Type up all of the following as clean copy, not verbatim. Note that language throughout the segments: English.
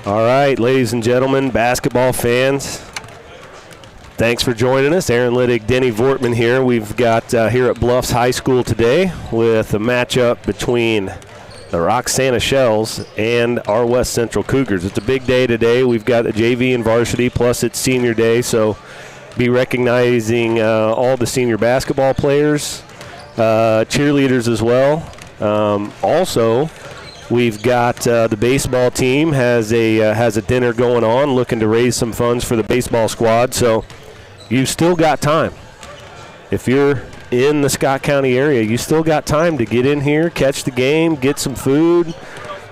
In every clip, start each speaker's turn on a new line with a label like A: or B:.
A: All right, ladies and gentlemen, basketball fans, thanks for joining us. Aaron Liddick, Denny Vortman here. We've got here at Bluffs High School today with a matchup between the Roxana Shells and our West Central Cougars. It's a big day today. We've got the JV and varsity, plus it's senior day, so be recognizing all the senior basketball players, cheerleaders as well. Also, we've got the baseball team has a dinner going on, looking to raise some funds for the baseball squad. So you still got time. If you're in the Scott County area, you still got time to get in here, catch the game, get some food.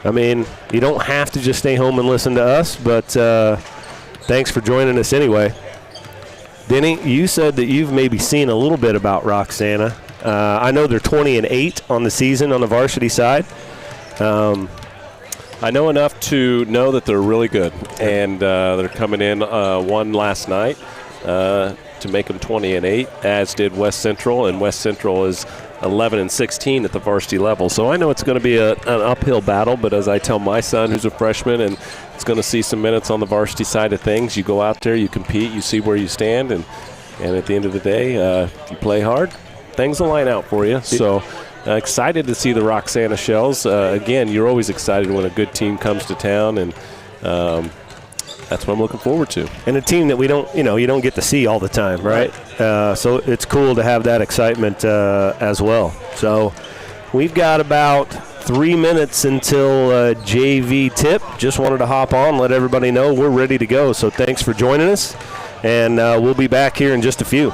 A: I mean, you don't have to just stay home and listen to us, but thanks for joining us anyway. Denny, you said that you've maybe seen a little bit about Roxana. I know they're 20-8 on the season on the varsity side.
B: I know enough to know that they're really good, and they're coming in one last night to make them 20-8, as did West Central, and West Central is 11-16 at the varsity level. So I know it's going to be an uphill battle, but as I tell my son, who's a freshman and is going to see some minutes on the varsity side of things, you go out there, you compete, you see where you stand, and at the end of the day, if you play hard, things will line out for you. So excited to see the Roxana Shells. Again, you're always excited when a good team comes to town, and that's what I'm looking forward to.
A: And a team that you don't get to see all the time, right? So it's cool to have that excitement as well. So we've got about 3 minutes until JV tip. Just wanted to hop on, let everybody know we're ready to go. So thanks for joining us, and we'll be back here in just a few.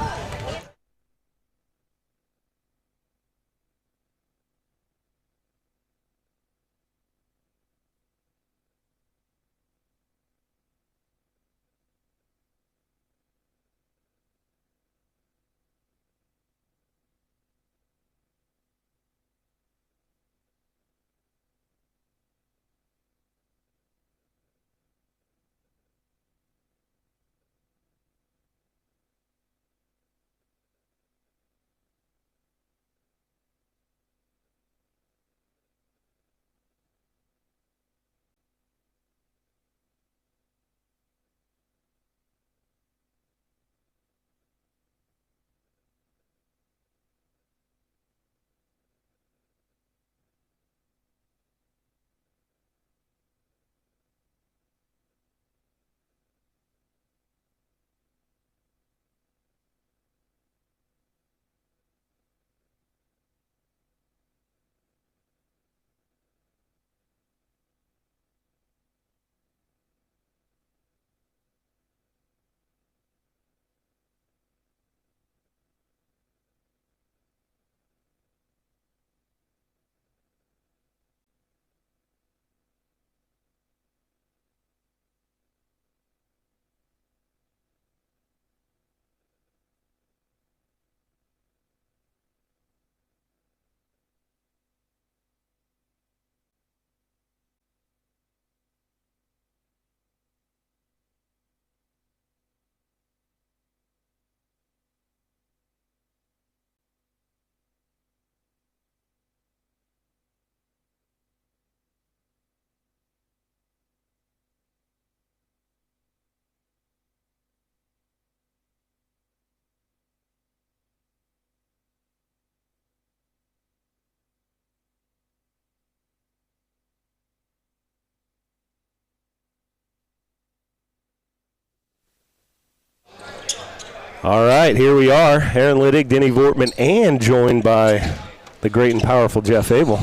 A: All right, here we are. Aaron Liddick, Denny Vortman, and joined by the great and powerful Jeff Abel.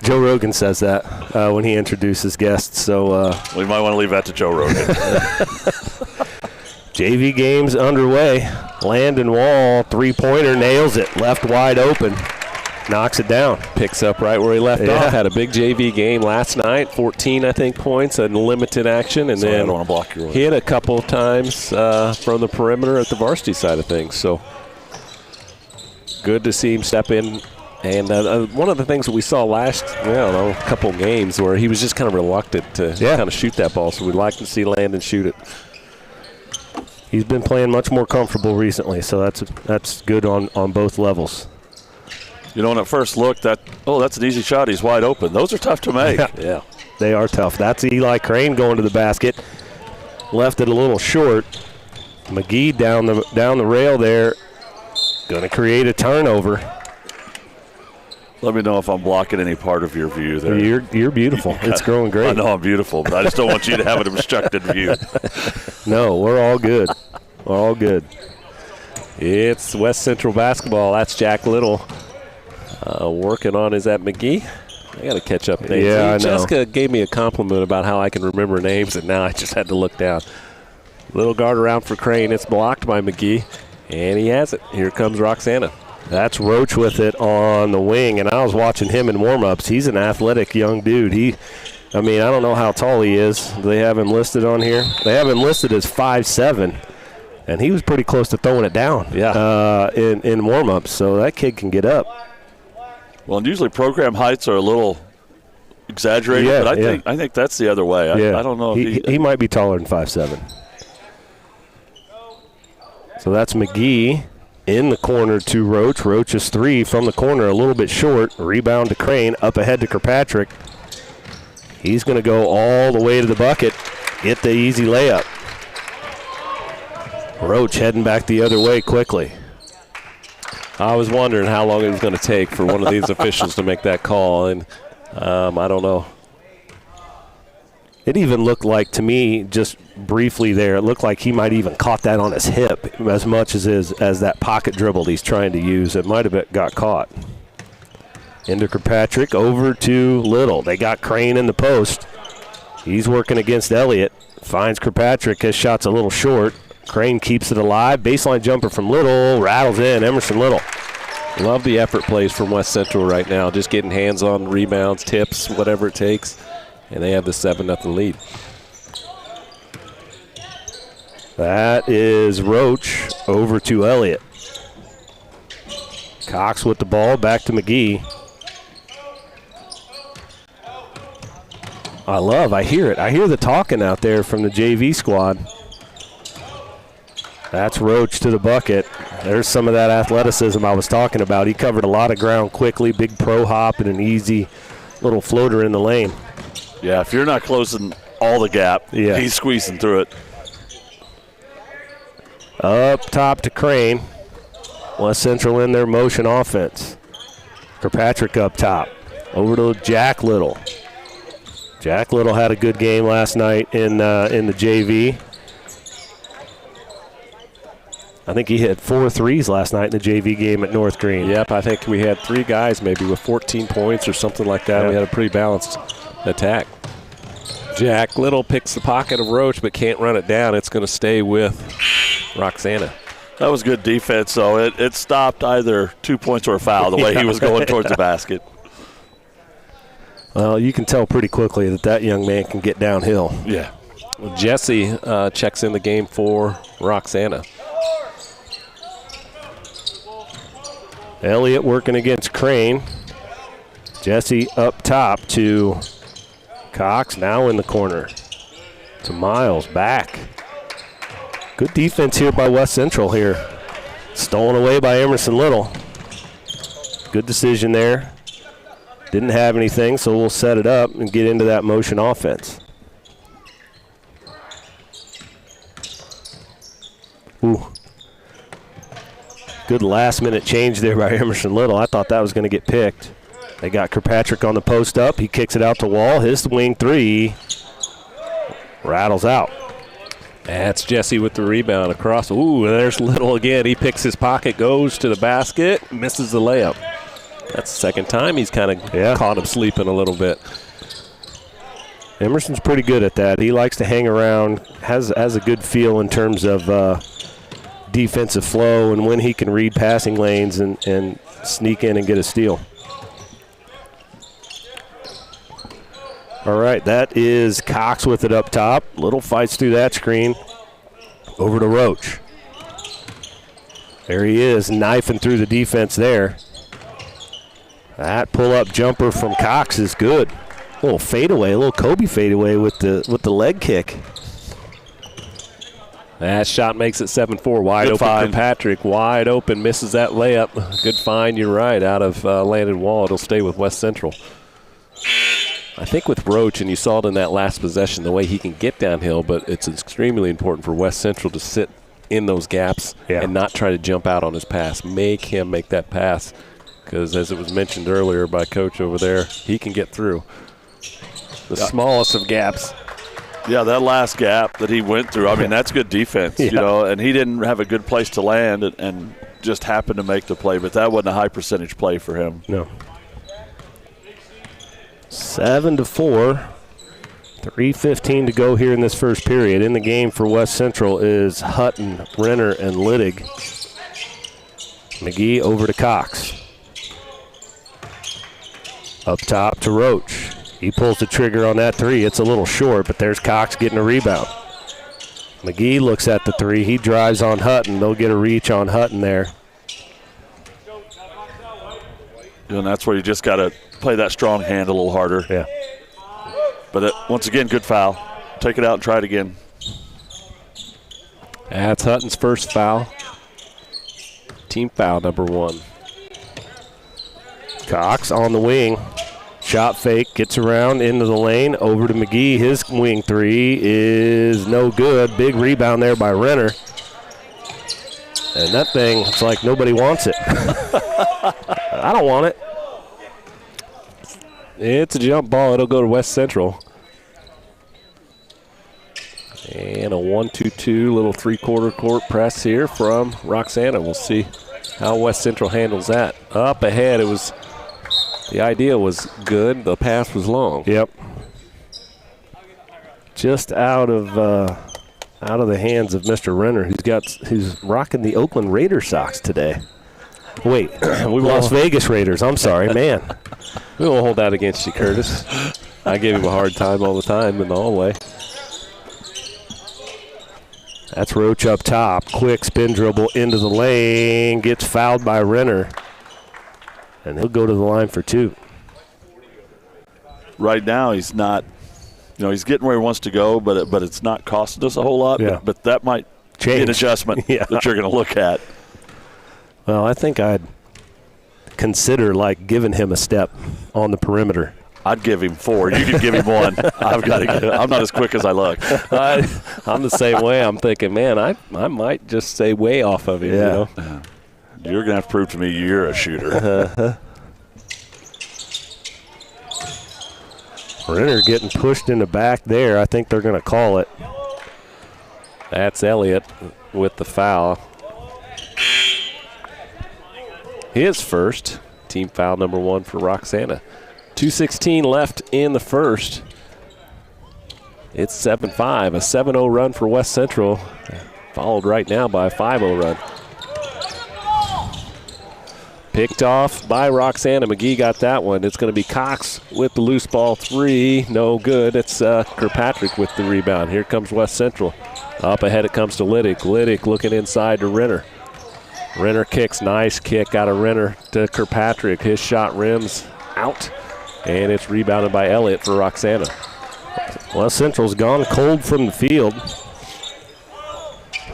A: Joe Rogan says that when he introduces guests. So
C: we might want to leave that to Joe Rogan.
A: JV games underway. Landon Wall, three-pointer, nails it. Left wide open. Knocks it down.
B: Picks up right where he left off. Had a big JV game last night, 14, I think, points and limited action. And then
C: I don't want to block your
B: hit a couple of times from the perimeter at the varsity side of things. So good to see him step in. And one of the things that we saw last, couple games where he was just kind of reluctant to kind of shoot that ball. So we'd like to see Landon shoot it.
A: He's been playing much more comfortable recently, so that's good on both levels.
C: You know, when at first look, that's an easy shot. He's wide open. Those are tough to make.
B: Yeah.
A: They are tough. That's Eli Crane going to the basket. Left it a little short. McGee down the rail there. Going to create a turnover.
C: Let me know if I'm blocking any part of your view there.
A: You're beautiful. It's growing great.
C: I know I'm beautiful, but I just don't want you to have an obstructed view.
A: No, we're all good. We're all good.
B: It's West Central basketball. That's Jack Little working on. Is that McGee? I got to catch up names.
A: Yeah, I know.
B: Jessica gave me a compliment about how I can remember names, and now I just had to look down. Little guard around for Crane. It's blocked by McGee, and he has it. Here comes Roxana.
A: That's Roach with it on the wing, and I was watching him in warm-ups. He's an athletic young dude. I don't know how tall he is. They have him listed on here. They have him listed as 5'7", and he was pretty close to throwing it down in warm-ups, so that kid can get up.
C: Well, and usually program heights are a little exaggerated, but I think that's the other way. I don't know if
A: he might be taller than 5'7". So that's McGee. In the corner to Roach. Roach's three from the corner, a little bit short. Rebound to Crane, up ahead to Kirkpatrick. He's going to go all the way to the bucket, get the easy layup. Roach heading back the other way quickly.
B: I was wondering how long it was going to take for one of these officials to make that call, and I don't know.
A: It even looked like, to me, just briefly there, it looked like he might even caught that on his hip as much as that pocket dribble he's trying to use. It might have got caught. Into Kirkpatrick, over to Little. They got Crane in the post. He's working against Elliott. Finds Kirkpatrick. His shot's a little short. Crane keeps it alive. Baseline jumper from Little. Rattles in. Emerson Little.
B: Love the effort plays from West Central right now. Just getting hands on rebounds, tips, whatever it takes. And they have the 7-0 lead.
A: That is Roach over to Elliott. Cox with the ball, back to McGee. I hear it. I hear the talking out there from the JV squad. That's Roach to the bucket. There's some of that athleticism I was talking about. He covered a lot of ground quickly, big pro hop and an easy little floater in the lane.
C: Yeah, if you're not closing all the gap, he's squeezing through it.
A: Up top to Crane. West Central in their motion offense. Kirkpatrick up top. Over to Jack Little. Jack Little had a good game last night in the JV. I think he hit 4 threes last night in the JV game at North Green.
B: Yep, I think we had 3 guys maybe with 14 points or something like that. We had a pretty balanced attack. Jack Little picks the pocket of Roach but can't run it down. It's going to stay with Roxana.
C: That was good defense, though. It stopped either 2 points or a foul the way he was going towards the basket.
A: Well, you can tell pretty quickly that young man can get downhill.
C: Yeah.
B: Well, Jesse checks in the game for Roxana.
A: Elliott working against Crane. Jesse up top to Cox, now in the corner. To Miles, back. Good defense here by West Central here. Stolen away by Emerson Little. Good decision there. Didn't have anything, so we'll set it up and get into that motion offense. Ooh. Good last-minute change there by Emerson Little. I thought that was going to get picked. They got Kirkpatrick on the post up. He kicks it out to Wall. His wing three rattles out.
B: That's Jesse with the rebound across. Ooh, there's Little again. He picks his pocket, goes to the basket, misses the layup. That's the second time he's kind of caught him sleeping a little bit.
A: Emerson's pretty good at that. He likes to hang around, has a good feel in terms of defensive flow and when he can read passing lanes and sneak in and get a steal. All right, that is Cox with it up top. Little fights through that screen. Over to Roach. There he is, knifing through the defense there. That pull-up jumper from Cox is good. A little fadeaway, a little Kobe fadeaway with the leg kick.
B: That shot makes it 7-4. Wide
C: good
B: open
C: find.
B: for Patrick. Wide open, misses that layup. Good find, you're right. Out of Landon Wall, it'll stay with West Central. I think with Roach, and you saw it in that last possession, the way he can get downhill, but it's extremely important for West Central to sit in those gaps and not try to jump out on his pass. Make him make that pass because, as it was mentioned earlier by Coach over there, he can get through the smallest of gaps.
C: Yeah, that last gap that he went through, I mean, that's good defense, you know, and he didn't have a good place to land and just happened to make the play, but that wasn't a high percentage play for him.
A: No. 7-4. 3:15 to go here in this first period. In the game for West Central is Hutton, Renner, and Littig. McGee over to Cox. Up top to Roach. He pulls the trigger on that three. It's a little short, but there's Cox getting a rebound. McGee looks at the three. He drives on Hutton. They'll get a reach on Hutton there.
C: And that's where you just got to play that strong hand a little harder.
A: Yeah.
C: But once again, good foul. Take it out and try it again.
B: That's Hutton's first foul. Team foul number 1.
A: Cox on the wing. Shot fake, gets around into the lane, over to McGee. His wing three is no good. Big rebound there by Renner. And that thing, it's like nobody wants it. I don't want it.
B: It's a jump ball. It'll go to West Central. And a 1-2-2 little three-quarter court press here from Roxana. We'll see how West Central handles that. Up ahead, the idea was good. The pass was long.
A: Yep. Just out of the hands of Mr. Renner, who's rocking the Oakland Raiders socks today. Wait, Las Vegas Raiders. I'm sorry, man.
B: We won't hold that against you, Curtis. I gave him a hard time all the time in the hallway.
A: That's Roach up top. Quick spin dribble into the lane. Gets fouled by Renner. And he'll go to the line for 2.
C: Right now he's not, he's getting where he wants to go, but it's not costing us a whole lot.
A: Yeah.
C: But that might
A: change.
C: Be an adjustment that you're going to look at.
A: Well, I think I'd consider giving him a step on the perimeter.
C: I'd give him 4. You can give him 1. I'm not as quick as I look.
B: I'm the same way. I'm thinking, man, I might just stay way off of him.
C: Yeah. You're going to have to prove to me you're a shooter.
A: Renner getting pushed in the back there. I think they're going to call it.
B: That's Elliott with the foul. His first, team foul number 1 for Roxana. 2:16 left in the first. It's 7-5, a 7-0 run for West Central, followed right now by a 5-0 run. Picked off by Roxana. McGee got that one. It's going to be Cox with the loose ball 3. No good. It's Kirkpatrick with the rebound. Here comes West Central. Up ahead it comes to Littig. Littig looking inside to Renner. Renner kicks. Nice kick out of Renner to Kirkpatrick. His shot rims out. And it's rebounded by Elliott for Roxana.
A: West Central's gone cold from the field.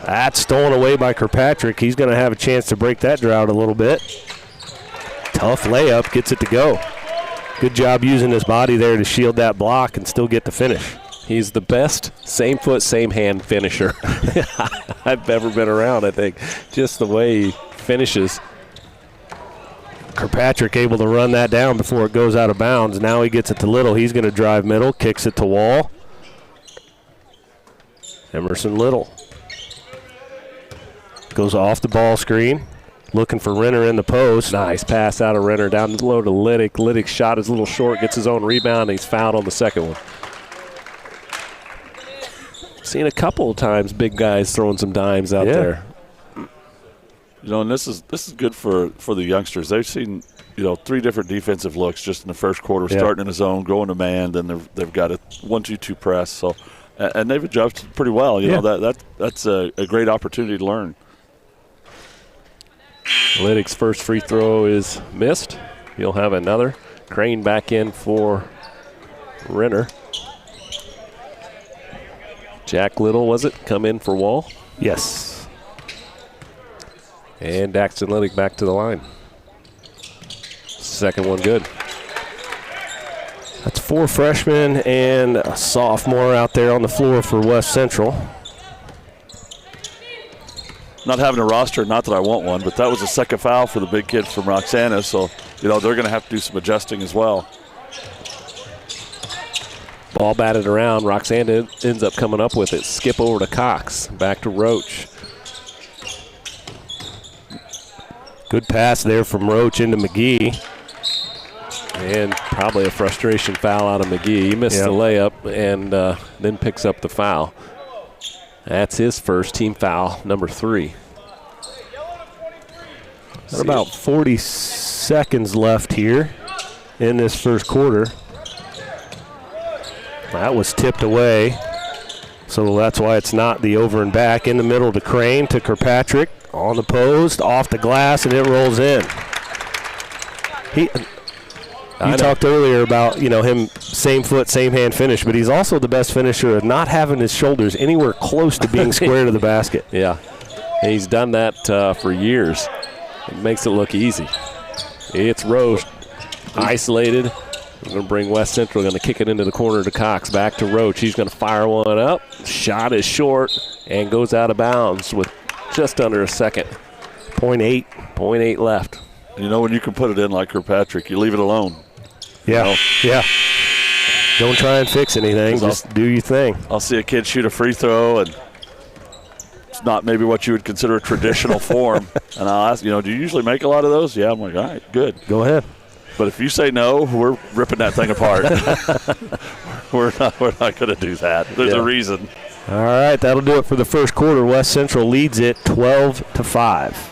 A: That's stolen away by Kirkpatrick. He's going to have a chance to break that drought a little bit. Tough layup, gets it to go. Good job using his body there to shield that block and still get the finish.
B: He's the best same foot, same hand finisher I've ever been around, I think. Just the way he finishes.
A: Kirkpatrick able to run that down before it goes out of bounds. Now he gets it to Little. He's going to drive middle, kicks it to Wall. Emerson Little goes off the ball screen, looking for Renner in the post.
B: Nice pass out of Renner down low to Littig. Littig's shot is a little short, gets his own rebound, and he's fouled on the second one. Seen a couple of times big guys throwing some dimes out there.
C: And this is good for the youngsters. They've seen 3 different defensive looks just in the first quarter, starting in the zone, going to man, then they've got a 1-2-2 press. So, and they've adjusted pretty well. That's a great opportunity to learn.
B: Littig's first free throw is missed. He'll have another. Crane back in for Renner. Jack Little, was it, come in for Wall?
A: Yes.
B: And Daxton Littig back to the line. Second one good.
A: That's 4 freshmen and a sophomore out there on the floor for West Central.
C: Not having a roster, not that I want one, but that was the second foul for the big kid from Roxana, so, they're going to have to do some adjusting as well.
B: Ball batted around. Roxana ends up coming up with it. Skip over to Cox. Back to Roach.
A: Good pass there from Roach into McGee.
B: And probably a frustration foul out of McGee. He missed the layup and then picks up the foul. That's his first team foul, number 3.
A: Got about 40 seconds left here in this first quarter. That was tipped away, so that's why it's not the over and back. In the middle to Crane, to Kirkpatrick, on the post, off the glass, and it rolls in. You talked earlier about, him same foot, same hand finish, but he's also the best finisher of not having his shoulders anywhere close to being square to the basket.
B: Yeah, and he's done that for years. It makes it look easy. It's Roach, isolated. We're going to bring West Central, going to kick it into the corner to Cox. Back to Roach. He's going to fire one up. Shot is short and goes out of bounds with just under a second. 0.8 left.
C: When you can put it in like Kirkpatrick, you leave it alone.
A: Yeah, Don't try and fix anything. Just do your thing.
C: I'll see a kid shoot a free throw, and it's not maybe what you would consider a traditional form. And I'll ask, do you usually make a lot of those? Yeah, I'm like, all right, good.
A: Go ahead.
C: But if you say no, we're ripping that thing apart. we're not going to do that. There's a reason.
A: All right, that'll do it for the first quarter. West Central leads it 12-5.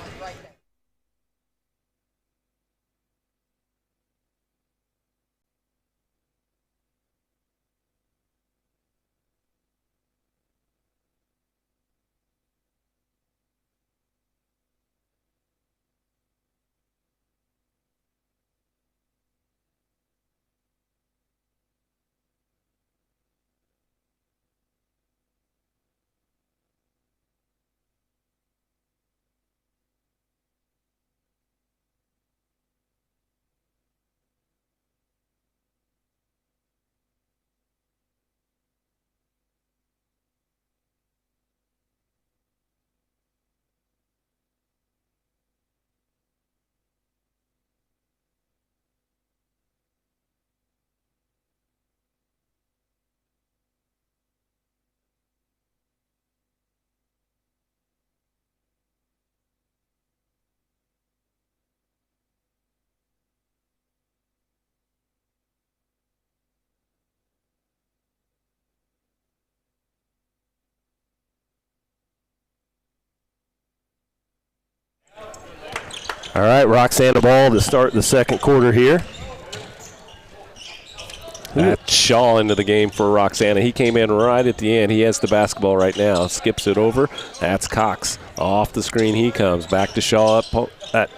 A: All right, Roxana ball to start the second quarter here.
B: That's Shaw into the game for Roxana. He came in right at the end. He has the basketball right now. Skips it over. That's Cox. Off the screen he comes. Back to Shaw at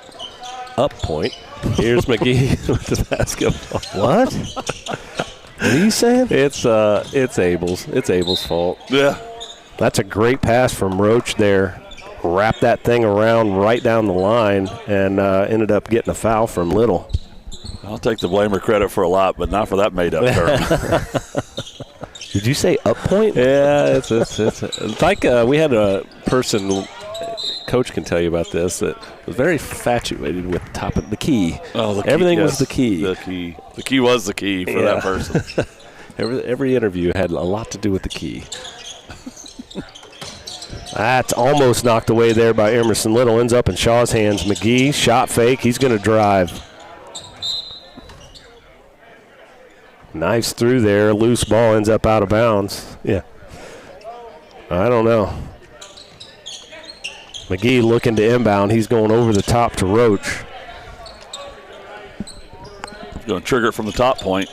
B: up point. Here's McGee with the basketball.
A: What? What are you saying?
B: It's Abel's. It's Abel's fault.
C: Yeah.
A: That's a great pass from Roach there. Wrapped that thing around right down the line and ended up getting a foul from Little.
C: I'll take the blame or credit for a lot, but not for that made-up term.
A: Did you say up point?
B: Yeah, it's like we had a person, Coach can tell you about this, that was very infatuated with the key.
C: Oh, the key.
B: Everything
C: Yes,
B: was the key.
C: The key. The key was the key for that person.
B: Every interview had a lot to do with the key.
A: That's almost knocked away there by Emerson Little. Ends up in Shaw's hands. McGee, shot fake. He's going to drive. Knives through there. Loose ball ends up out of bounds. Yeah. I don't know. McGee looking to inbound. He's going over the top to Roach.
C: Going to trigger it from the top point.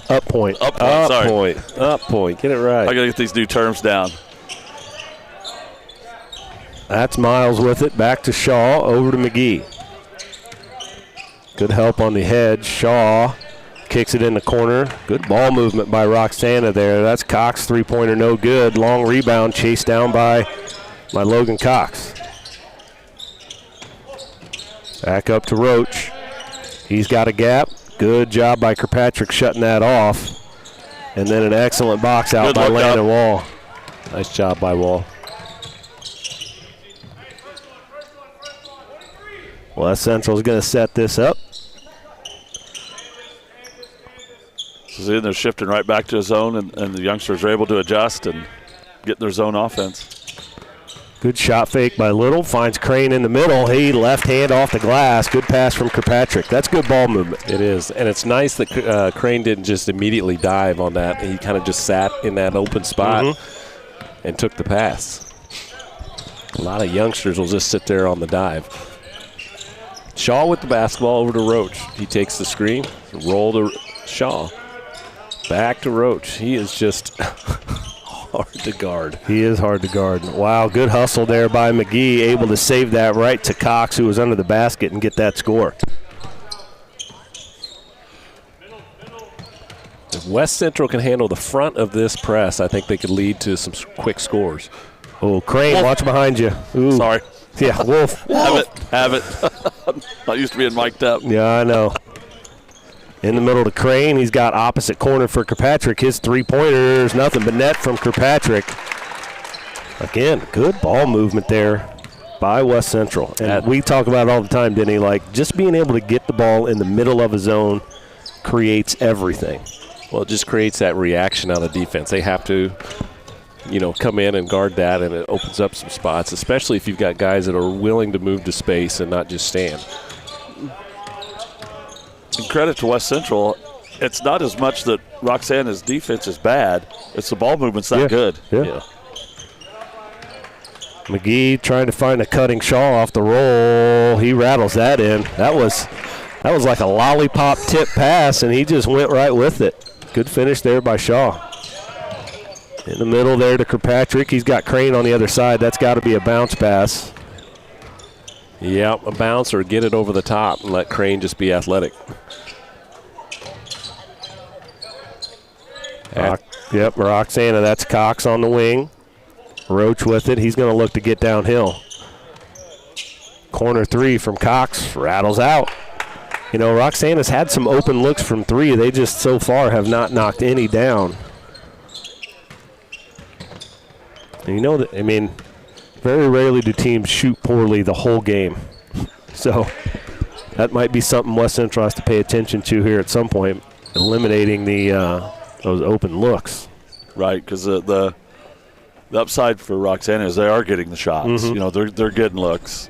A: Up point.
C: Up point, sorry.
B: Point. Up point. Get it right.
C: I got to get these new terms down.
A: That's Miles with it. Back to Shaw. Over to McGee. Good help on the head. Shaw kicks it in the corner. Good ball movement by Roxana there. That's Cox. Three-pointer no good. Long rebound chased down by Logan Cox. Back up to Roach. He's got a gap. Good job by Kirkpatrick shutting that off. And then an excellent box out by Landon Wall.
B: Nice job by Wall.
A: West Central's going to set this up.
C: So they're shifting right back to a zone, and the youngsters are able to adjust and get their zone offense.
A: Good shot fake by Little. Finds Crane in the middle. He left hand off the glass. Good pass from Kirkpatrick. That's good ball movement.
B: It is. And it's nice that Crane didn't just immediately dive on that. He kind of just sat in that open spot and took the pass. A lot of youngsters will just sit there on the dive. Shaw with the basketball over to Roach. He takes the screen. Roll to Shaw. Back to Roach. He is just hard to guard.
A: He is hard to guard. Wow, good hustle there by McGee, able to save that right to Cox, who was under the basket, and get that score.
B: If West Central can handle the front of this press, I think they could lead to some quick scores.
A: Oh, Crane, Wolf. Watch behind you. Ooh.
C: Sorry.
A: Yeah, Wolf.
C: Have it. Not used to being mic'd up.
A: Yeah, I know. In the middle to Crane. He's got opposite corner for Kirkpatrick. His three-pointers, nothing but net from Kirkpatrick. Again, good ball movement there by West Central. And we talk about it all the time, Denny, like just being able to get the ball in the middle of a zone creates everything.
B: Well, it just creates that reaction out of defense. They have to, come in and guard that, and it opens up some spots, especially if you've got guys that are willing to move to space and not just stand.
C: And credit to West Central, it's not as much that Roxana's defense is bad. It's the ball movement's not good.
A: Yeah. McGee trying to find a cutting Shaw off the roll. He rattles that in. That was like a lollipop tip pass, and he just went right with it. Good finish there by Shaw. In the middle there to Kirkpatrick. He's got Crane on the other side. That's got to be a bounce pass.
B: Yep, a bounce or get it over the top and let Crane just be athletic.
A: Roxana, that's Cox on the wing. Roach with it. He's going to look to get downhill. Corner three from Cox, rattles out. Roxana's had some open looks from three. They just so far have not knocked any down. And very rarely do teams shoot poorly the whole game. So that might be something West Central has to pay attention to here at some point, eliminating those open looks.
C: Right, because the upside for Roxana is they are getting the shots. They're getting looks.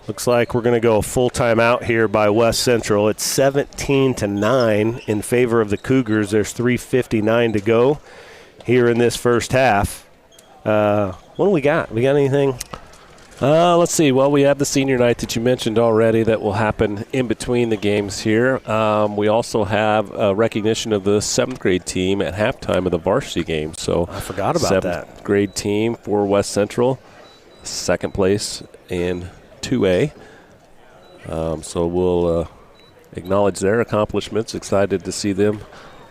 A: Looks like we're going to go a full timeout here by West Central. It's 17-9 in favor of the Cougars. There's 3:59 to go here in this first half. What do we got? We got anything?
B: Let's see. Well, we have the senior night that you mentioned already that will happen in between the games here. We also have a recognition of the 7th grade team at halftime of the varsity game. So
A: I forgot about that.
B: 7th grade team for West Central, second place in 2A. So we'll acknowledge their accomplishments. Excited to see them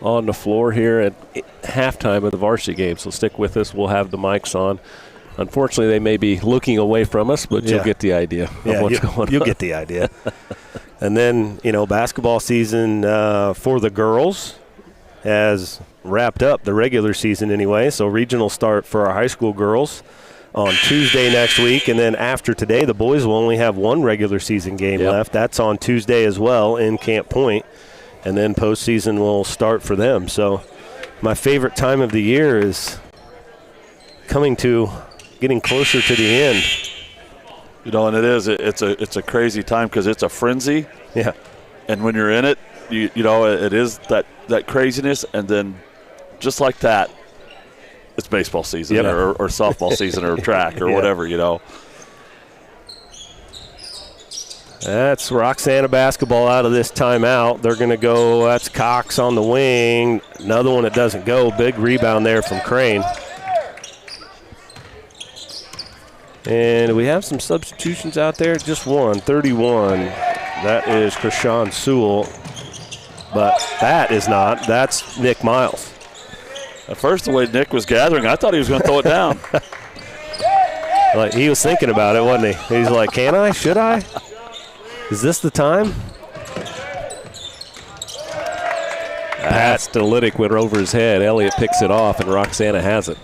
B: on the floor here at halftime of the varsity game. So stick with us. We'll have the mics on. Unfortunately, they may be looking away from us, but you'll get the idea of what's going on.
A: You'll get the idea. And then, basketball season for the girls has wrapped up, the regular season anyway. So regional start for our high school girls on Tuesday next week. And then after today, the boys will only have one regular season game left. That's on Tuesday as well in Camp Point. And then postseason will start for them. So my favorite time of the year is getting closer to the end.
C: And it is. It's a crazy time because it's a frenzy.
A: Yeah.
C: And when you're in it, it is that craziness. And then just like that, it's baseball season or softball season or track or whatever,
A: That's Roxana basketball out of this timeout. They're going to go, that's Cox on the wing. Another one that doesn't go. Big rebound there from Crane. And we have some substitutions out there. Just one, 31. That is Krishan Sewell. But that is not. That's Nick Miles.
C: At first, the way Nick was gathering, I thought he was going to throw it down.
A: Like, he was thinking about it, wasn't he? He's like, can I? Should I? Is this the time?
B: Pass to Liddick went over his head. Elliott picks it off, and Roxana has it.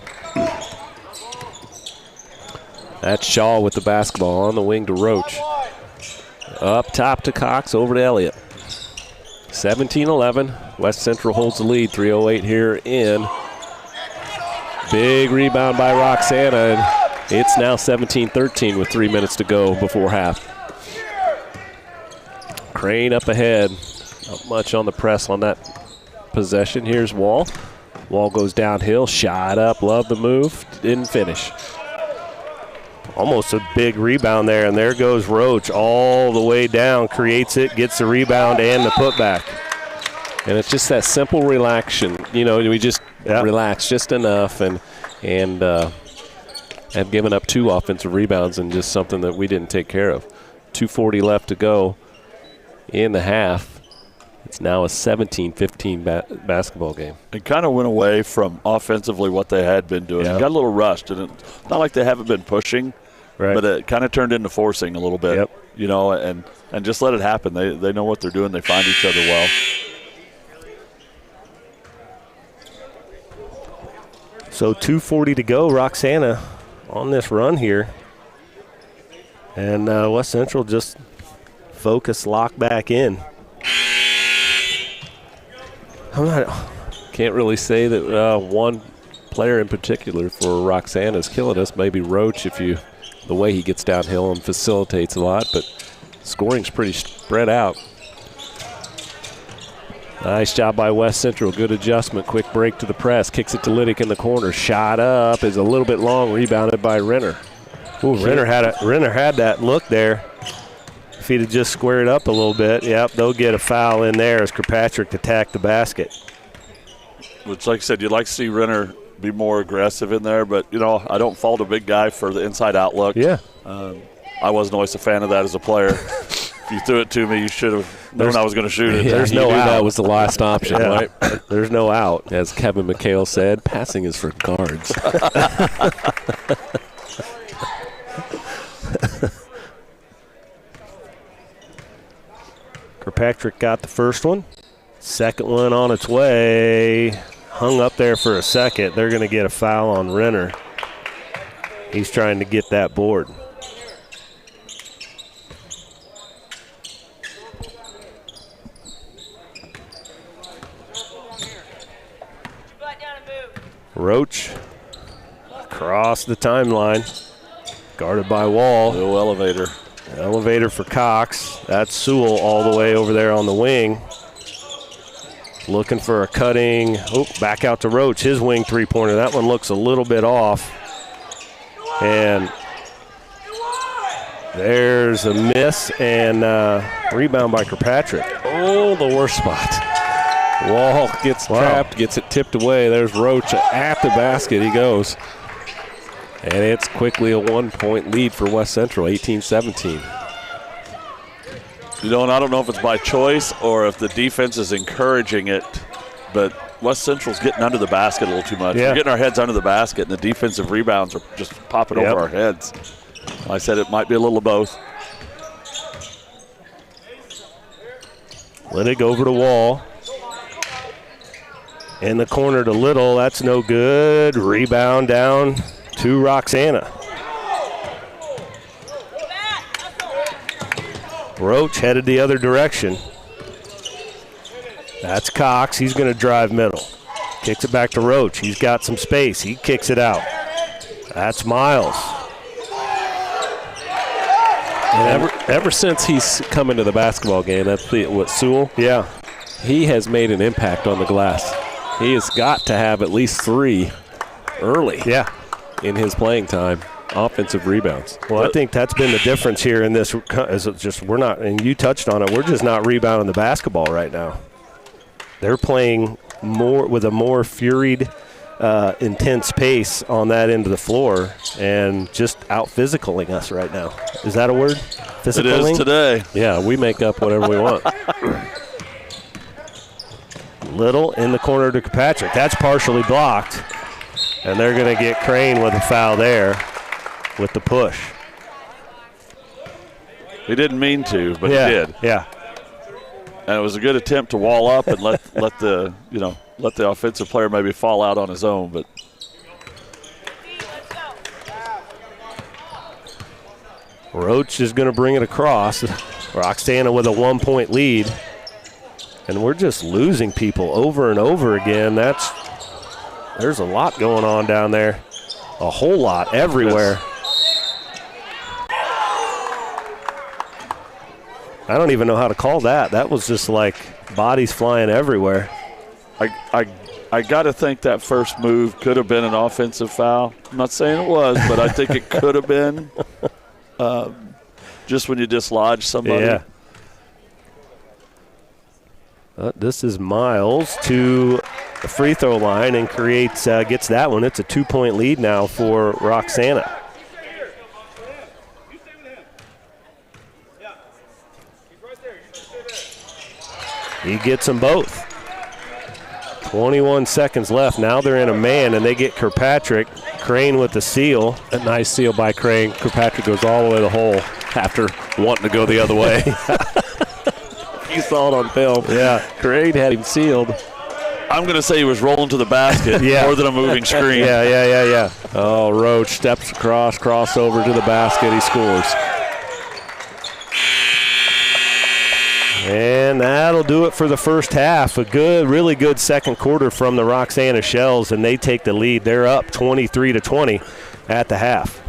B: That's Shaw with the basketball on the wing to Roach. Up top to Cox, over to Elliott. 17-11. West Central holds the lead. 3:08 here in. Big rebound by Roxana, and it's now 17-13 with 3 minutes to go before half. Crane up ahead. Not much on the press on that possession. Here's Wall. Wall goes downhill. Shot up. Love the move. Didn't finish.
A: Almost a big rebound there, and there goes Roach all the way down, creates it, gets the rebound and the putback.
B: And it's just that simple relaxation. You know, we just relax just enough and have given up 2 offensive rebounds and just something that we didn't take care of. 2:40 left to go in the half. It's now a 17-15 basketball game.
C: It kind of went away from offensively what they had been doing. It got a little rushed, and it's not like they haven't been pushing, but it kind of turned into forcing a little bit, you know, and just let it happen. They know what they're doing. They find each other well.
A: So 2:40 to go. Roxana on this run here. And West Central just focus, lock back in.
B: Can't really say that one player in particular for Roxana is killing us. Maybe Roach, the way he gets downhill and facilitates a lot, but scoring's pretty spread out. Nice job by West Central. Good adjustment. Quick break to the press. Kicks it to Liddick in the corner. Shot up is a little bit long. Rebounded by Renner.
A: Ooh, Renner had that look there. If he'd have just squared up a little bit, they'll get a foul in there as Kirkpatrick attacked the basket.
C: Which, like I said, you'd like to see Renner be more aggressive in there, but, you know, I don't fault a big guy for the inside outlook.
A: Yeah.
C: I wasn't always a fan of that as a player. If you threw it to me, you should have known I was going to shoot it.
B: Yeah,
A: There's no out.
B: That was the last option, right?
A: There's no out.
B: As Kevin McHale said, passing is for guards.
A: Kirkpatrick got the first one. Second one on its way. Hung up there for a second. They're going to get a foul on Renner. He's trying to get that board. Roach across the timeline. Guarded by Wall.
C: Little elevator.
A: Elevator for Cox. That's Sewell all the way over there on the wing. Looking for a cutting. Oh, back out to Roach. His wing three-pointer. That one looks a little bit off. And there's a miss and rebound by Kirkpatrick.
B: Oh, the worst spot. Wall gets trapped, gets it tipped away. There's Roach at the basket. He goes. And it's quickly a 1-point lead for West Central, 18-17.
C: You know, and I don't know if it's by choice or if the defense is encouraging it, but West Central's getting under the basket a little too much. We're getting our heads under the basket, and the defensive rebounds are just popping over our heads. I said it might be a little of both.
A: Liddick over to Wall. In the corner to Little. That's no good. Rebound down to Roxana. Roach headed the other direction. That's Cox. He's going to drive middle. Kicks it back to Roach. He's got some space. He kicks it out. That's Miles.
B: And ever since he's come into the basketball game, that's Sewell?
A: Yeah.
B: He has made an impact on the glass. He has got to have at least 3 early in his playing time. Offensive rebounds.
A: Well, I think that's been the difference here in this. Is just we're not, and you touched on it. We're just not rebounding the basketball right now. They're playing more with a more furied, intense pace on that end of the floor, and just out physicaling us right now. Is that a word? Physicaling?
C: It is today.
B: Yeah, we make up whatever we want.
A: Little in the corner to Kirkpatrick. That's partially blocked, and they're going to get Crane with a foul there. with the push.
C: He didn't mean to, but he did.
A: Yeah.
C: And it was a good attempt to wall up and let the offensive player maybe fall out on his own, but
A: Roach is going to bring it across. Roxana with a 1-point lead. And we're just losing people over and over again. There's a lot going on down there. A whole lot everywhere. Yes. I don't even know how to call that. That was just like bodies flying everywhere.
C: I got to think that first move could have been an offensive foul. I'm not saying it was, but I think it could have been. Just when you dislodge somebody.
A: Yeah. This is Miles to the free throw line and gets that one. It's a 2-point lead now for Roxana. He gets them both. 21 seconds left. Now they're in a man, and they get Kirkpatrick. Crane with the seal.
B: A nice seal by Crane. Kirkpatrick goes all the way to the hole after wanting to go the other way. You saw it on film.
A: Yeah.
B: Crane had him sealed.
C: I'm going to say he was rolling to the basket more than a moving screen.
A: Yeah.
B: Oh, Roach steps across, crossover to the basket. He scores.
A: And that'll do it for the first half. A really good second quarter from the Roxana Shells, and they take the lead. They're up 23-20 at the half.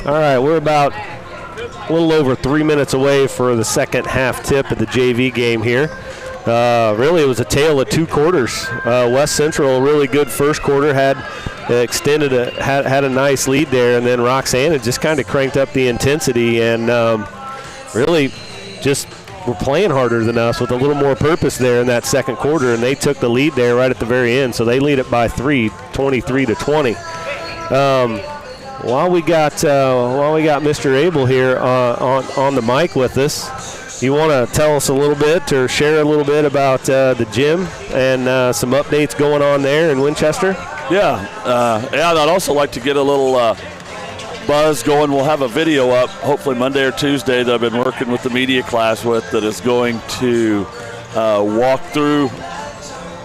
A: All right, we're about a little over 3 minutes away for the second half tip of the JV game here. Really, it was a tale of two quarters. West Central, a really good first quarter, had a nice lead there, and then Roxana just kind of cranked up the intensity and really just were playing harder than us with a little more purpose there in that second quarter, and they took the lead there right at the very end. So they lead it by 3, 23-20. While we got Mr. Abel here on the mic with us, you want to tell us a little bit or share a little bit about the gym and some updates going on there in Winchester?
C: Yeah, I'd also like to get a little buzz going. We'll have a video up hopefully Monday or Tuesday that I've been working with the media class with that is going to walk through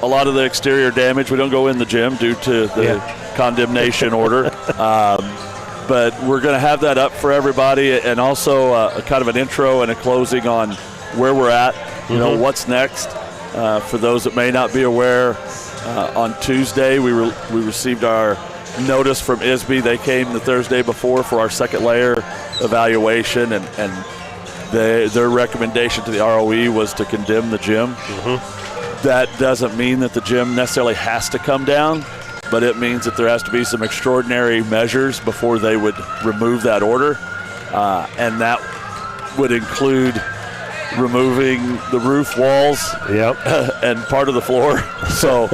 C: a lot of the exterior damage. We don't go in the gym due to the condemnation order. But we're going to have that up for everybody, and also a kind of an intro and a closing on where we're at, you know, what's next. For those that may not be aware, on Tuesday we received our notice from ISB. They came the Thursday before for our second layer evaluation, and their recommendation to the ROE was to condemn the gym. That doesn't mean that the gym necessarily has to come down, but it means that there has to be some extraordinary measures before they would remove that order, and that would include removing the roof walls and part of the floor. So,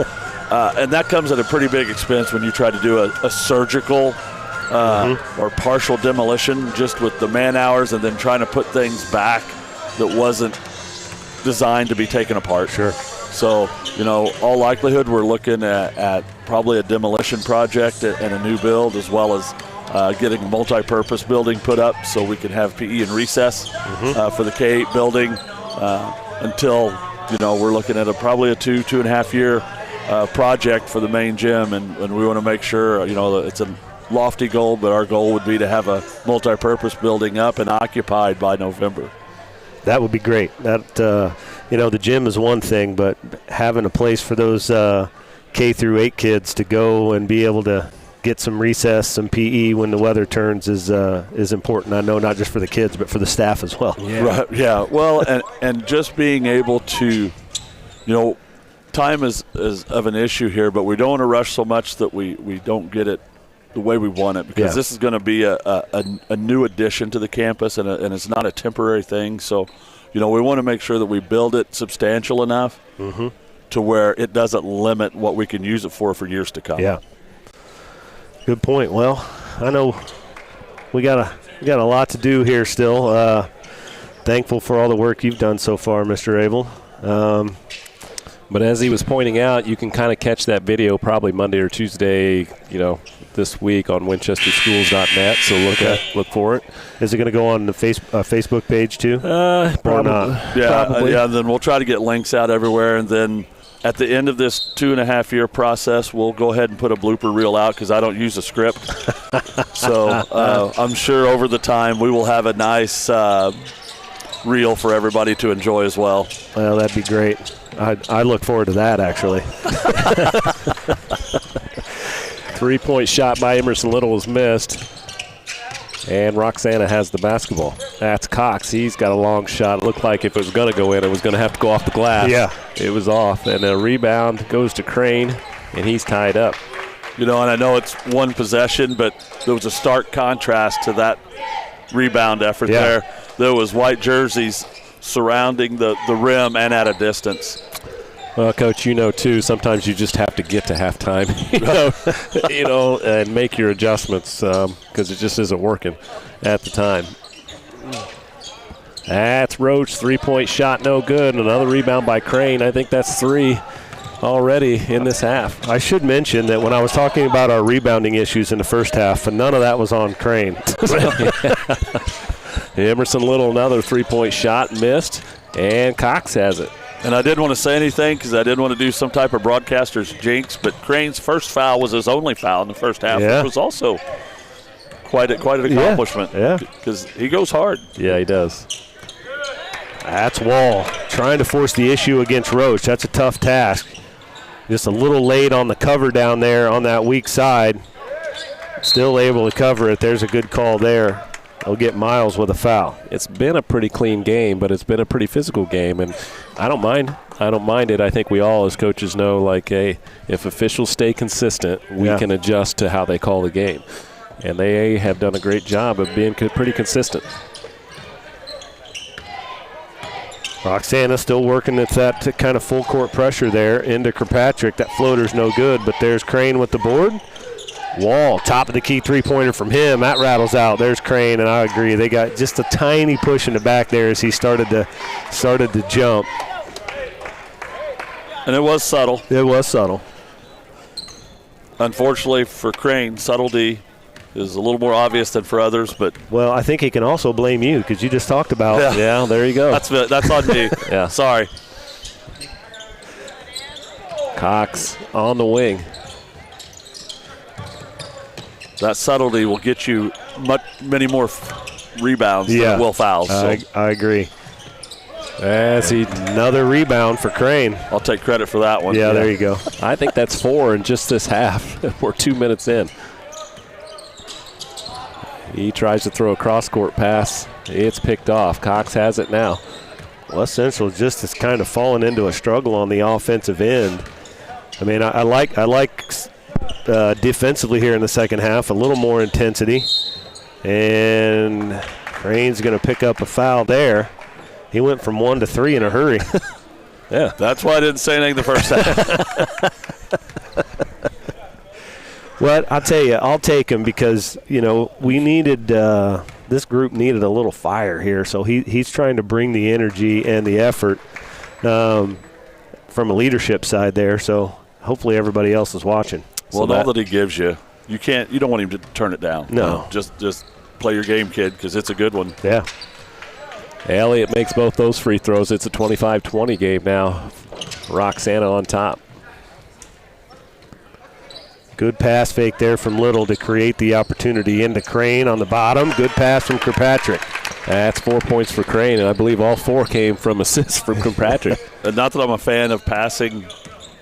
C: and that comes at a pretty big expense when you try to do a surgical or partial demolition just with the man hours and then trying to put things back that wasn't designed to be taken apart.
A: Sure.
C: So, you know, all likelihood we're looking at probably a demolition project and a new build, as well as getting a multi-purpose building put up so we can have PE and recess for the K-8 building until, you know, we're looking at probably a 2.5 year project for the main gym, and we want to make sure, you know, it's a lofty goal, but our goal would be to have a multi-purpose building up and occupied by November.
A: That would be great. That you know, the gym is one thing, but having a place for those K through 8 kids to go and be able to get some recess, some PE when the weather turns is important. I know not just for the kids, but for the staff as well.
C: Yeah. Right, yeah. Well, and just being able to, you know, time is of an issue here, but we don't want to rush so much that we don't get it the way we want it, because this is going to be a new addition to the campus, and it's not a temporary thing. So, you know, we want to make sure that we build it substantial enough to where it doesn't limit what we can use it for years to come.
A: Yeah. Good point. Well, I know we got a lot to do here still. Thankful for all the work you've done so far, Mr. Abel.
B: But as he was pointing out, you can kind of catch that video probably Monday or Tuesday, you know, this week on winchesterschools.net. So look for it.
A: Is it going to go on the Facebook page too?
B: Probably.
C: Yeah. Then we'll try to get links out everywhere, and then at the end of this 2.5 year process, we'll go ahead and put a blooper reel out, because I don't use a script. So I'm sure over the time we will have a nice reel for everybody to enjoy as well.
A: Well, that'd be great. I look forward to that, actually.
B: 3-point shot by Emerson Little was missed, and Roxana has the basketball. That's Cox. He's got a long shot. It looked like if it was going to go in, it was going to have to go off the glass.
A: Yeah.
B: It was off, and a rebound goes to Crane, and he's tied up.
C: You know, and I know it's one possession, but there was a stark contrast to that rebound effort there. There was white jerseys surrounding the rim and at a distance.
B: Well, Coach, you know, too, sometimes you just have to get to halftime, you know, and make your adjustments because it just isn't working at the time. That's Roach, 3-point shot, no good. Another rebound by Crane. I think that's 3 already in this half.
A: I should mention that when I was talking about our rebounding issues in the first half, none of that was on Crane.
B: Emerson Little, another 3-point shot, missed, and Cox has it.
C: And I didn't want to say anything because I didn't want to do some type of broadcaster's jinx, but Crane's first foul was his only foul in the first half, which was also quite an accomplishment.
A: Yeah,
C: because he goes hard.
B: Yeah, he does.
A: That's Wall trying to force the issue against Roach. That's a tough task. Just a little late on the cover down there on that weak side. still able to cover it. There's a good call there. They'll get Miles with a foul.
B: It's been a pretty clean game, but it's been a pretty physical game, and I don't mind. I don't mind it. I think we all as coaches know, like, hey, if officials stay consistent, we can adjust to how they call the game. And they have done a great job of being pretty consistent.
A: Roxana still working at that kind of full court pressure there into Kirkpatrick. That floater's no good, but there's Crane with the board. Wall, top of the key three-pointer from him. That rattles out. There's Crane, and I agree. They got just a tiny push in the back there as he started to jump.
C: And it was subtle.
A: It was subtle.
C: Unfortunately for Crane, subtlety is a little more obvious than for others, but
A: well, I think he can also blame you because you just talked about.
B: Yeah, there you go.
C: That's on me.
B: Yeah,
C: sorry.
B: Cox on the wing.
C: That subtlety will get you many more rebounds than it will fouls. So.
A: I agree. Another rebound for Crane.
C: I'll take credit for that one.
A: Yeah, there you go.
B: I think that's 4 in just this half. We're 2 minutes in. He tries to throw a cross-court pass. It's picked off. Cox has it now.
A: West Central just has kind of fallen into a struggle on the offensive end. I mean, I like defensively here in the second half, a little more intensity. And Crane's going to pick up a foul there. He went from 1 to 3 in a hurry.
C: Yeah, that's why I didn't say anything the first half.
A: Well, I'll tell you, I'll take him because, we needed this group needed a little fire here. So he's trying to bring the energy and the effort from a leadership side there. So hopefully everybody else is watching.
C: Well, all that he gives you, you don't want him to turn it down.
A: No.
C: Just play your game, kid, because it's a good one.
A: Yeah.
B: Elliott makes both those free throws. It's a 25-20 game now. Roxana on top.
A: Good pass fake there from Little to create the opportunity into Crane on the bottom. Good pass from Kirkpatrick.
B: That's 4 points for Crane, and I believe all 4 came from assists from Kirkpatrick.
C: And not that I'm a fan of passing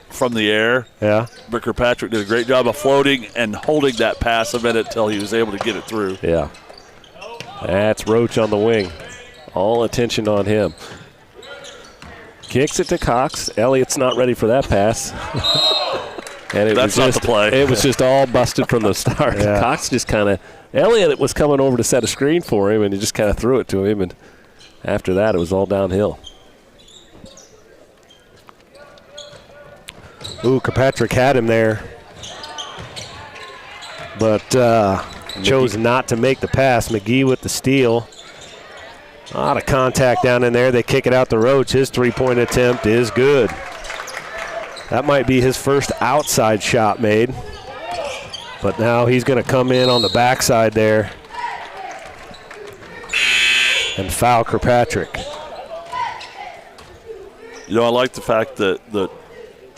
C: from the air.
A: Yeah.
C: But Kirkpatrick did a great job of floating and holding that pass a minute until he was able to get it through.
B: Yeah. That's Roach on the wing. All attention on him. Kicks it to Cox. Elliott's not ready for that pass. And
C: That's not the play.
B: It was just all busted from the start.
A: Yeah.
B: Cox just kind of – Elliott was coming over to set a screen for him, and he just kind of threw it to him. And after that, it was all downhill.
A: Ooh, Kirkpatrick had him there. But chose not to make the pass. McGee with the steal. A lot of contact down in there. They kick it out to Roach. His three-point attempt is good. That might be his first outside shot made. But now he's going to come in on the backside there and foul Kirkpatrick.
C: I like the fact that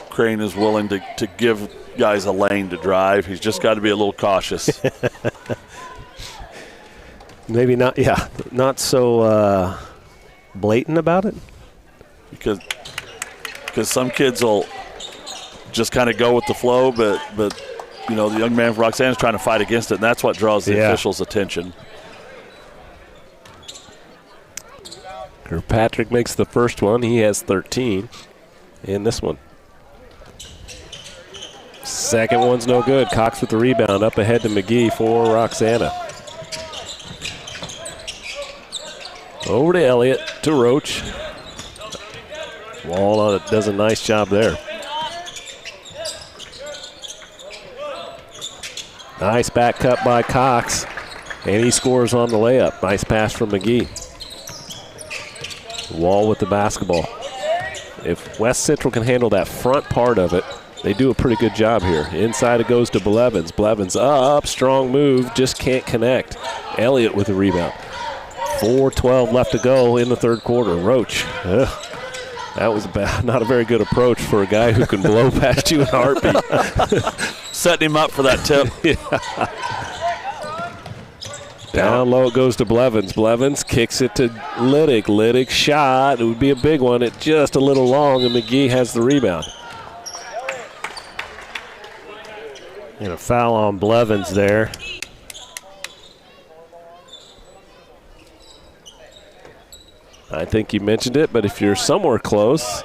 C: Crane is willing to give guys a lane to drive. He's just got to be a little cautious.
A: Maybe not so blatant about it.
C: Because some kids will just kind of go with the flow, but the young man from Roxana is trying to fight against it, and that's what draws the officials' attention.
B: Kirkpatrick makes the first one. He has 13 in this one. Second one's no good. Cox with the rebound, up ahead to McGee for Roxana. Over to Elliott, to Roach. Wall does a nice job there. Nice back cut by Cox, and he scores on the layup. Nice pass from McGee. Wall with the basketball. If West Central can handle that front part of it, they do a pretty good job here. Inside it goes to Blevins. Blevins up, strong move, just can't connect. Elliott with the rebound. 4:12 left to go in the third quarter. Roach. That was not a very good approach for a guy who can blow past you in a heartbeat.
C: Setting him up for that tip.
B: Down low it goes to Blevins. Blevins kicks it to Liddick. Liddick shot. It would be a big one. It's just a little long, and McGee has the rebound.
A: And a foul on Blevins there.
B: I think you mentioned it, but if you're somewhere close,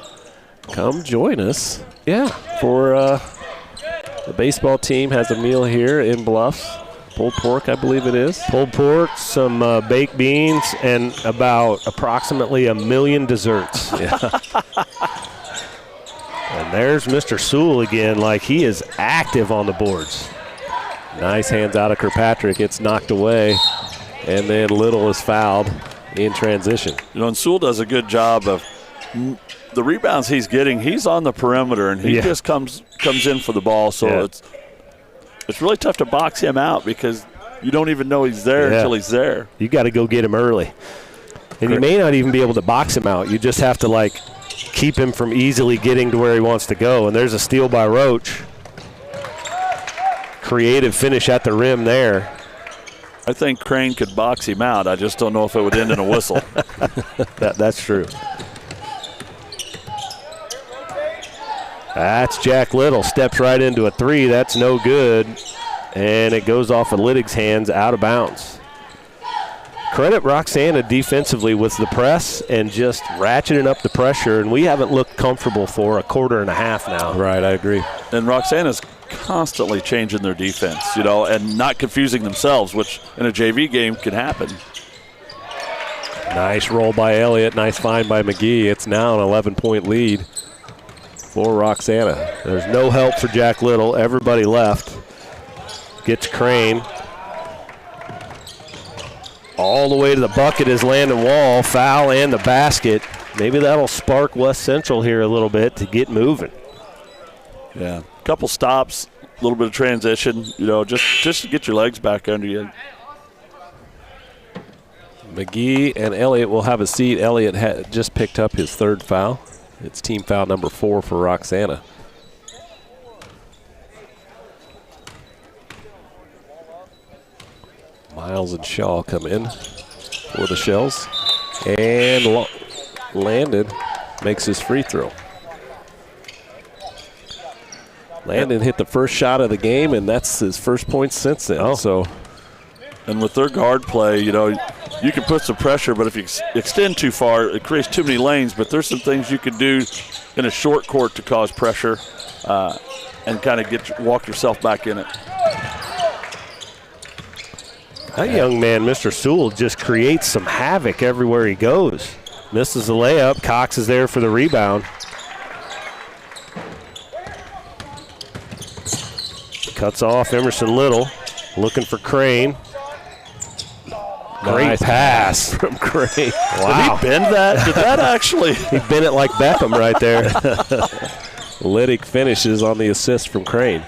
B: come join us. Yeah, for the baseball team has a meal here in Bluffs. Pulled pork, I believe it is.
A: Pulled pork, some baked beans, and about approximately 1 million desserts.
B: Yeah.
A: And there's Mr. Sewell again, like he is active on the boards.
B: Nice hands out of Kirkpatrick. It's knocked away, and then Little is fouled in transition.
C: You know, and Sewell does a good job of the rebounds he's getting. He's on the perimeter, and he just comes in for the ball. So it's really tough to box him out because you don't even know he's there until he's there.
A: You got to go get him early. And you may not even be able to box him out. You just have to, like, keep him from easily getting to where he wants to go. And there's a steal by Roach. Creative finish at the rim there.
C: I think Crane could box him out. I just don't know if it would end in a whistle.
A: That's true. That's Jack Little. Steps right into a three. That's no good. And it goes off of Littig's hands out of bounds. Credit Roxana defensively with the press and just ratcheting up the pressure. And we haven't looked comfortable for a quarter and a half now.
B: Right, I agree.
C: And Roxana's constantly changing their defense, you know, and not confusing themselves, which in a JV game can happen.
B: Nice roll by Elliott. Nice find by McGee. It's now an 11-point lead for Roxana.
A: There's no help for Jack Little. Everybody left. Gets Crane. All the way to the bucket is Landon Wall. Foul and the basket. Maybe that'll spark West Central here a little bit to get moving.
C: Yeah, a couple stops, a little bit of transition, you know, just to get your legs back under you.
B: McGee and Elliott will have a seat. Elliott had just picked up his third foul. It's team foul number 4 for Roxana. Miles and Shaw come in for the Shells. And Landon makes his free throw. Landon hit the first shot of the game, and that's his first point since then.
C: And with their guard play, you know, you can put some pressure, but if you extend too far, it creates too many lanes. But there's some things you can do in a short court to cause pressure and kind of walk yourself back in it.
A: That young man, Mr. Sewell, just creates some havoc everywhere he goes. Misses the layup. Cox is there for the rebound. Cuts off Emerson Little. Looking for Crane. Great
B: Nice
A: pass
B: from Crane.
A: Wow.
C: Did he bend that? Did that actually?
A: He bent it like Beckham right there.
B: Liddick finishes on the assist from Crane.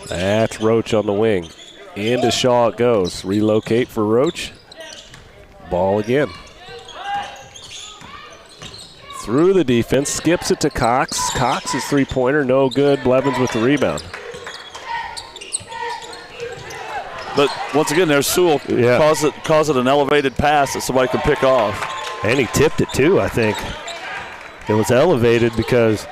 B: That's Roach on the wing. Into Shaw it goes. Relocate for Roach. Ball again. Through the defense, skips it to Cox. Cox's three-pointer, no good. Blevins with the rebound.
C: But once again, there's Sewell. Cause it an elevated pass that somebody can pick off.
A: And he tipped it too, I think. It was elevated because...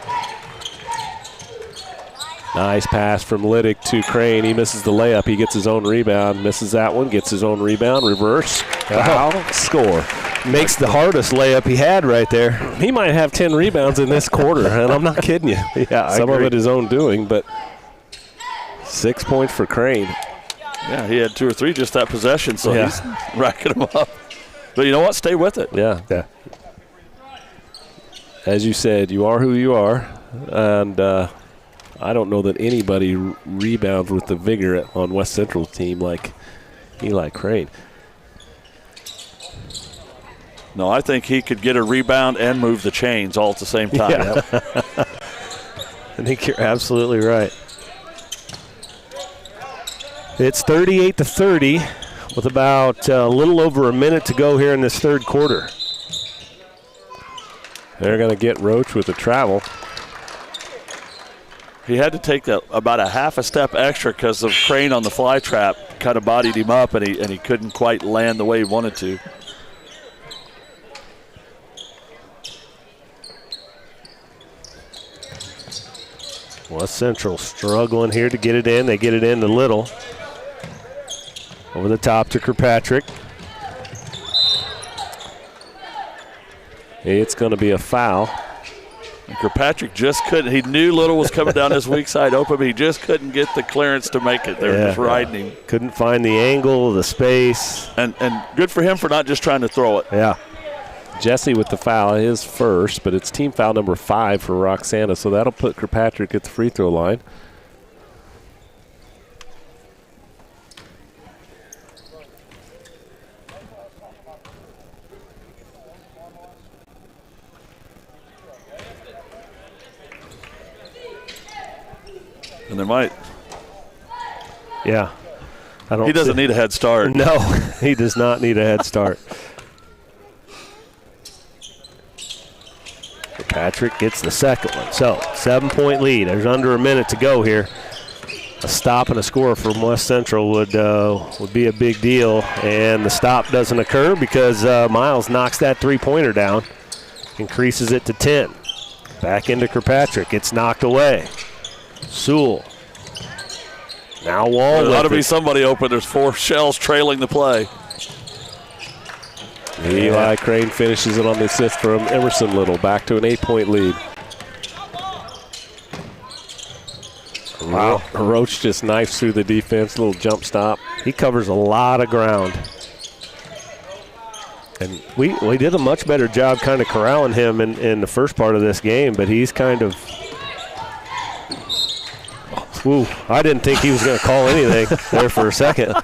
B: Nice pass from Liddick to Crane. He misses the layup. He gets his own rebound. Misses that one. Gets his own rebound. Reverse. Foul. Score.
A: Makes the hardest layup he had right there.
B: He might have 10 rebounds in this quarter, and I'm not kidding you.
A: Yeah,
B: Some of it his own doing, but 6 points for Crane.
C: Yeah, he had 2 or 3 just that possession, so he's racking them up. But you know what? Stay with it.
B: Yeah.
A: Yeah.
B: As you said, you are who you are, and I don't know that anybody rebounds with the vigor on West Central's team like Eli Crane.
C: No, I think he could get a rebound and move the chains all at the same time.
A: Yeah. I think you're absolutely right. It's 38-30 with about a little over a minute to go here in this third quarter.
B: They're going to get Roach with the travel.
C: He had to take about a half a step extra because of Crane on the fly trap. Kind of bodied him up, and he couldn't quite land the way he wanted to.
A: West Central struggling here to get it in. They get it in to Little. Over the top to Kirkpatrick.
B: It's going to be a foul.
C: And Kirkpatrick just couldn't. He knew Little was coming down his weak side open, but he just couldn't get the clearance to make it. They were just riding him.
A: Couldn't find the angle, the space.
C: And good for him for not just trying to throw it.
A: Yeah.
B: Jesse with the foul, his first, but it's team foul number 5 for Roxana, so that'll put Kirkpatrick at the free throw line.
C: And there might.
A: Yeah.
C: He doesn't need a head start.
A: No, he does not need a head start. Patrick gets the second one. So, 7-point lead. There's under a minute to go here. A stop and a score from West Central would be a big deal. And the stop doesn't occur because Miles knocks that three-pointer down, increases it to 10. Back into Kirkpatrick. It's knocked away. Sewell. Now Wall.
C: There ought to be somebody open. There's 4 shells trailing the play.
B: Eli Crane finishes it on the assist from Emerson Little. Back to an 8-point lead. Wow. Roach just knifes through the defense. Little jump stop.
A: He covers a lot of ground. And we did a much better job kind of corralling him in the first part of this game, but he's kind of – woo, I didn't think he was going to call anything there for a second.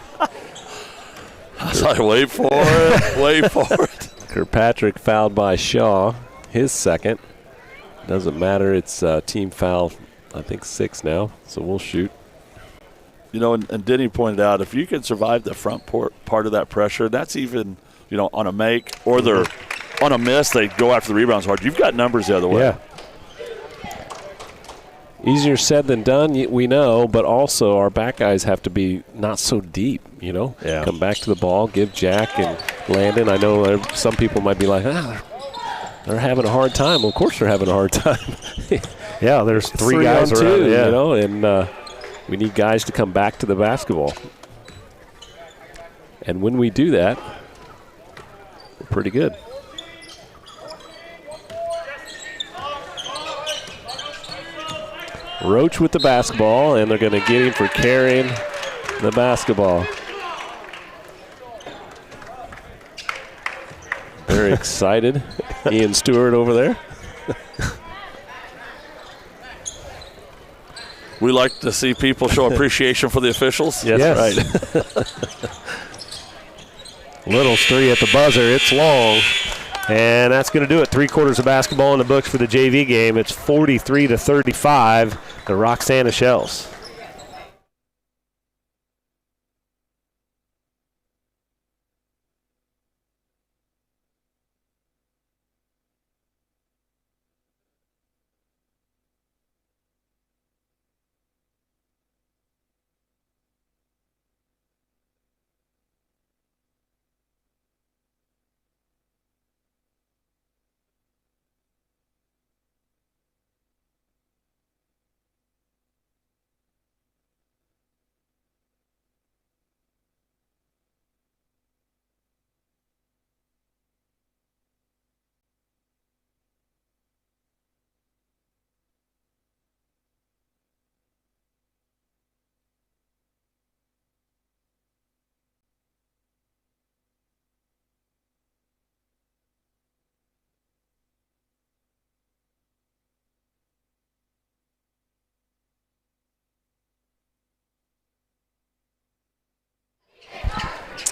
C: I was like, wait for it, wait for it.
B: Kirkpatrick fouled by Shaw, his second. Doesn't matter, it's team foul, I think 6 now, so we'll shoot.
C: You know, and Denny pointed out, if you can survive the front part of that pressure, that's even, you know, on a make or they're on a miss, they go after the rebounds hard. You've got numbers the other way.
A: Yeah.
B: Easier said than done, we know, but also our back guys have to be not so deep, you know.
A: Yeah.
B: Come back to the ball, give Jack and Landon. I know some people might be like, they're having a hard time. Well, of course they're having a hard time.
A: Yeah, there's 3 guys
B: on
A: around,
B: 2, you know, and we need guys to come back to the basketball. And when we do that, we're pretty good. Roach with the basketball, and they're going to get him for carrying the basketball. Very excited. Ian Stewart over there.
C: We like to see people show appreciation for the officials.
A: Yes.
C: Right.
A: Little's 3 at the buzzer. It's long. And that's going to do it. 3/4 of basketball in the books for the JV game. It's 43-35, the Roxana Shells.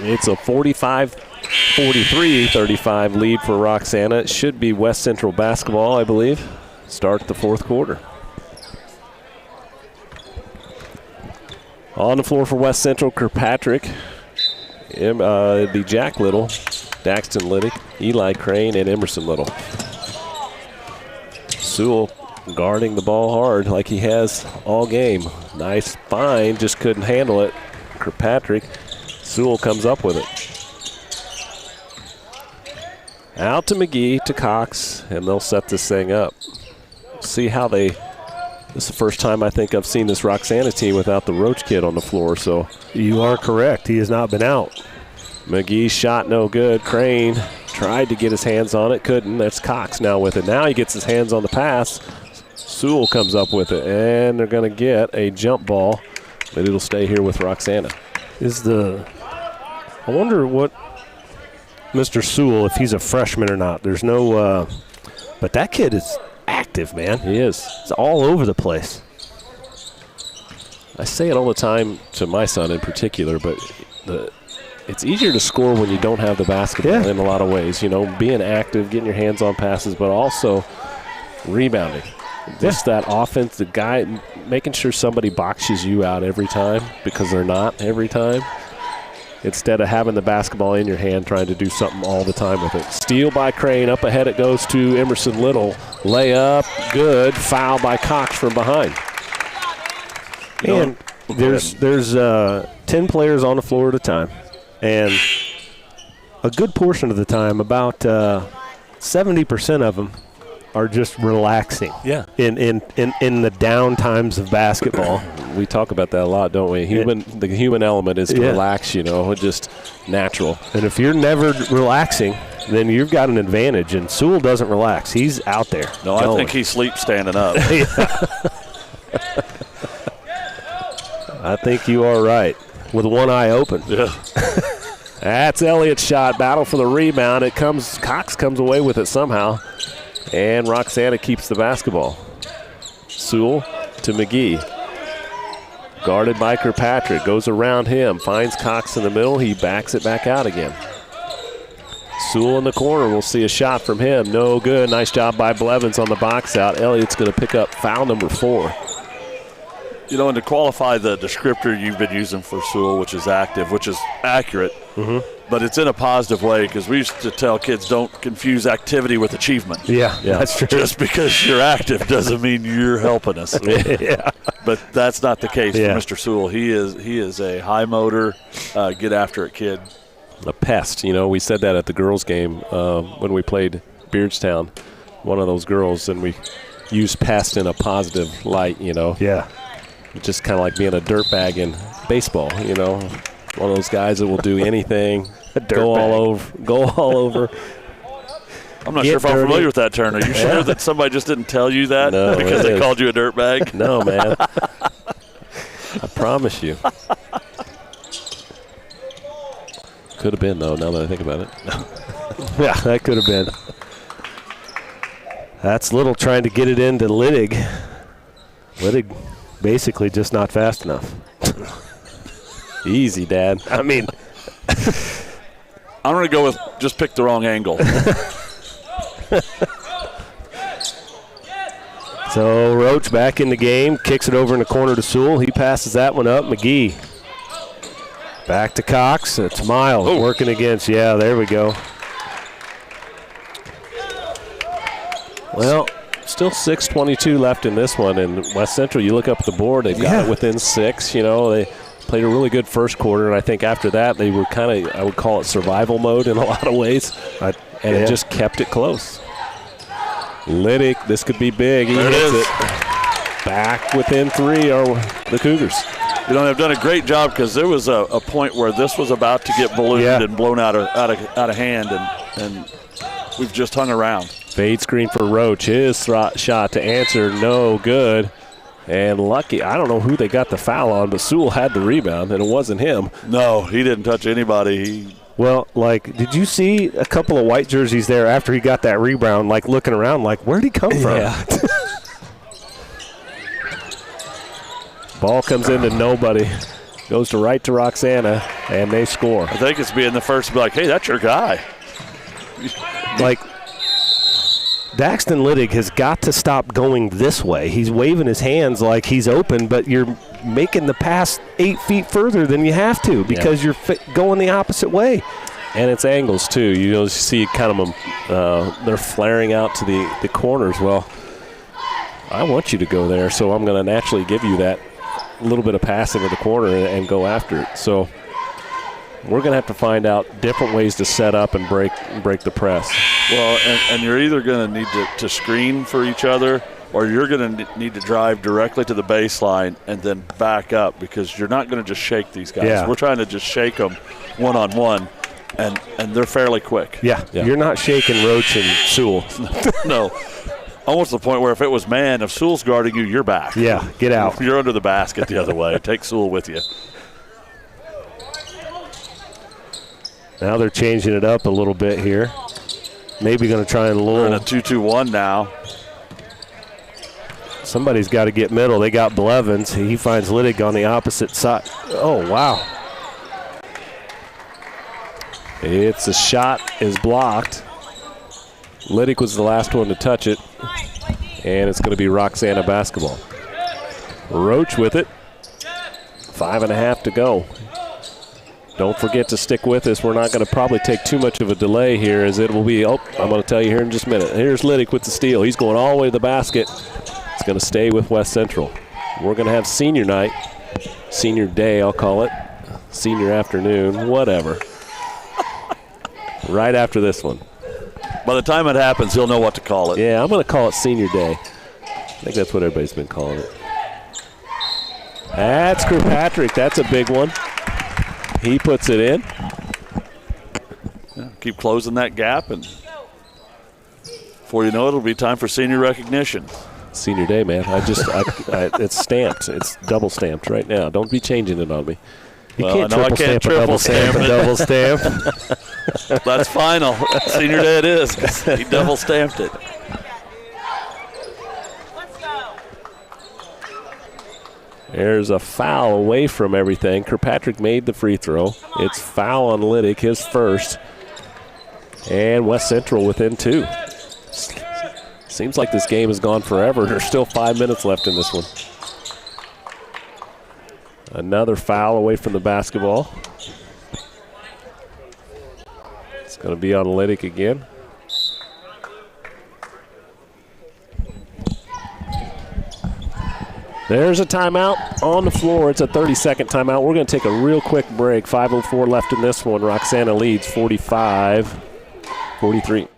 B: It's a 45-43-35 lead for Roxana. It should be West Central basketball, I believe. Start the 4th quarter. On the floor for West Central, Kirkpatrick. It'd be Jack Little, Daxton Liddick, Eli Crane, and Emerson Little. Sewell guarding the ball hard like he has all game. Nice find, just couldn't handle it. Kirkpatrick. Sewell comes up with it. Out to McGee, to Cox, and they'll set this thing up. See how this is the first time I think I've seen this Roxana team without the Roach kid on the floor, so.
A: You are correct. He has not been out.
B: McGee's shot no good. Crane Tried to get his hands on it, couldn't. That's Cox now with it. Now he gets his hands on the pass. Sewell comes up with it, and they're going to get a jump ball, but it'll stay here with Roxana.
A: I wonder what Mr. Sewell, if he's a freshman or not. There's no but that kid is active, man.
B: He is.
A: He's all over the place.
B: I say it all the time to my son in particular, but it's easier to score when you don't have the basketball in a lot of ways. You know, being active, getting your hands on passes, but also rebounding. Just that offense, the guy making sure somebody boxes you out every time, because they're not every time. Instead of having the basketball in your hand, trying to do something all the time with it. Steal by Crane. Up ahead it goes to Emerson Little. Layup, good. Foul by Cox from behind.
A: And there's 10 players on the floor at a time. And a good portion of the time, about 70% of them, are just relaxing.
B: Yeah.
A: In the down times of basketball.
B: We talk about that a lot, don't we? The human element is to relax, you know, just natural.
A: And if you're never relaxing, then you've got an advantage. And Sewell doesn't relax. He's out there.
C: No, I think he sleeps standing up.
A: I think you are right. With one eye open.
C: Yeah.
B: That's Elliott's shot. Battle for the rebound. Cox comes away with it somehow. And Roxana keeps the basketball. Sewell to McGee. Guarded by Kirkpatrick. Goes around him. Finds Cox in the middle. He backs it back out again. Sewell in the corner. We'll see a shot from him. No good. Nice job by Blevins on the box out. Elliott's going to pick up foul number 4.
C: You know, and to qualify the descriptor you've been using for Sewell, which is active, which is accurate, but it's in a positive way, because we used to tell kids don't confuse activity with achievement.
A: Yeah, that's true.
C: Just because you're active doesn't mean you're helping us.
A: Yeah.
C: But that's not the case for Mr. Sewell. He is a high motor, get after it kid.
B: A pest. You know, we said that at the girls' game when we played Beardstown. One of those girls, and we used pest in a positive light, you know.
A: Yeah.
B: Just kind of like being a dirtbag in baseball, you know. One of those guys that will do anything, go all over.
C: I'm not sure if I'm familiar with that term. Are you sure that somebody just didn't tell you that because they called you a dirtbag?
B: No, man. I promise you. Could have been, though, now that I think about it.
A: Yeah, that could have been. That's Little trying to get it into Liddig. Liddig basically just not fast enough.
B: Easy, Dad.
A: I mean,
C: I'm going to go with just pick the wrong angle.
A: So Roach back in the game, kicks it over in the corner to Sewell. He passes that one up. McGee back to Cox. It's Miles working against. Yeah, there we go. Well, still 6:22 left in this one, and West Central, you look up at the board, they've got it within 6. You know, they played a really good first quarter, and I think after that they were kind of, I would call it survival mode in a lot of ways, and it just kept it close. Liddick, this could be big. He hits it. Back within 3 are the Cougars.
C: You know, they've done a great job, because there was a point where this was about to get ballooned and blown out of hand, and we've just hung around.
B: Fade screen for Roach. His shot to answer, no good. And lucky, I don't know who they got the foul on, but Sewell had the rebound, and it wasn't him.
C: No, he didn't touch anybody.
A: Well, like, did you see a couple of white jerseys there after he got that rebound, like looking around, like, where'd he come from?
B: Yeah. Ball comes into nobody. Goes to Roxana, and they score.
C: I think it's being the first to be like, hey, that's your guy.
A: Like, Daxton Liddig has got to stop going this way. He's waving his hands like he's open, but you're making the pass 8 feet further than you have to because you're going the opposite way.
B: And it's angles, too. You see kind of they're flaring out to the corners. Well, I want you to go there, so I'm going to naturally give you that little bit of passing to the corner and go after it. So we're going to have to find out different ways to set up and break the press.
C: Well, and you're either going to need to screen for each other, or you're going to need to drive directly to the baseline and then back up, because you're not going to just shake these guys.
A: Yeah.
C: We're trying to just shake them one-on-one. and they're fairly quick.
A: Yeah. You're not shaking Roach and Sewell.
C: No. Almost to the point where if it was man, if Sewell's guarding you, you're back.
A: Yeah, get out.
C: You're under the basket the other way. Take Sewell with you.
A: Now they're changing it up a little bit here. Maybe going to try and lure.
C: We're in a 2-2-1 now.
A: Somebody's got to get middle. They got Blevins. He finds Liddick on the opposite side. Oh, wow.
B: It's a shot is blocked. Liddick was the last one to touch it. And it's going to be Roxana basketball. Roach with it. 5.5 to go. Don't forget to stick with us. We're not going to probably take too much of a delay here as it will be. Oh, I'm going to tell you here in just a minute. Here's Liddick with the steal. He's going all the way to the basket. It's going to stay with West Central. We're going to have senior night. Senior day, I'll call it. Senior afternoon, whatever. Right after this one.
C: By the time it happens, he'll know what to call it.
B: Yeah, I'm going to call it senior day. I think that's what everybody's been calling it. That's Kirkpatrick. That's a big one. He puts it in.
C: Yeah, keep closing that gap, and before you know it, it'll be time for senior recognition.
B: Senior day, man. It's stamped. It's double stamped right now. Don't be changing it on me.
A: You can't triple stamp a double stamp.
C: That's final. Senior day it is. He double stamped it.
B: There's a foul away from everything. Kirkpatrick made the free throw. It's foul on Liddick, his first. And West Central within 2. Seems like this game has gone forever. There's still 5 minutes left in this one. Another foul away from the basketball. It's going to be on Liddick again. There's a timeout on the floor. It's a 30-second timeout. We're going to take a real quick break. 5:04 left in this one. Roxana leads 45-43.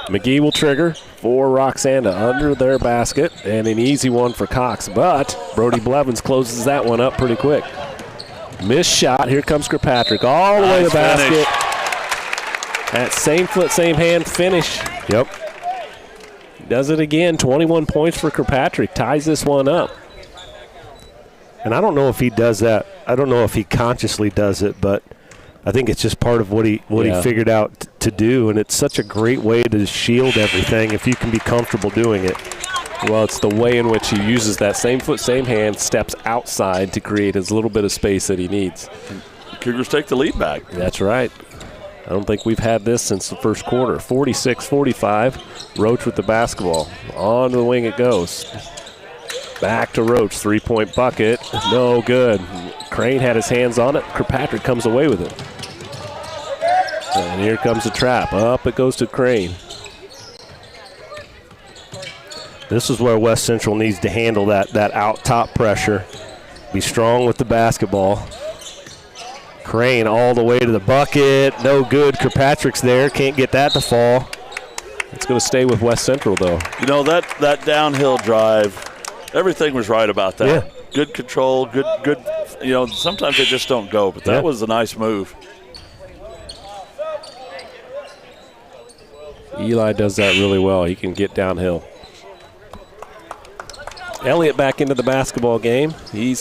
B: McGee will trigger for Roxana under their basket, and an easy one for Cox, but Brody Blevins closes that one up pretty quick. Missed shot. Here comes Kirkpatrick all the way to the basket. That same foot, same hand finish.
A: Yep.
B: Does it again. 21 points for Kirkpatrick. Ties this one up.
A: And I don't know if he does that. I don't know if he consciously does it, but I think it's just part of what he figured out to do, and it's such a great way to shield everything if you can be comfortable doing it.
B: Well, it's the way in which he uses that same foot, same hand, steps outside to create as little bit of space that he needs.
C: Cougars take the lead back.
B: That's right. I don't think we've had this since the first quarter. 46-45, Roach with the basketball. On the wing it goes. Back to Roach, three-point bucket. No good. Crane had his hands on it. Kirkpatrick comes away with it. And here comes the trap. Up it goes to Crane.
A: This is where West Central needs to handle that out-top pressure. Be strong with the basketball. Crane all the way to the bucket. No good. Kirkpatrick's there. Can't get that to fall.
B: It's going to stay with West Central, though.
C: You know, that downhill drive, everything was right about that.
A: Yeah.
C: Good control, good. You know, sometimes they just don't go, but that was a nice move.
B: Eli does that really well. He can get downhill. Elliott back into the basketball game. He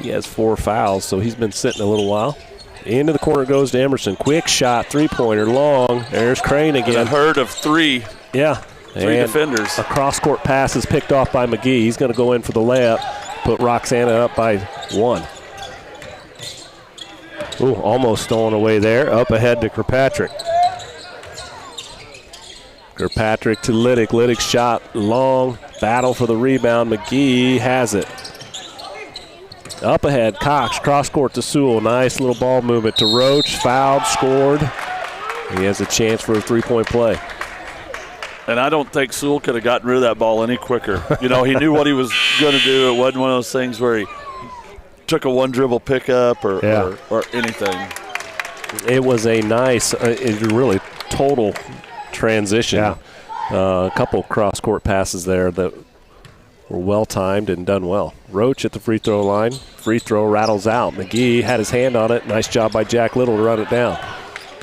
B: has 4 fouls, so he's been sitting a little while. Into the corner goes to Emerson. Quick shot, three-pointer, long. There's Crane again.
C: A herd of 3.
B: Yeah.
C: Three defenders.
B: A cross-court pass is picked off by McGee. He's going to go in for the layup, put Roxana up by 1.
A: Ooh, almost stolen away there. Up ahead to Kirkpatrick.
B: Kirkpatrick to Liddick. Liddick shot long. Battle for the rebound. McGee has it. Up ahead, Cox, cross-court to Sewell. Nice little ball movement to Roach. Fouled, scored. He has a chance for a three-point play.
C: And I don't think Sewell could have gotten rid of that ball any quicker. He knew what he was going to do. It wasn't one of those things where he took a one-dribble pickup or anything.
B: It was a nice, really total transition.
A: Yeah.
B: A couple cross-court passes there that were well-timed and done well. Roach at the free throw line. Free throw rattles out. McGee had his hand on it. Nice job by Jack Little to run it down.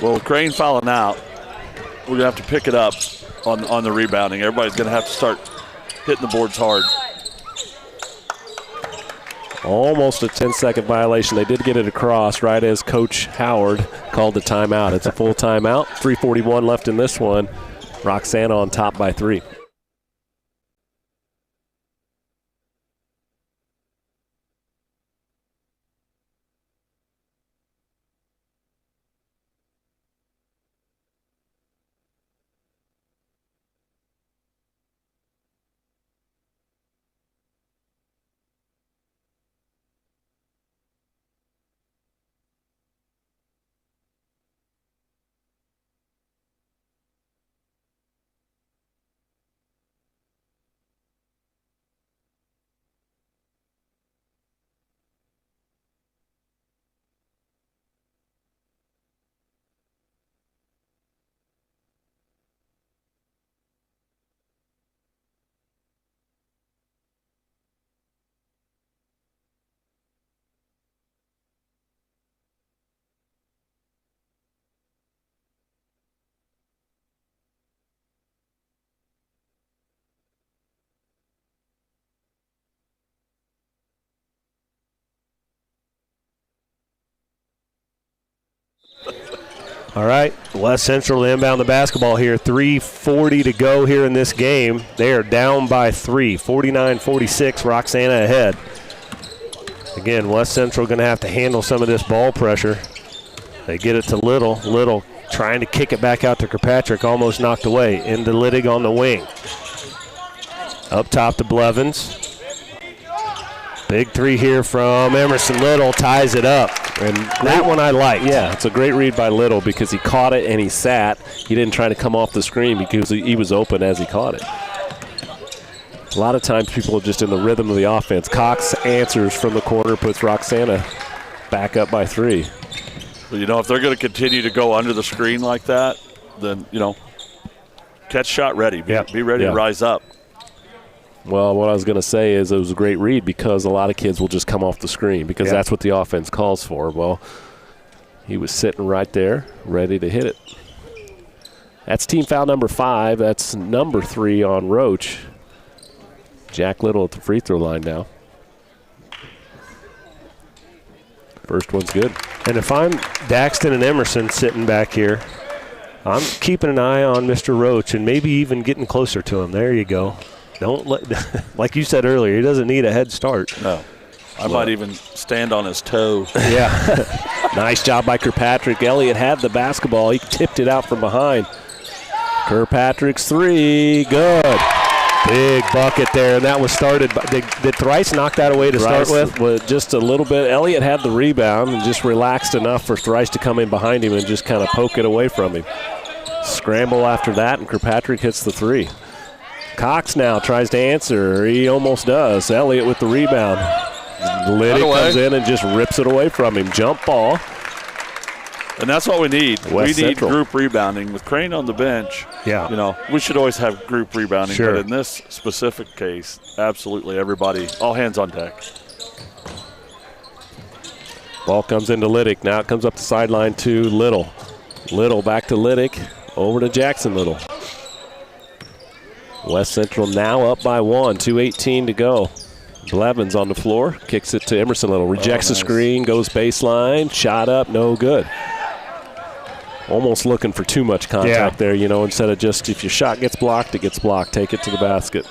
C: Well, Crane fouling out. We're going to have to pick it up on the rebounding. Everybody's going to have to start hitting the boards hard.
B: Almost a 10-second violation. They did get it across right as Coach Howard called the timeout. It's a full timeout. 3:41 left in this one. Roxana on top by 3.
A: All right, West Central to inbound the basketball here. 3:40 to go here in this game. They are down by 3, 49-46, Roxana ahead. Again, West Central going to have to handle some of this ball pressure. They get it to Little. Little trying to kick it back out to Kirkpatrick, almost knocked away. Into Littig on the wing. Up top to Blevins. Big three here from Emerson Little, ties it up. And that one I like.
B: Yeah, it's a great read by Little because he caught it and he sat. He didn't try to come off the screen because he was open as he caught it. A lot of times people are just in the rhythm of the offense. Cox answers from the corner, puts Roxana back up by 3.
C: Well, if they're going to continue to go under the screen like that, then, catch shot ready. Be ready to rise up.
B: Well, what I was going to say is it was a great read because a lot of kids will just come off the screen because that's what the offense calls for. Well, he was sitting right there, ready to hit it. That's team foul number 5. That's number 3 on Roach. Jack Little at the free throw line now. First one's good.
A: And if I'm Daxton and Emerson sitting back here, I'm keeping an eye on Mr. Roach and maybe even getting closer to him. There you go. Don't let, like you said earlier, he doesn't need a head start.
C: No. I might even stand on his toe.
A: Yeah.
B: Nice job by Kirkpatrick. Elliott had the basketball. He tipped it out from behind. Kirkpatrick's 3. Good.
A: Big bucket there, and that was started by, did Thrice knock that away to start with?
B: Just a little bit. Elliott had the rebound and just relaxed enough for Thrice to come in behind him and just kind of poke it away from him. Scramble after that, and Kirkpatrick hits the 3. Cox now tries to answer. He almost does. Elliott with the rebound. Liddy comes in and just rips it away from him. Jump ball.
C: And that's what we need.
B: West
C: we need
B: Central.
C: group rebounding. With Crane on the bench, we should always have group rebounding.
A: Sure.
C: But in this specific case, absolutely everybody, all hands on deck.
B: Ball comes into Liddick. Now it comes up the sideline to Little. Little back to Liddick. Over to Jackson Little. West Central now up by 1, 2:18 to go. Blevins on the floor, kicks it to Emerson Little, rejects the screen, goes baseline, shot up, no good. Almost looking for too much contact there, instead of just if your shot gets blocked, it gets blocked. Take it to the basket.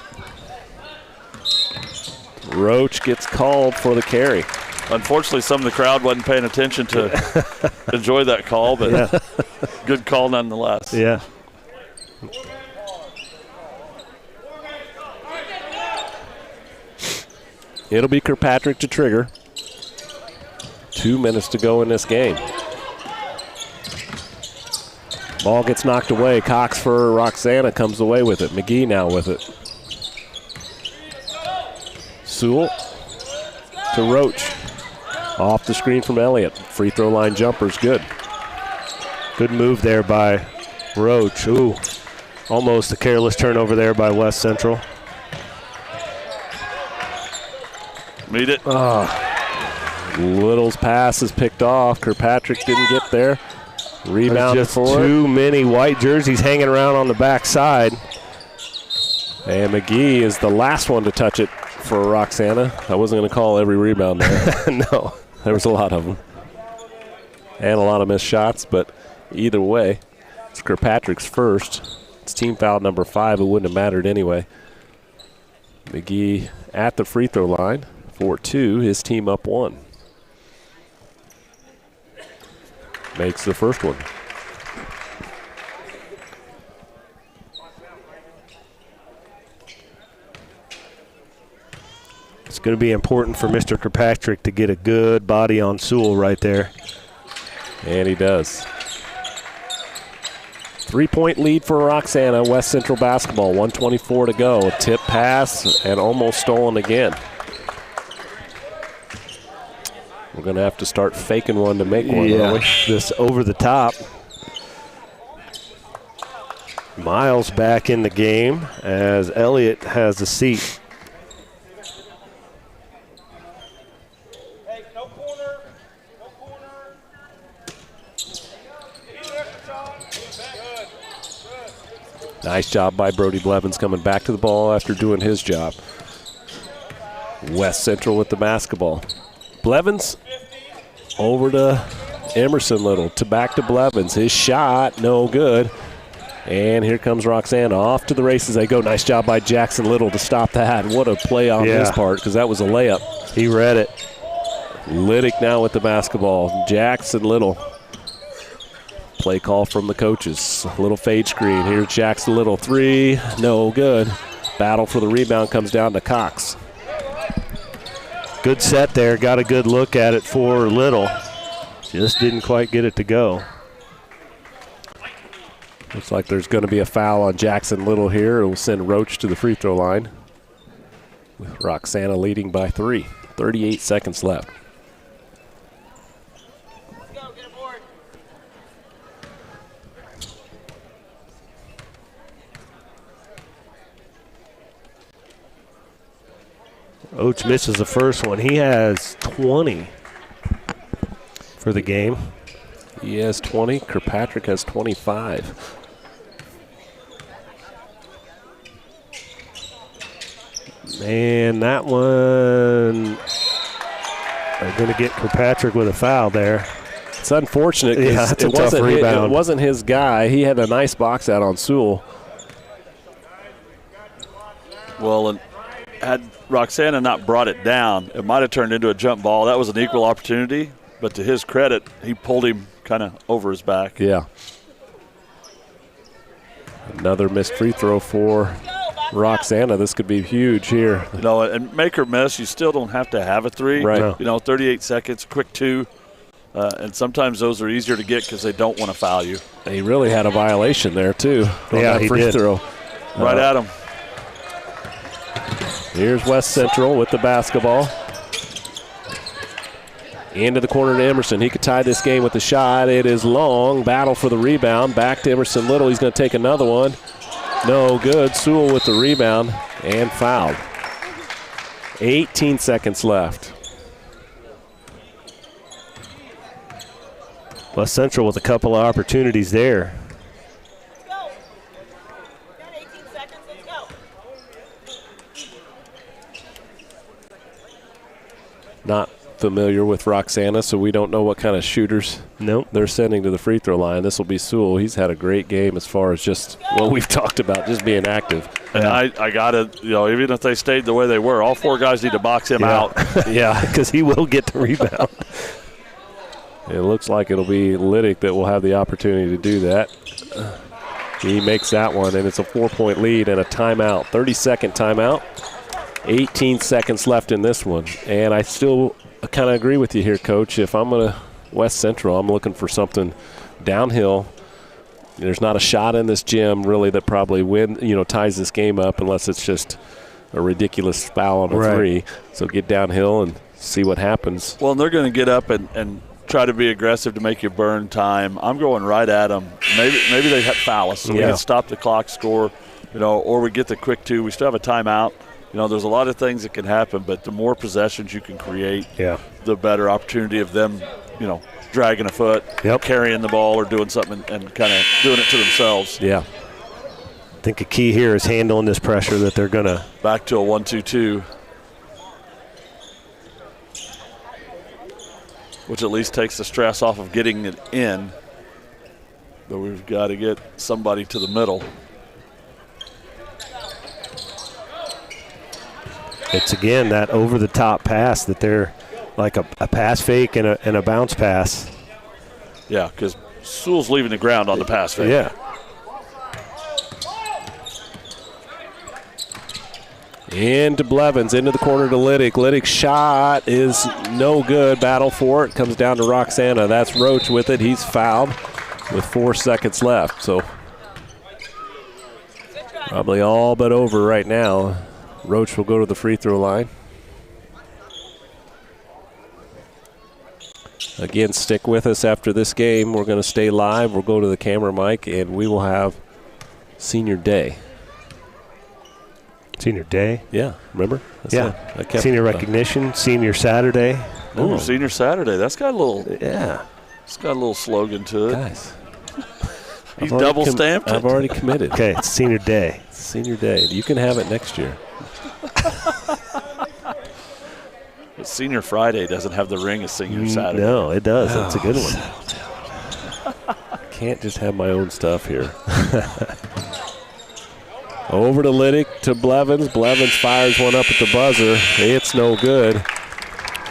B: Roach gets called for the carry.
C: Unfortunately, some of the crowd wasn't paying attention to enjoy that call, but good call nonetheless.
A: Yeah.
B: It'll be Kirkpatrick to trigger. 2 minutes to go in this game. Ball gets knocked away. Cox for Roxana comes away with it. McGee now with it. Sewell to Roach. Off the screen from Elliott. Free throw line jumper's good.
A: Good move there by Roach. Ooh, almost a careless turnover there by West Central.
C: Meet it.
B: Little's pass is picked off. Kirkpatrick didn't get there. Rebound
A: just
B: for
A: too many white jerseys hanging around on the backside.
B: And McGee is the last one to touch it for Roxana. I wasn't going to call every rebound there.
A: No.
B: There was a lot of them. And a lot of missed shots, but either way, it's Kirkpatrick's first. It's team foul number 5. It wouldn't have mattered anyway. McGee at the free throw line for 2. His team up 1. Makes the first one.
A: It's going to be important for Mr. Kirkpatrick to get a good body on Sewell right there.
B: And he does. 3-point lead for Roxana, West Central basketball, 1:24 to go. A tip pass and almost stolen again. We're going to have to start faking one to make one.
A: Yeah, this over the top. Miles back in the game as Elliott has the seat.
B: Nice job by Brody Blevins coming back to the ball after doing his job. West Central with the basketball. Blevins over to Emerson Little, to back to Blevins. His shot, no good. And here comes Roxana. Off to the races they go. Nice job by Jackson Little to stop that. What a play on his part, because that was a layup.
A: He read it.
B: Liddick now with the basketball. Jackson Little. Play call from the coaches. A little fade screen. Here's Jackson Little. 3, no good. Battle for the rebound comes down to Cox.
A: Good set there. Got a good look at it for Little. Just didn't quite get it to go.
B: Looks like there's going to be a foul on Jackson Little here. It will send Roach to the free throw line. With Roxana leading by 3. 38 seconds left.
A: Oates misses the first one. He has 20 for the game.
B: He has 20. Kirkpatrick has 25.
A: Man, that one, they're going to get Kirkpatrick with a foul there.
B: It's unfortunate
A: Yeah,
B: because it wasn't his guy. He had a nice box out on Sewell.
C: Well, and had Roxana not brought it down, it might have turned into a jump ball. That was an equal opportunity, but to his credit, he pulled him kind of over his back.
B: Yeah. Another missed free throw for Roxana. This could be huge here.
C: You know, and make or miss, you still don't have to have a 3.
B: Right.
A: No.
C: You know, 38 seconds, quick 2. And sometimes those are easier to get because they don't want to foul you.
B: He really had a violation there, too. On
A: Yeah,
B: that
A: he
B: free
A: did.
B: throw.
C: Right at him.
B: Here's West Central with the basketball. Into the corner to Emerson. He could tie this game with the shot. It is long. Battle for the rebound. Back to Emerson Little. He's going to take another one. No good. Sewell with the rebound and fouled. 18 seconds left.
A: West Central with a couple of opportunities there.
D: Let's go. Got 18 seconds. Let's go.
B: Not familiar with Roxana, so we don't know what kind of shooters
A: Nope.
B: they're sending to the free throw line. This will be Sewell. He's had a great game as far as just what we've talked about, just being active.
C: And I got to, you know, even if they stayed the way they were, all 4 guys need to box him out.
A: Yeah, because he will get the rebound.
B: It looks like it'll be Liddick that will have the opportunity to do that. He makes that one, and it's a 4-point lead and a timeout. 30-second timeout. 18 seconds left in this one. And I still kind of agree with you here, Coach. If I'm going to West Central, I'm looking for something downhill. There's not a shot in this gym really that probably ties this game up unless it's just a ridiculous foul on a three. So get downhill and see what happens.
C: Well, and they're going to get up and try to be aggressive to make you burn time. I'm going right at them. Maybe they foul us, so we can stop the clock, score, or we get the quick two. We still have a timeout. There's a lot of things that can happen, but the more possessions you can create, the better opportunity of them, dragging a foot, carrying the ball, or doing something and kind of doing it to themselves.
A: Yeah. I think a key here is handling this pressure that they're going to.
C: Back to a 1-2-2. Which at least takes the stress off of getting it in. But we've got to get somebody to the middle.
A: It's, again, that over-the-top pass that they're like a pass fake and a bounce pass.
C: Yeah, because Sewell's leaving the ground on the pass fake.
A: Yeah.
B: Into Blevins, into the corner to Liddick. Liddick's shot is no good. Battle for it. Comes down to Roxana. That's Roach with it. He's fouled with 4 seconds left. So probably all but over right now. Roach will go to the free throw line. Again, stick with us after this game. We're going to stay live. We'll go to the camera mic, and we will have Senior Day.
A: Senior Day?
B: Yeah, remember?
A: That's Senior Recognition, Senior Saturday.
C: Oh, Senior Saturday. That's got a little.
A: Yeah.
C: It's got a little slogan to it.
B: Guys.
C: He's double stamped.
B: I've already committed.
A: Okay, it's Senior Day.
B: Senior Day. You can have it next year.
C: But Senior Friday doesn't have the ring of Senior Saturday.
A: No, it does. That's a good one.
B: Can't just have my own stuff here. Over to Liddick to Blevins. Blevins fires one up at the buzzer. It's no good.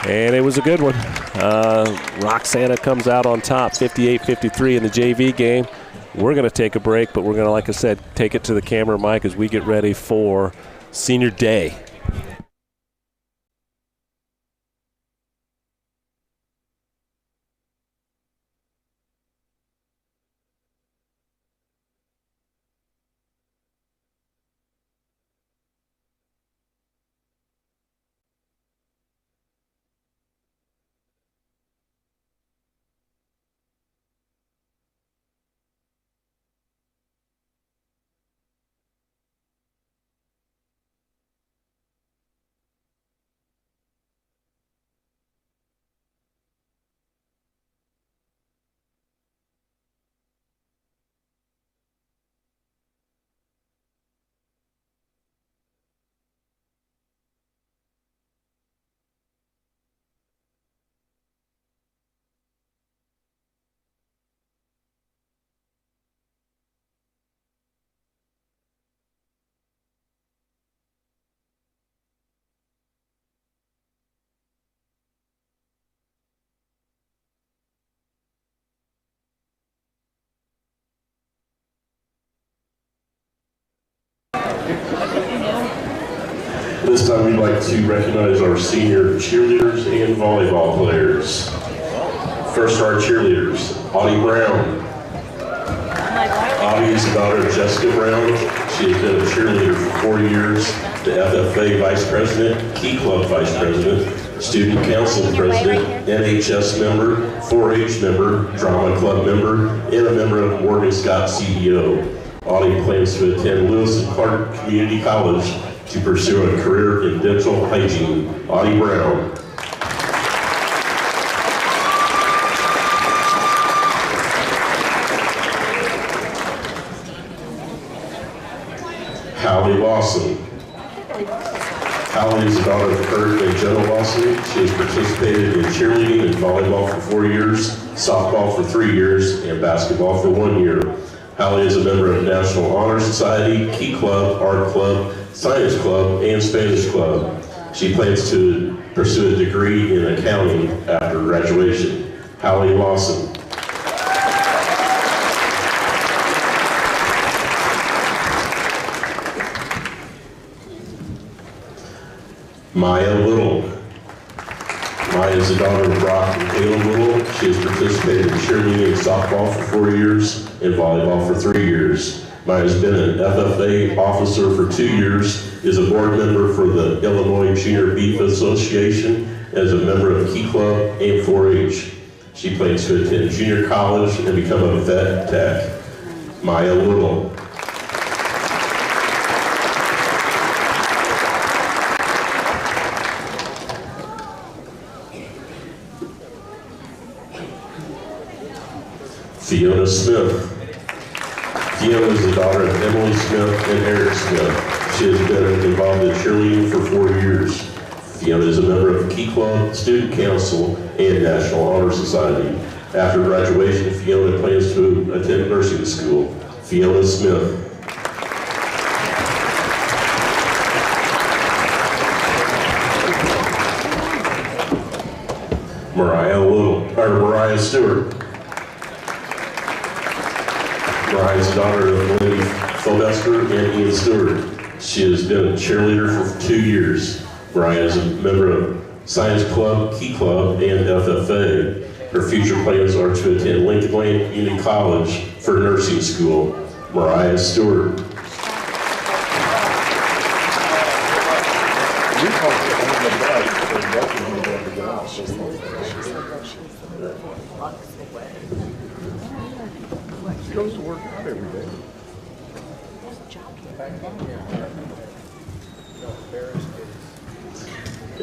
B: And it was a good one. Roxana comes out on top, 58-53 in the JV game. We're going to take a break, but we're going to, like I said, take it to the camera mic as we get ready for Senior Day.
E: This time we'd like to recognize our senior cheerleaders and volleyball players. First, our cheerleaders, Audie Brown. Audie is the daughter of Jessica Brown. She has been a cheerleader for 4 years, the FFA Vice President, Key Club Vice President, Student Council President, NHS member, 4-H member, Drama Club member, and a member of Morgan Scott CEO. Audie plans to attend Lewis and Clark Community College to pursue a career in dental hygiene. Audie Brown. Hallie Lawson. Hallie is the daughter of Kurt and Jenna Lawson. She has participated in cheerleading and volleyball for 4 years, softball for 3 years, and basketball for 1 year. Hallie is a member of National Honor Society, Key Club, Art Club, Science Club, and Spanish Club. She plans to pursue a degree in accounting after graduation. Hallie Lawson. Maya Little. Maya is the daughter of Brock and Caleb Little. She has participated in cheerleading and softball for 4 years and volleyball for 3 years. Maya has been an FFA officer for 2 years, is a board member for the Illinois Junior Beef Association, and is a member of Key Club and 4-H. She plans to attend junior college and become a vet tech. Maya Little. Fiona Smith. Fiona is the daughter of Emily Smith and Eric Smith. She has been involved in cheerleading for 4 years. Fiona is a member of Key Club, Student Council, and National Honor Society. After graduation, Fiona plans to attend nursing school. Fiona Smith. Mariah Stewart. Mariah's the daughter of Lily Sylvester and Ian Stewart. She has been a cheerleader for 2 years. Mariah is a member of Science Club, Key Club, and FFA. Her future plans are to attend Lincoln Lane Community College for nursing school. Mariah Stewart.
F: She goes to work out every day.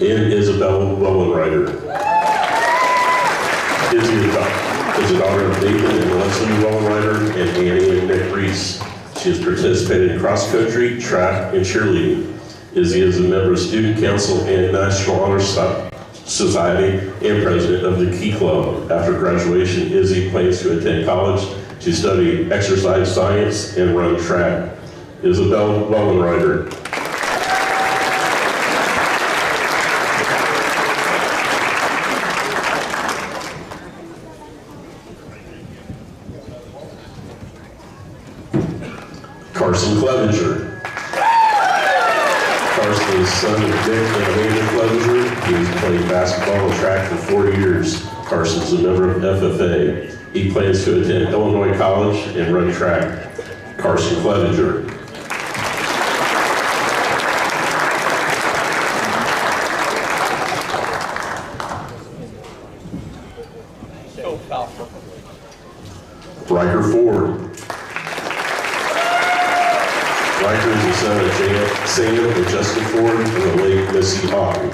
E: And Isabel Wellenreiter. Izzy is the daughter of Nathan and Leslie Wellenreiter and Annie and Nick Reese. She has participated in cross country, track, and cheerleading. Izzy is a member of Student Council and National Honor Society and president of the Key Club. After graduation, Izzy plans to attend college to study exercise science and run track. Isabel Wellenreiter. Carson Clevenger. Carson is son of Dick and Amanda Clevenger. He has played basketball and track for 4 years. Carson is a member of FFA. He plans to attend Illinois College and run track. Carson Clevenger. Riker Ford. Riker is the son of Sam and Justin Ford and the late Missy Hawkey.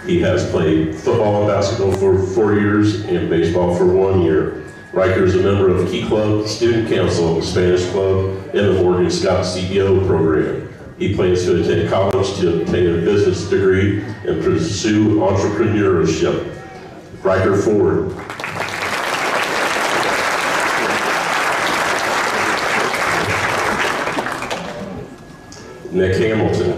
E: He has played football and basketball for 4 years and baseball for 1 year. Riker is a member of Key Club, Student Council, Spanish Club, and the Morgan Scott CEO program. He plans to attend college to obtain a business degree and pursue entrepreneurship. Riker Ford. Nick Hamilton.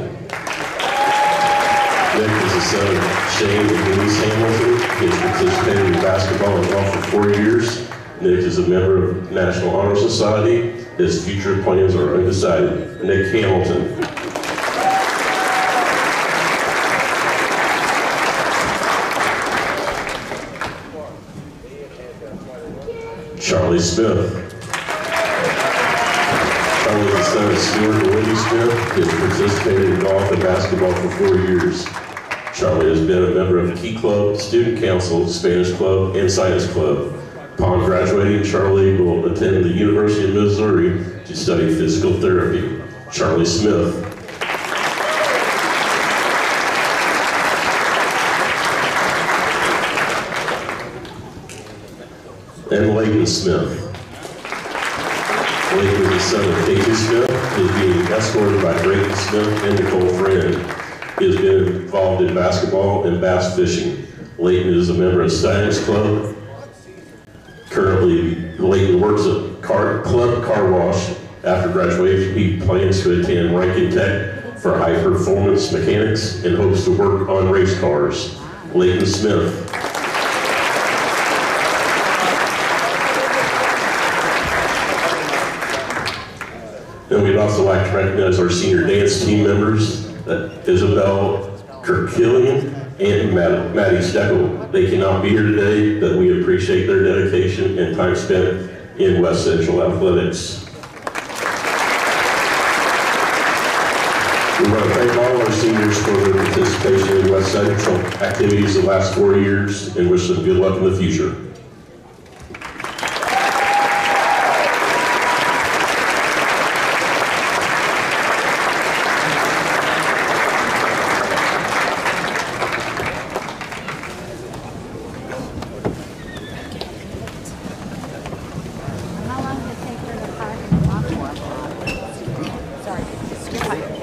E: Nick is the son of Shane and Denise Hamilton. He has participated in basketball and golf for 4 years. Nick is a member of National Honor Society. His future plans are undecided. Nick Hamilton. Charlie Smith. Charlie is the son of Stuart and Wendy Smith. He has participated in golf and basketball for 4 years. Charlie has been a member of Key Club, Student Council, Spanish Club, and Science Club. Upon graduating, Charlie will attend the University of Missouri to study physical therapy. Charlie Smith. And Leighton Smith. Leighton is the son of Casey Smith. He is being escorted by Drayton Smith and Nicole Friend. He has been involved in basketball and bass fishing. Leighton is a member of Steiners Club. Currently, Leighton works at Club Car Wash. After graduation, he plans to attend Rankin Tech for high performance mechanics and hopes to work on race cars. Leighton Smith. And we'd also like to recognize our senior dance team members, Isabel Kirkillian, and Maddie Steckel. They cannot be here today, but we appreciate their dedication and time spent in West Central athletics. We want to thank all our seniors for their participation in West Central activities the last 4 years and wish them good luck in the future.
G: How long did it take her to park and walk for? Sorry, just you're tired.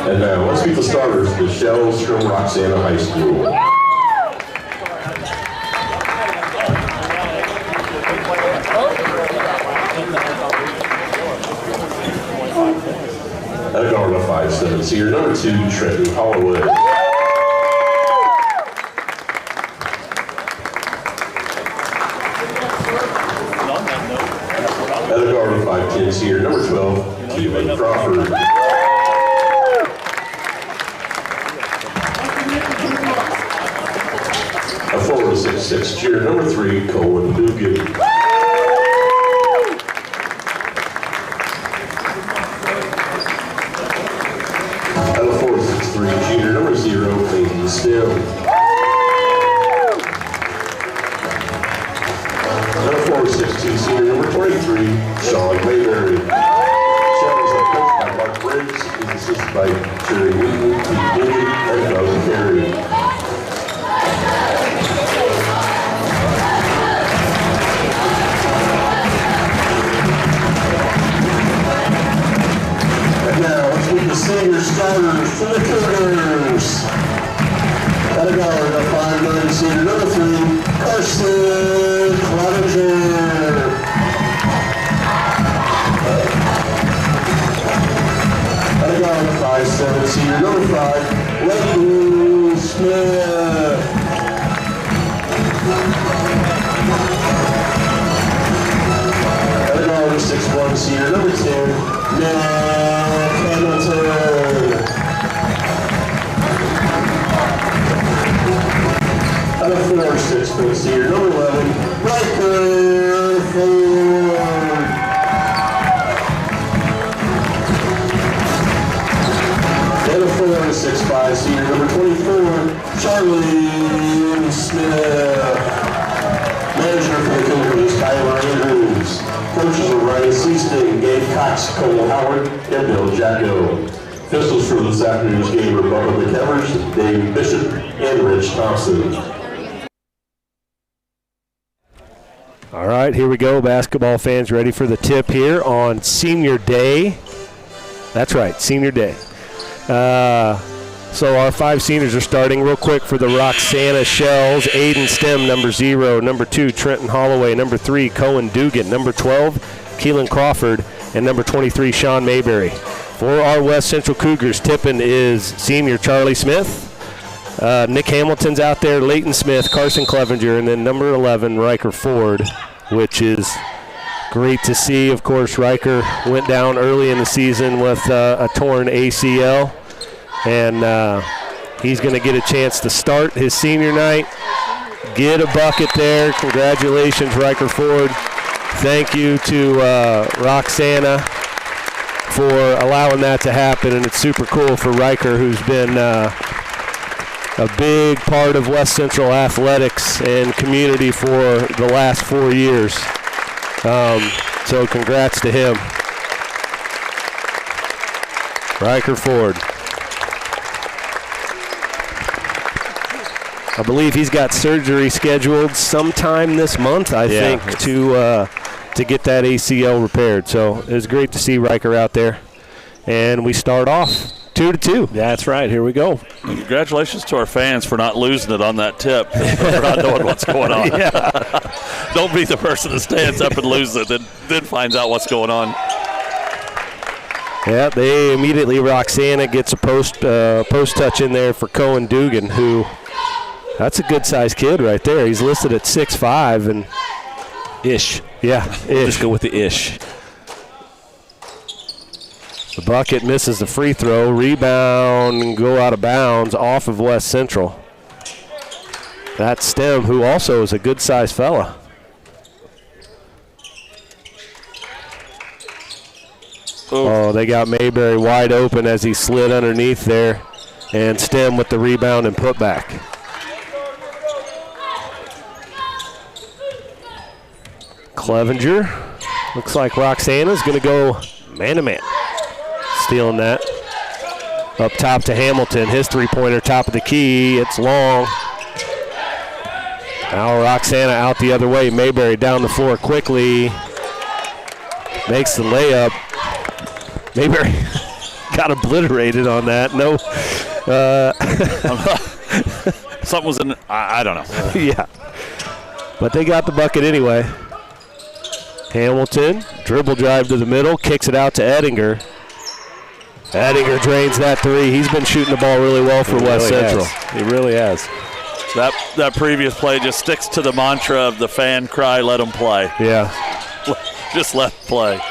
E: And now, let's meet the starters, the Shells from Roxana High School. At a guard of 5'7", senior number 2, Trenton Holloway. At a guard of 5'10", senior number 12, Keelan Crawford. A forward of 6'6", cheer number 3, Colin Dugan. At a forward 6'3", junior number 0, Clayton Still. At a forward 6'2", senior number 23, Sean Mayberry. Shells are coached by Mark Briggs, is assisted by Jerry Wheaton, Pete Diddy, and Doug Carey. Now, let's meet the senior starters for the Cougars. At a guard of 5'9", senior number 3, Carson Clevenger. At a guard of 5'7", senior number 5, Leighton Smith. At a guard of 6'1", senior number 10, Nick Hamilton. At a 4'6", senior number 11, Riker Ford. At a 4'6", senior number 24, Charlie Smith. Manager for the Cougars, Tyler Andrews. Coaches are Ryan Seasting, Gabe Cox, Cole Howard, and Bill Jacko. Officials for this afternoon's game are Bubba McEvers, Dave Bishop, and Rich Thompson.
A: All right, here we go. Basketball fans ready for the tip here on Senior Day. That's right, Senior Day. So our 5 seniors are starting real quick for the Roxana Shells. Aiden Stem, number 0. Number 2, Trenton Holloway. Number 3, Cohen Dugan. Number 12, Keelan Crawford. And number 23, Sean Mayberry. For our West Central Cougars, tipping is senior Charlie Smith. Nick Hamilton's out there, Leighton Smith, Carson Clevenger, and then number 11, Riker Ford, which is great to see. Of course, Riker went down early in the season with a torn ACL. And he's going to get a chance to start his senior night, get a bucket there. Congratulations, Riker Ford. Thank you to Roxana for allowing that to happen, and it's super cool for Riker, who's been a big part of West Central athletics and community for the last 4 years. So congrats to him. Riker Ford. I believe he's got surgery scheduled sometime this month, I think, to get that ACL repaired. So it was great to see Riker out there. And we start off 2-2.
B: That's right. Here we go.
C: Congratulations to our fans for not losing it on that tip, for not knowing what's going on. Don't be the person that stands up and loses it, then finds out what's going on.
A: Yeah, they immediately, Roxana gets a post touch in there for Cohen Dugan, who, that's a good-sized kid right there. He's listed at 6'5", and
B: Ish.
A: Yeah, ish.
B: Just go with the ish.
A: The bucket misses the free throw. Rebound and go out of bounds off of West Central. That's Stem, who also is a good-sized fella. Oh, they got Mayberry wide open as he slid underneath there. And Stem with the rebound and putback. Clevenger. Looks like Roxana's going to go man-to-man. Stealing that. Up top to Hamilton. His three-pointer, top of the key. It's long. Now Roxana out the other way. Mayberry down the floor quickly. Makes the layup. Mayberry got obliterated on that. No.
C: Something was in. I don't know.
A: Yeah. But they got the bucket anyway. Hamilton, dribble drive to the middle, kicks it out to Ettinger. Ettinger drains that three. He's been shooting the ball really well for West Central.
B: He really has.
C: That previous play just sticks to the mantra of the fan cry, let them play.
A: Yeah.
C: Just let them play.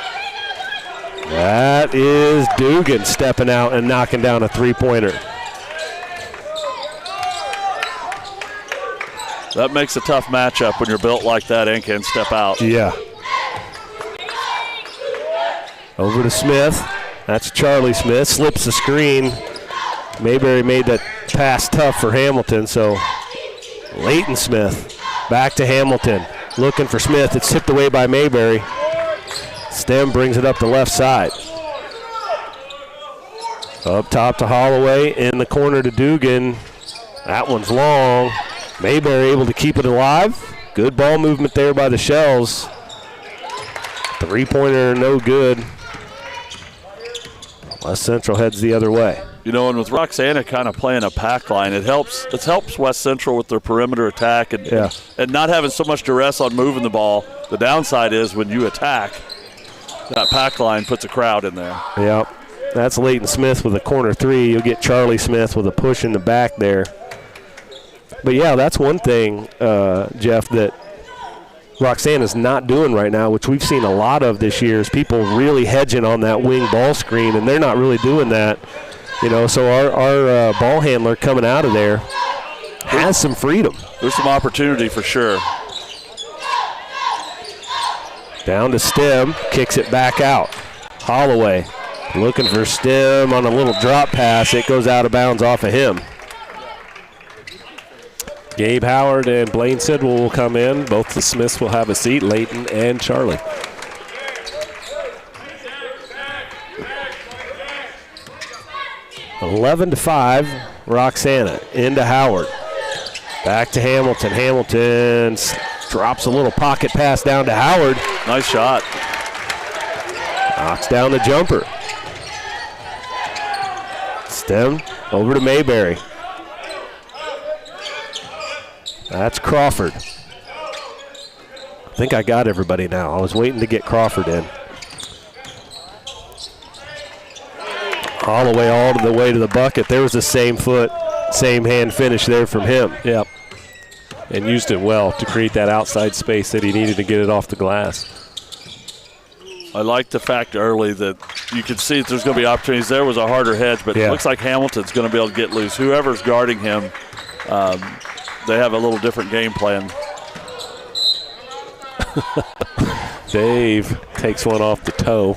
A: That is Dugan stepping out and knocking down a three-pointer.
C: That makes a tough matchup when you're built like that and can step out.
A: Yeah. Over to Smith. That's Charlie Smith. Slips the screen. Mayberry made that pass tough for Hamilton, so Leighton Smith back to Hamilton. Looking for Smith. It's tipped away by Mayberry. Stem brings it up the left side. Up top to Holloway. In the corner to Dugan. That one's long. Mayberry able to keep it alive. Good ball movement there by the Shells. Three-pointer no good. West Central heads the other way.
C: You know, and with Roxana kind of playing a pack line, it helps West Central with their perimeter attack and not having so much duress on moving the ball. The downside is when you attack, that pack line puts a crowd in there.
A: Yep. That's Leighton Smith with a corner three. You'll get Charlie Smith with a push in the back there. But, yeah, that's one thing, Jeff, that Roxana's not doing right now, which we've seen a lot of this year, is people really hedging on that wing ball screen, and they're not really doing that. You know, so our ball handler coming out of there has some freedom.
C: There's some opportunity for sure.
A: Down to Stem, kicks it back out. Holloway looking for Stem on a little drop pass. It goes out of bounds off of him.
B: Gabe Howard and Blaine Sidwell will come in. Both the Smiths will have a seat, Leighton and Charlie.
A: (11-5), Roxana into Howard. Back to Hamilton. Hamilton drops a little pocket pass down to Howard.
C: Nice shot.
A: Knocks down the jumper. Stem over to Mayberry. That's Crawford. I think I got everybody now. I was waiting to get Crawford in. Holloway all the way to the bucket. There was the same foot, same hand finish there from him.
B: Yep. And used it well to create that outside space that he needed to get it off the glass.
C: I like the fact early that you could see that there's going to be opportunities. There was a harder hedge, but It looks like Hamilton's going to be able to get loose. Whoever's guarding him, they have a little different game plan.
B: Dave takes one off the toe.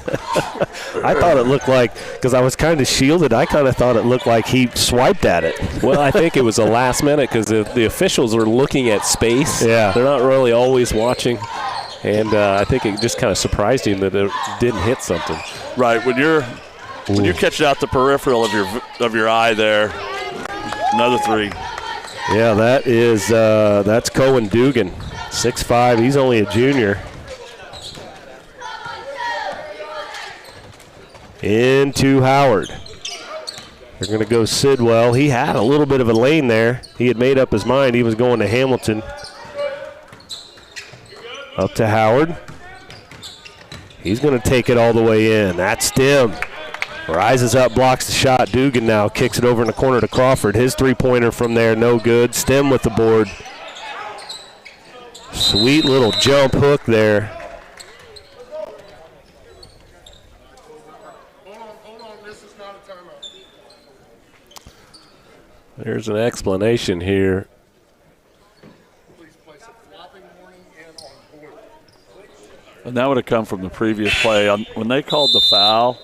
A: I thought it looked like, because I was kind of shielded, I kind of thought it looked like he swiped at it.
B: Well, I think it was a last minute because the officials are looking at space.
A: Yeah.
B: They're not really always watching. And I think it just kind of surprised him that it didn't hit something.
C: Right, when you're catching out the peripheral of your eye there, another three.
A: Yeah, that's Cohen Dugan, 6'5". He's only a junior. Into Howard. They're going to go Sidwell. He had a little bit of a lane there. He had made up his mind. He was going to Hamilton. Up to Howard. He's going to take it all the way in. That's Stem. Rises up, blocks the shot. Dugan now kicks it over in the corner to Crawford. His three-pointer from there, no good. Stem with the board. Sweet little jump hook there.
B: There's an explanation here.
C: And that would have come from the previous play. When they called the foul,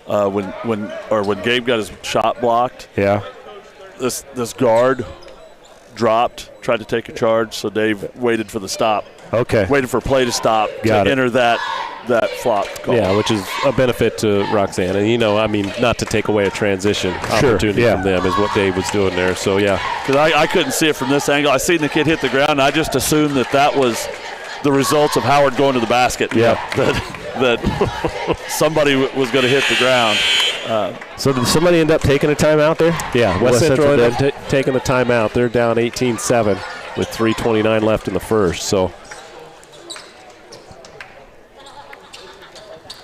C: when Gabe got his shot blocked, this guard dropped, tried to take a charge, so Dave waited for the stop.
A: Okay.
C: Waited for play to stop enter that flop call.
B: Yeah, which is a benefit to Roxana. You know, I mean, not to take away a transition opportunity from them is what Dave was doing there. So, yeah.
C: Because I couldn't see it from this angle. I seen the kid hit the ground, and I just assumed that was the results of Howard going to the basket.
A: Yeah.
C: That somebody was going to hit the ground.
A: So did somebody end up taking a timeout there?
B: Yeah, West Central ended up taking the timeout. They're down 18-7 with 3:29 left in the first. So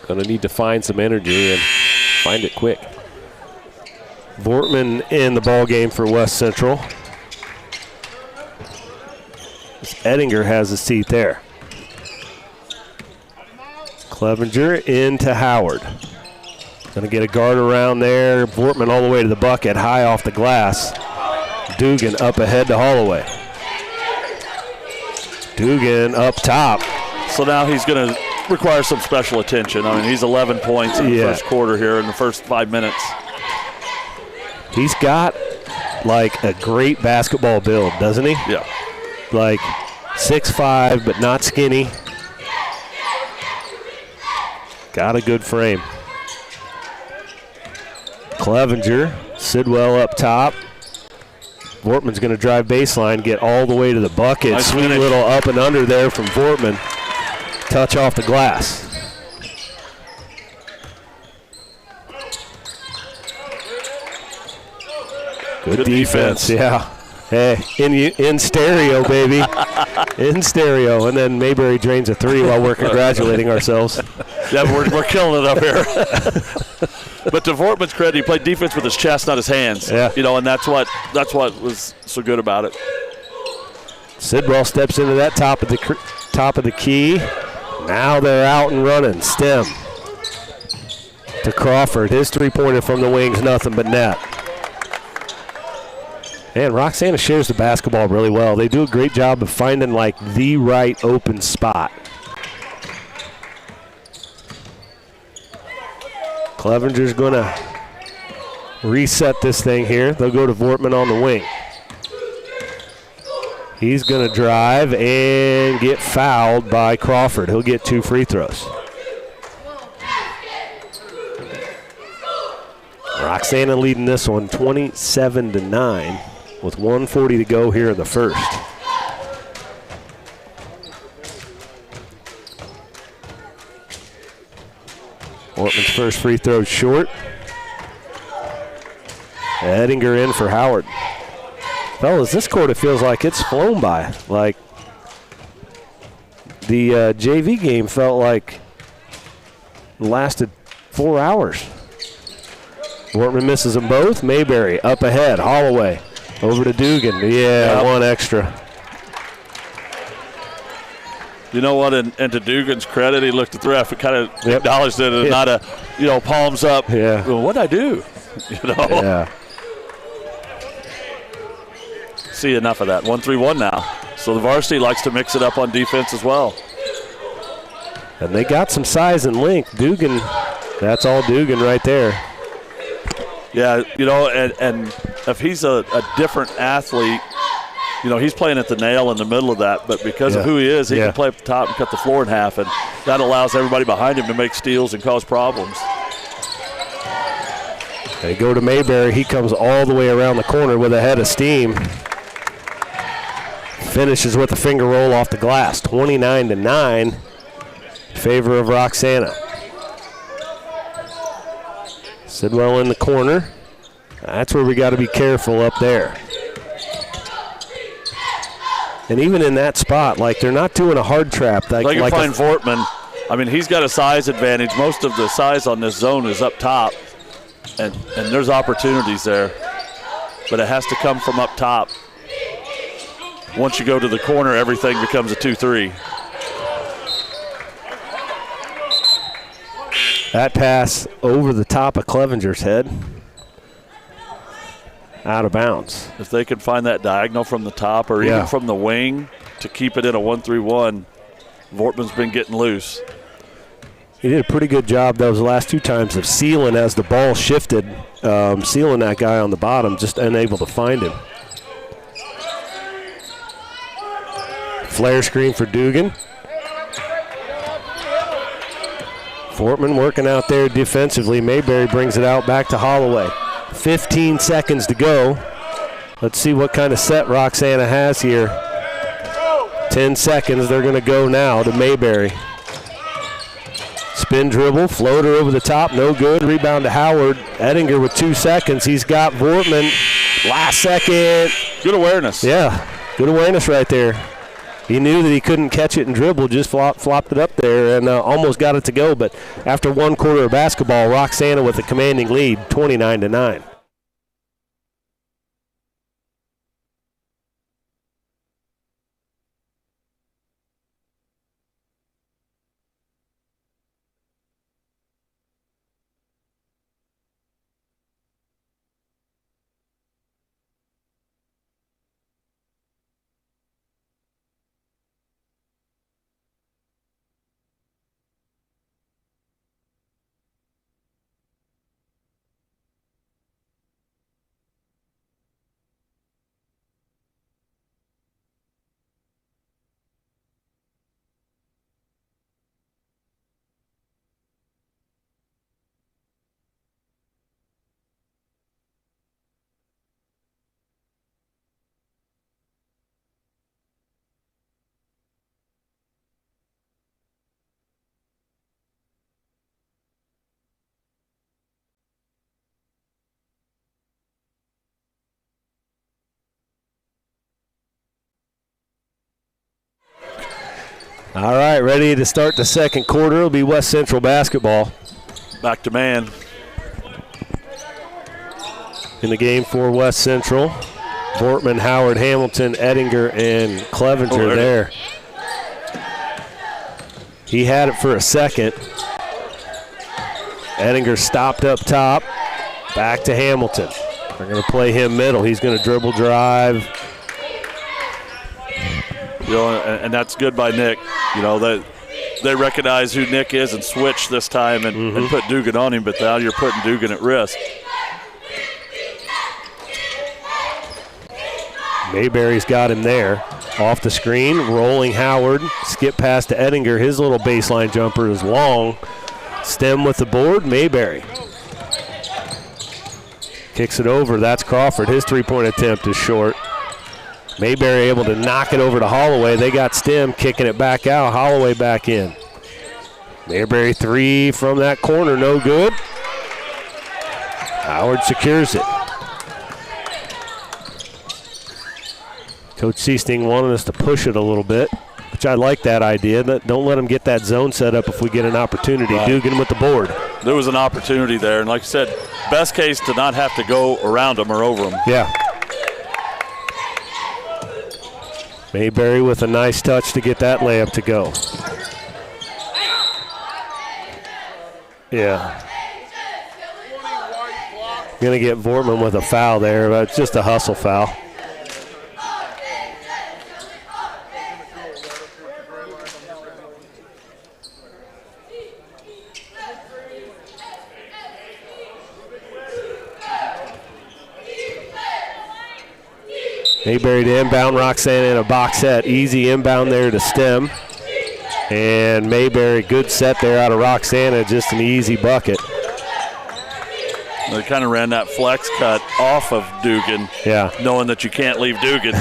B: going to need to find some energy and find it quick.
A: Vortman in the ball game for West Central. Ettinger has a seat there. Clevenger into Howard. Going to get a guard around there. Vortman all the way to the bucket, high off the glass. Dugan up ahead to Holloway. Dugan up top.
C: So now he's going to require some special attention. I mean, he's 11 points in the first quarter here in the first 5 minutes.
A: He's got, like, a great basketball build, doesn't he?
C: Yeah.
A: Like 6'5", but not skinny. Got a good frame. Clevenger, Sidwell up top. Vortman's going to drive baseline, get all the way to the bucket.
C: Nice
A: Sweet
C: finish.
A: little up and under there from Vortman. Touch off the glass. Good defense, yeah. Hey, in stereo, baby. In stereo. And then Mayberry drains a three while we're congratulating ourselves.
C: Yeah, we're killing it up here. But to Vortman's credit, he played defense with his chest, not his hands.
A: Yeah.
C: You know, and that's what was so good about it.
A: Sidwell steps into that top of the key. Now they're out and running. Stem to Crawford. His three-pointer from the wings, nothing but net. And Roxana shares the basketball really well. They do a great job of finding, like, the right open spot. Clevenger's going to reset this thing here. They'll go to Vortman on the wing. He's going to drive and get fouled by Crawford. He'll get 2 free throws. Roxana leading this one 27-9 with 1:40 to go here in the first. Ortman's first free throw short. Ettinger in for Howard. Fellas, this quarter feels like it's flown by. Like the JV game felt like it lasted 4 hours. Wortman misses them both. Mayberry up ahead. Holloway over to Dugan. Yeah, one extra.
C: You know what? And to Dugan's credit, he looked at the ref and kind of acknowledged it, and not a, palms up.
A: Yeah.
C: Well, what'd I do?
A: Yeah.
C: See enough of that. 1-3-1 now. So the varsity likes to mix it up on defense as well.
A: And they got some size and length. Dugan, that's all Dugan right there.
C: Yeah, and if he's a different athlete, he's playing at the nail in the middle of that, but because of who he is, he can play up the top and cut the floor in half, and that allows everybody behind him to make steals and cause problems.
A: They go to Mayberry. He comes all the way around the corner with a head of steam. Finishes with a finger roll off the glass. 29-9 in favor of Roxana. Sidwell in the corner. That's where we got to be careful up there. And even in that spot, like, they're not doing a hard trap.
C: They can find Vortman. I mean, he's got a size advantage. Most of the size on this zone is up top, and there's opportunities there. But it has to come from up top. Once you go to the corner, everything becomes a 2-3.
A: That pass over the top of Clevenger's head. Out of bounds.
C: If they can find that diagonal from the top or even from the wing to keep it in a 1-3-1, Vortman's been getting loose.
A: He did a pretty good job those last 2 times of sealing as the ball shifted, sealing that guy on the bottom, just unable to find him. Flare screen for Dugan. Vortman working out there defensively. Mayberry brings it out back to Holloway. 15 seconds to go. Let's see what kind of set Roxana has here. 10 seconds. They're going to go now to Mayberry. Spin dribble, floater over the top, no good. Rebound to Howard. Ettinger with 2 seconds. He's got Vortman. Last second.
C: Good awareness.
A: Yeah, good awareness right there. He knew that he couldn't catch it and dribble, just flopped it up there and almost got it to go. But after 1 quarter of basketball, Roxana with a commanding lead, 29-9. All right, ready to start the second quarter. It'll be West Central basketball.
C: Back to man.
A: In the game for West Central, Vortman, Howard, Hamilton, Ettinger, and Clevenger there. He had it for a second. Ettinger stopped up top. Back to Hamilton. They're going to play him middle. He's going to dribble drive.
C: And that's good by Nick. That they recognize who Nick is and switch this time and put Dugan on him, but now you're putting Dugan at risk.
A: Mayberry's got him there. Off the screen, rolling Howard. Skip pass to Ettinger. His little baseline jumper is long. Stem with the board, Mayberry. Kicks it over, that's Crawford. His three-point attempt is short. Mayberry able to knock it over to Holloway. They got Stem kicking it back out. Holloway back in. Mayberry 3 from that corner, no good. Howard secures it. Coach Seasting wanted us to push it a little bit, which I like that idea. Don't let them get that zone set up if we get an opportunity. Right. Dugan with the board.
C: There was an opportunity there, and like I said, best case to not have to go around them or over them.
A: Yeah. Mayberry with a nice touch to get that layup to go. Yeah. Going to get Vortman with a foul there, but it's just a hustle foul. Mayberry to inbound, Roxana in a box set. Easy inbound there to Stem. And Mayberry, good set there out of Roxana, just an easy bucket.
C: They kind of ran that flex cut off of Dugan, knowing that you can't leave Dugan.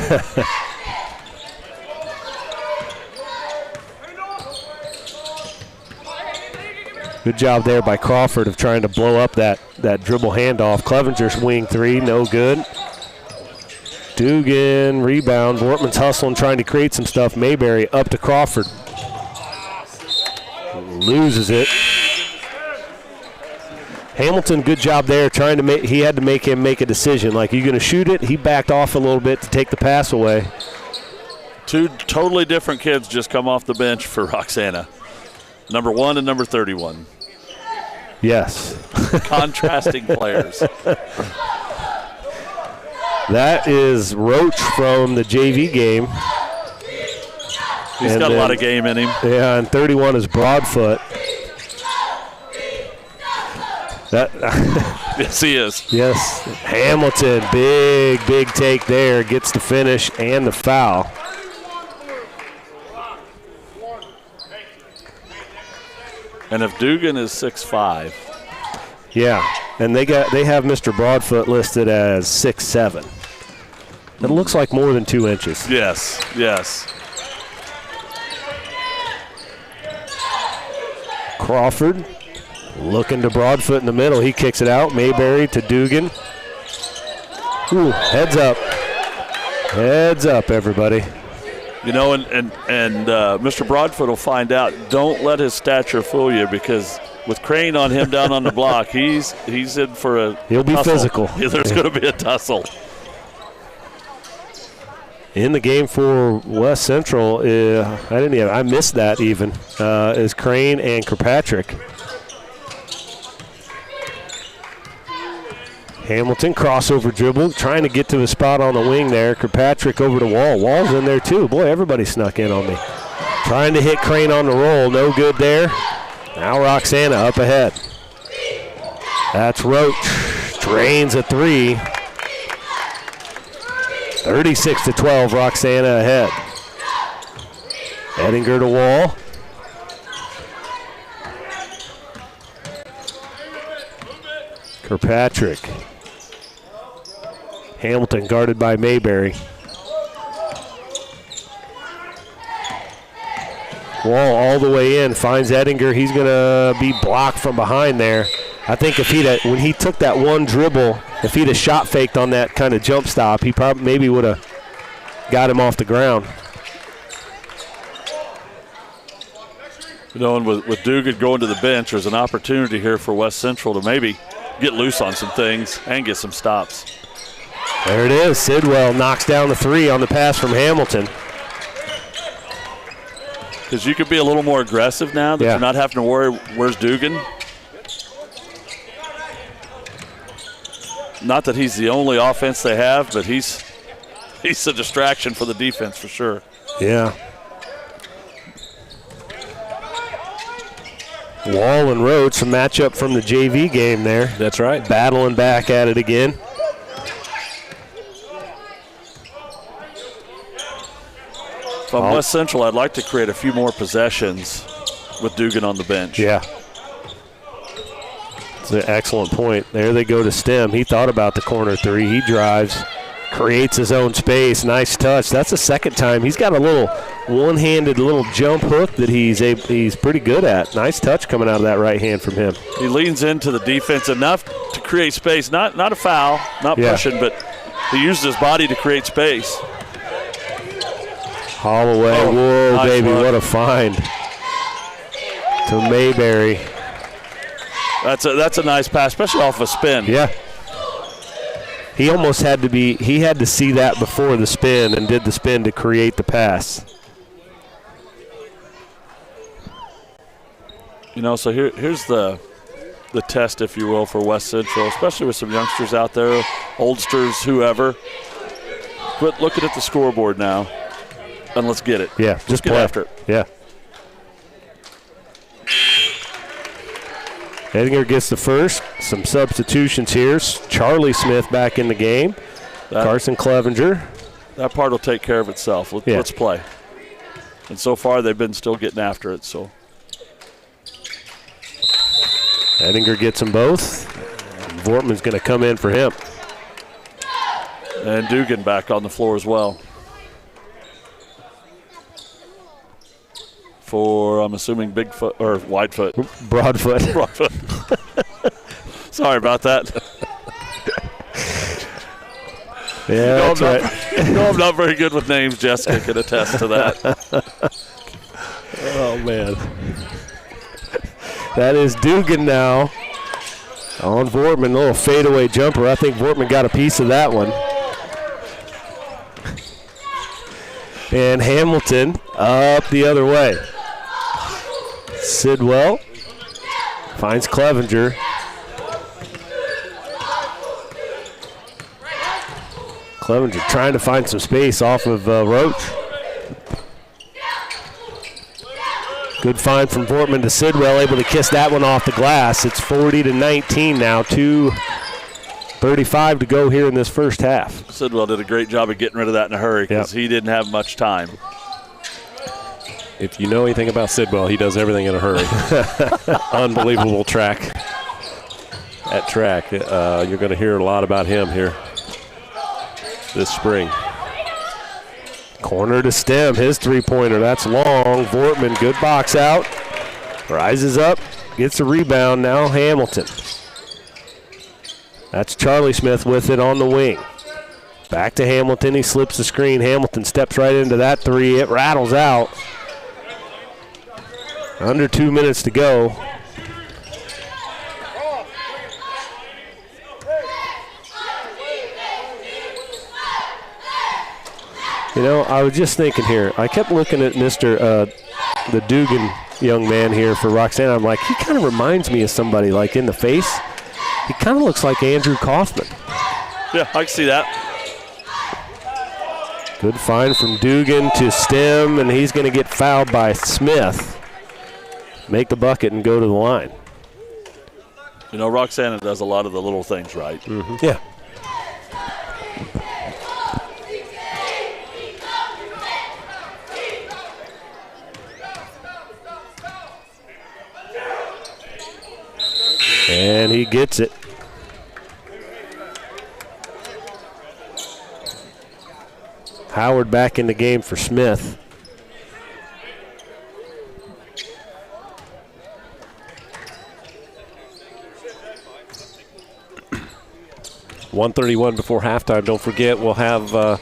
A: Good job there by Crawford of trying to blow up that dribble handoff. Clevenger's wing 3, no good. Dugan, rebound. Vortman's hustling, trying to create some stuff. Mayberry up to Crawford. Loses it. Hamilton, good job there, trying to he had to make him make a decision. Like, are you going to shoot it? He backed off a little bit to take the pass away.
C: 2 totally different kids just come off the bench for Roxana. Number 1 and number 31.
A: Yes.
C: Contrasting players.
A: That is Roach from the JV game.
C: He's got a lot of game in him.
A: Yeah, and 31 is Broadfoot.
C: Yes, he is.
A: Yes. Hamilton, big take there. Gets the finish and the foul.
C: And if Dugan is 6'5".
A: Yeah, and they have Mr. Broadfoot listed as 6'7". It looks like more than 2 inches.
C: Yes.
A: Crawford looking to Broadfoot in the middle. He kicks it out. Mayberry to Dugan. Ooh, heads up. Heads up, everybody.
C: You know, and Mr. Broadfoot will find out. Don't let his stature fool you, because with Crane on him down on the block, he's in for a
A: He'll be
C: tussle.
A: physical.
C: Yeah, there's going to be a tussle.
A: In the game for West Central, I missed that even, is Crane and Kirkpatrick. Hamilton crossover dribble, trying to get to the spot on the wing there. Kirkpatrick over to Wall. Wall's in there too. Boy, everybody snuck in on me. Trying to hit Crane on the roll, no good there. Now Roxana up ahead. That's Roach. Drains a three. 36-12, Roxana ahead. Edinger to Wall. Kirkpatrick. Hamilton guarded by Mayberry. Wall all the way in, finds Edinger. He's going to be blocked from behind there. I think when he took that one dribble, if he'd have shot faked on that kind of jump stop, he probably maybe would have got him off the ground.
C: You know, and with Dugan going to the bench, there's an opportunity here for West Central to maybe get loose on some things and get some stops.
A: There it is. Sidwell knocks down the three on the pass from Hamilton.
C: Because you could be a little more aggressive now that you're not having to worry, where's Dugan? Not that he's the only offense they have, but he's a distraction for the defense for sure.
A: Yeah. Wall and Roach, a matchup from the JV game there.
B: That's right.
A: Battling back at it again.
C: If I'm West Central, I'd like to create a few more possessions with Dugan on the bench.
A: Yeah. It's an excellent point. There they go to Stem. He thought about the corner three. He drives, creates his own space. Nice touch. That's the second time. He's got a little one-handed little jump hook that he's pretty good at. Nice touch coming out of that right hand from him.
C: He leans into the defense enough to create space. Not a foul, not pushing, but he uses his body to create space.
A: Holloway, whoa,
C: nice
A: baby,
C: look.
A: what a find to Mayberry.
C: That's a nice pass, especially off a spin.
A: Yeah. He almost had to see that before the spin and did the spin to create the pass.
C: You know, so here's the test, if you will, for West Central, especially with some youngsters out there, oldsters, whoever. Quit looking at the scoreboard now, and let's get it.
A: Yeah, just
C: get
A: play
C: after it.
A: Yeah. Edinger gets the first. Some substitutions here. Charlie Smith back in the game. Carson Clevenger.
C: That part will take care of itself. Let's play. And so far, they've been still getting after it. So
A: Edinger gets them both. Vortman's going to come in for him.
C: And Dugan back on the floor as well. For, I'm assuming, Bigfoot or Widefoot.
A: Broadfoot.
C: Broadfoot. Sorry about that.
A: Yeah, that's right.
C: You know I'm not very good with names. Jessica can attest to that.
A: Oh, man. That is Dugan now on Vortman. A little fadeaway jumper. I think Vortman got a piece of that one. And Hamilton up the other way. Sidwell finds Clevenger. Clevenger trying to find some space off of Roach. Good find from Vortman to Sidwell, able to kiss that one off the glass. It's 40-19 now, 2:35 to go here in this first half.
C: Sidwell did a great job of getting rid of that in a hurry because he didn't have much time.
B: If you know anything about Sidwell, he does everything in a hurry. Unbelievable track. At track, you're going to hear a lot about him here this spring.
A: Corner to Stem, his three-pointer, that's long. Vortman, good box out. Rises up, gets a rebound now, Hamilton. That's Charlie Smith with it on the wing. Back to Hamilton, he slips the screen. Hamilton steps right into that three. It rattles out. Under 2 minutes to go. You know, I was just thinking here. I kept looking at the Dugan young man here for Roxana. I'm like, he kind of reminds me of somebody, like in the face. He kind of looks like Andrew Kaufman.
C: Yeah, I can see that.
A: Good find from Dugan to Stem, and he's going to get fouled by Smith. Make the bucket and go to the line.
C: You know, Roxana does a lot of the little things right.
A: Mm-hmm. Yeah. And he gets it. Howard back in the game for Smith.
B: .131 before halftime. Don't forget, we'll have a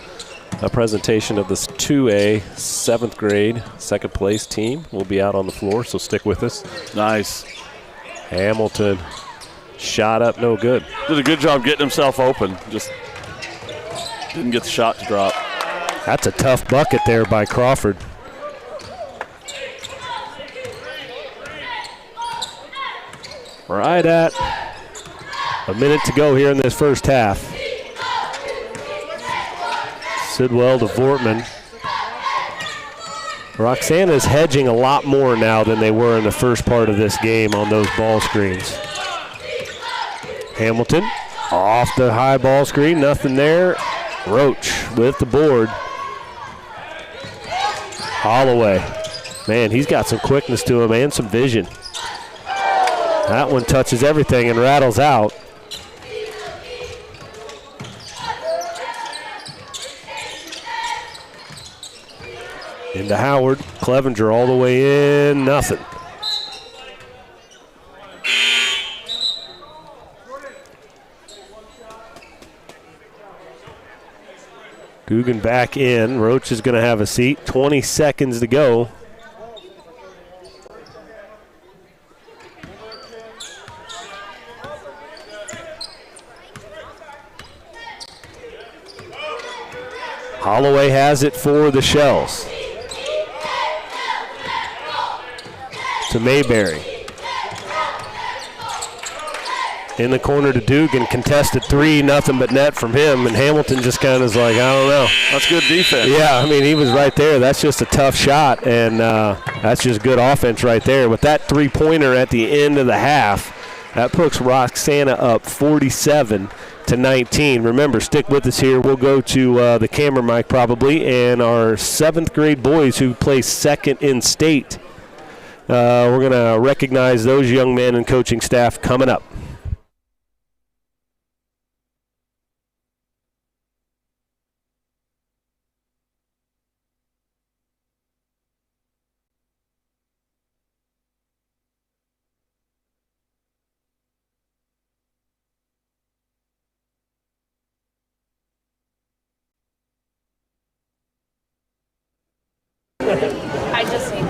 B: presentation of this 2A 7th grade second place team. We'll be out on the floor, so stick with us.
C: Nice.
B: Hamilton shot up, no good.
C: Did a good job getting himself open. Just didn't get the shot to drop.
A: That's a tough bucket there by Crawford. Right at a minute to go here in this first half. Sidwell to Vortman. Roxana's hedging a lot more now than they were in the first part of this game on those ball screens. Hamilton off the high ball screen, nothing there. Roach with the board. Holloway. Man, he's got some quickness to him and some vision. That one touches everything and rattles out. Into Howard. Clevenger all the way in. Nothing. Dugan back in. Roach is going to have a seat. 20 seconds to go. Holloway has it for the Shells. To Mayberry. In the corner to Dugan, contested three, nothing but net from him, and Hamilton just kind of is like, I don't know.
C: That's good defense.
A: Yeah, I mean, he was right there. That's just a tough shot, and that's just good offense right there. With that three-pointer at the end of the half, that puts Roxana up 47-19. Remember, stick with us here. We'll go to the camera mic probably, and our 7th grade boys who placed second in state. We're going to recognize those young men and coaching staff coming up.
G: I just need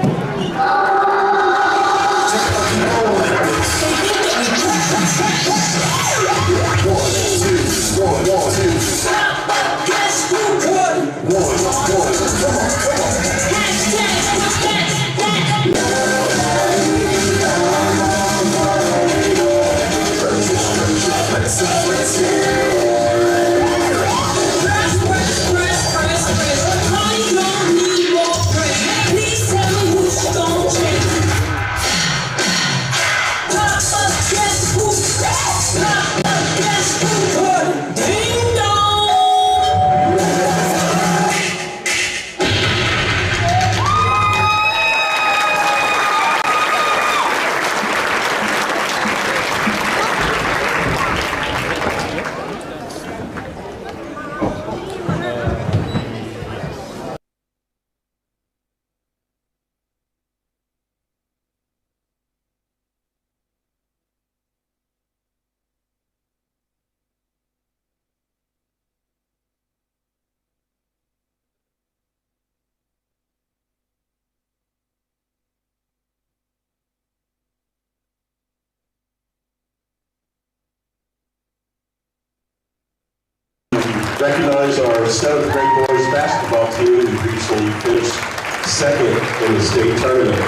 E: Recognize our 7th grade boys basketball team who recently finished second in the state tournament.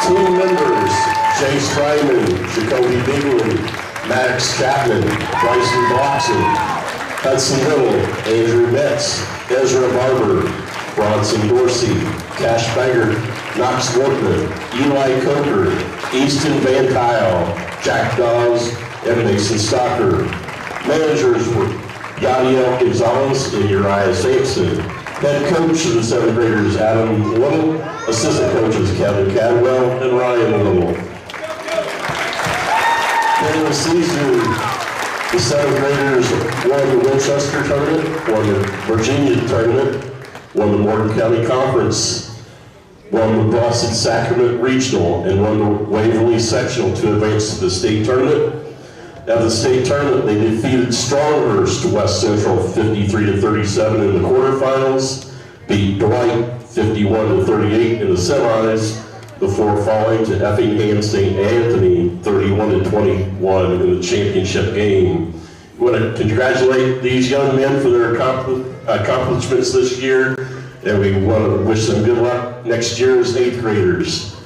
E: Team members: Jay Stryman, Jacoby Bigley, Maddox Chapman, Bryson Bloxon, Hudson Little, Andrew Metz, Ezra Barber, Bronson Dorsey, Cash Baggert, Knox Workman, Eli Coker, Easton Van Kyle, Jack Dawes, and Mason Stocker. Managers were Yadiel Gonzalez and Uriah Sampson. Head coach of the 7th graders, Adam Little. Assistant coaches, Kevin Cadwell and Ryan Little. In the season, the 7th graders won the Winchester tournament, won the Virginia tournament, won the Morgan County Conference, won the Boston Sacrament Regional, and won the Waverly Sectional to advance to the state tournament. At the state tournament, they defeated Stronghurst West Central 53-37 in the quarterfinals, beat Dwight 51-38 in the semis, before falling to Effingham St. Anthony 31-21 in the championship game. We want to congratulate these young men for their accomplishments this year, and we want to wish them good luck next year as 8th graders.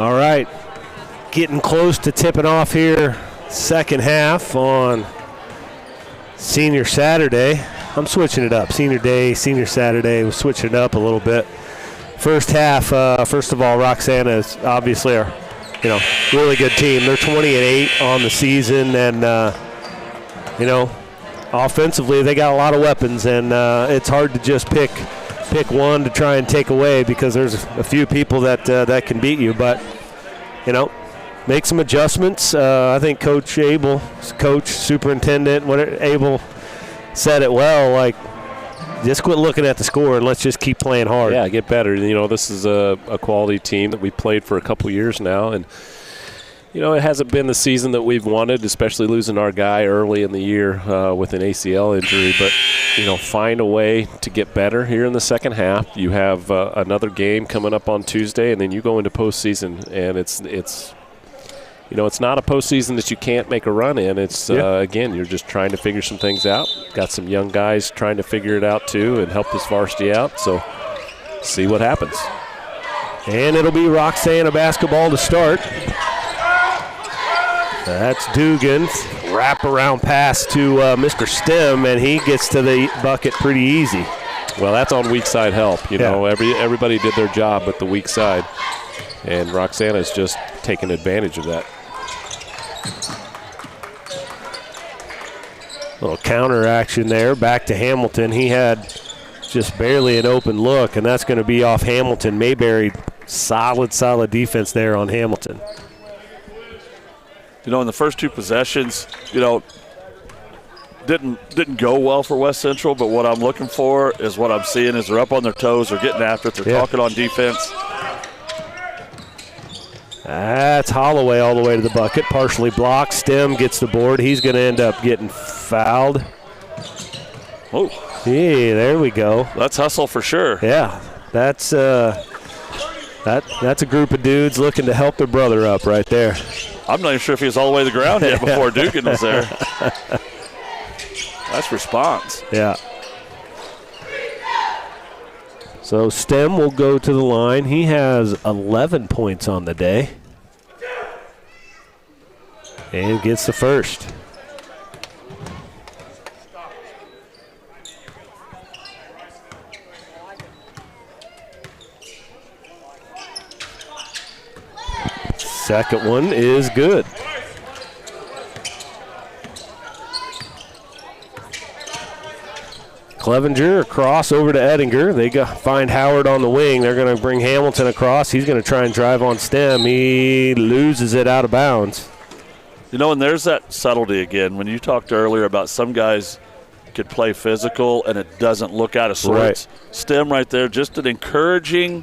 A: All right, getting close to tipping off here, second half on Senior Saturday. I'm switching it up. Senior Day, Senior Saturday. We're switching it up a little bit. First half, first of all, Roxana is obviously our, really good team. They're 20-8 on the season, and offensively they got a lot of weapons, and it's hard to just pick one to try and take away because there's a few people that can beat you. But make some adjustments. I think Coach Superintendent, Abel said it well. Like, just quit looking at the score and let's just keep playing hard.
B: Yeah, get better. This is a quality team that we played for a couple years now, and it hasn't been the season that we've wanted, especially losing our guy early in the year with an ACL injury. But, find a way to get better here in the second half. You have another game coming up on Tuesday, and then you go into postseason, and it's not a postseason that you can't make a run in. It's, again, you're just trying to figure some things out. Got some young guys trying to figure it out, too, and help this varsity out. So see what happens.
A: And it'll be Roxana basketball to start. That's Dugan's wraparound pass to Mr. Stem, and he gets to the bucket pretty easy.
B: Well, that's on weak side help. Everybody did their job with the weak side, and Roxana's just taking advantage of that.
A: Little counter action there, back to Hamilton. He had just barely an open look, and that's going to be off Hamilton. Mayberry, solid defense there on Hamilton.
C: In the first two possessions, didn't go well for West Central, but what I'm looking for is what I'm seeing is they're up on their toes, they're getting after it, they're talking on defense.
A: That's Holloway all the way to the bucket, partially blocked. Stem gets the board. He's going to end up getting fouled.
C: Oh,
A: yeah, there we go.
C: That's hustle for sure.
A: Yeah, that's a group of dudes looking to help their brother up right there.
C: I'm not even sure if he was all the way to the ground yet before Dugan was there. That's response.
A: Yeah. So Stem will go to the line. He has 11 points on the day. And gets the first. Second one is good. Clevenger across over to Ettinger. They find Howard on the wing. They're going to bring Hamilton across. He's going to try and drive on Stem. He loses it out of bounds.
C: And there's that subtlety again. When you talked earlier about some guys could play physical and it doesn't look out of sorts. Right. Stem right there, just an encouraging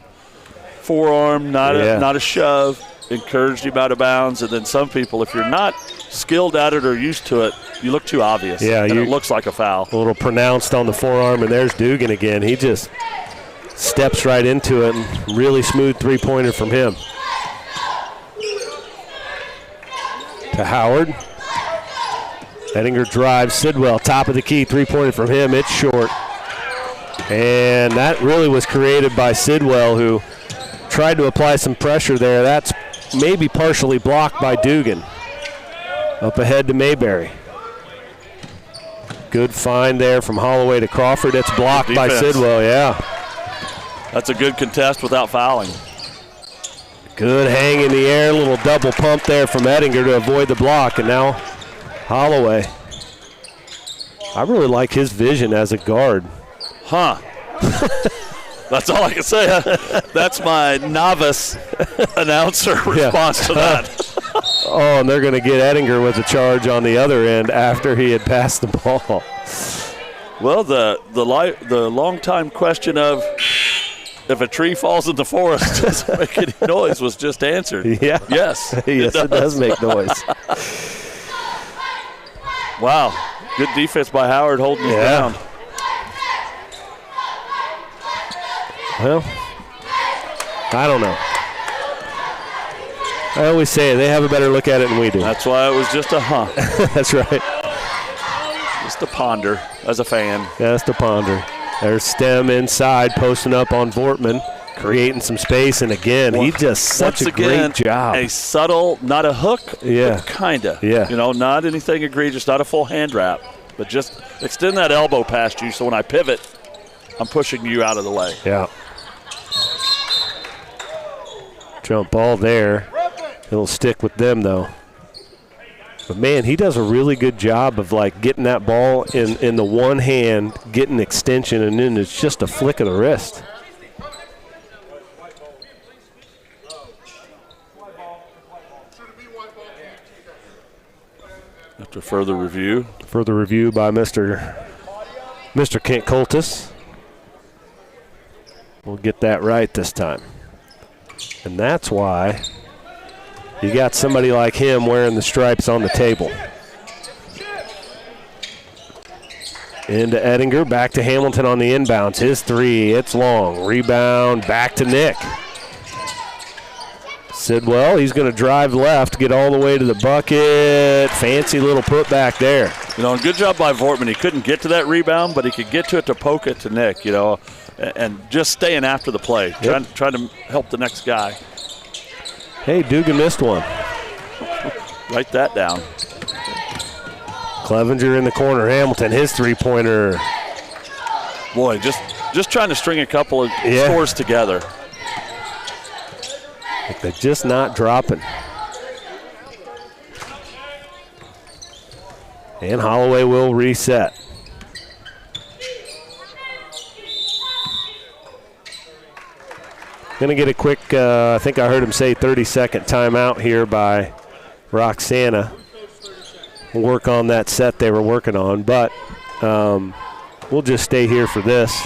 C: forearm, not a shove. Encouraged him out of bounds, and then some people, if you're not skilled at it or used to it, you look too obvious. Yeah, and it looks like a foul.
A: A little pronounced on the forearm, and there's Dugan again. He just steps right into it, and really smooth three-pointer from him. To Howard. Ettinger drives. Sidwell, top of the key, three-pointer from him. It's short. And that really was created by Sidwell, who tried to apply some pressure there. That's maybe partially blocked by Dugan. Up ahead to Mayberry. Good find there from Holloway to Crawford. It's blocked by Sidwell, yeah.
C: That's a good contest without fouling.
A: Good hang in the air, little double pump there from Ettinger to avoid the block, and now Holloway. I really like his vision as a guard.
C: Huh. That's all I can say. That's my novice announcer response to that.
A: Oh, and they're going to get Ettinger with a charge on the other end after he had passed the ball.
C: Well, the long-time question of if a tree falls in the forest doesn't make any noise was just answered.
A: Yeah.
C: Yes.
A: Yes, it does make noise.
C: Wow. Good defense by Howard holding him down.
A: Well, I don't know. I always say they have a better look at it than we do.
C: That's why it was just a
A: That's right.
C: Just a ponder as a fan.
A: Yeah, that's the ponder. There's Stem inside, posting up on Vortman. creating some space, and again, he does such a great job.
C: A subtle, not a hook,
A: yeah,
C: but kinda.
A: Yeah.
C: Not anything egregious, not a full hand wrap, but just extend that elbow past you so when I pivot, I'm pushing you out of the way.
A: Yeah. Jump ball there. It'll stick with them, though. But, man, he does a really good job of, like, getting that ball in the one hand, getting extension, and then it's just a flick of the wrist.
C: After further review.
A: Further review by Mr. Kent Coltis. We'll get that right this time. And that's why you got somebody like him wearing the stripes on the table. Into Ettinger, back to Hamilton on the inbounds. His three, it's long. Rebound, back to Nick. Sidwell, he's going to drive left, get all the way to the bucket. Fancy little putback there.
C: Good job by Vortman. He couldn't get to that rebound, but he could get to it to poke it to Nick, and just staying after the play, trying to help the next guy.
A: Hey, Dugan missed one.
C: Write that down.
A: Clevenger in the corner. Hamilton, his three-pointer.
C: Boy, just trying to string a couple of scores together.
A: Like they're just not dropping. And Holloway will reset. Going to get a quick, I think I heard him say 30-second timeout here by Roxana. We'll work on that set they were working on, but we'll just stay here for this.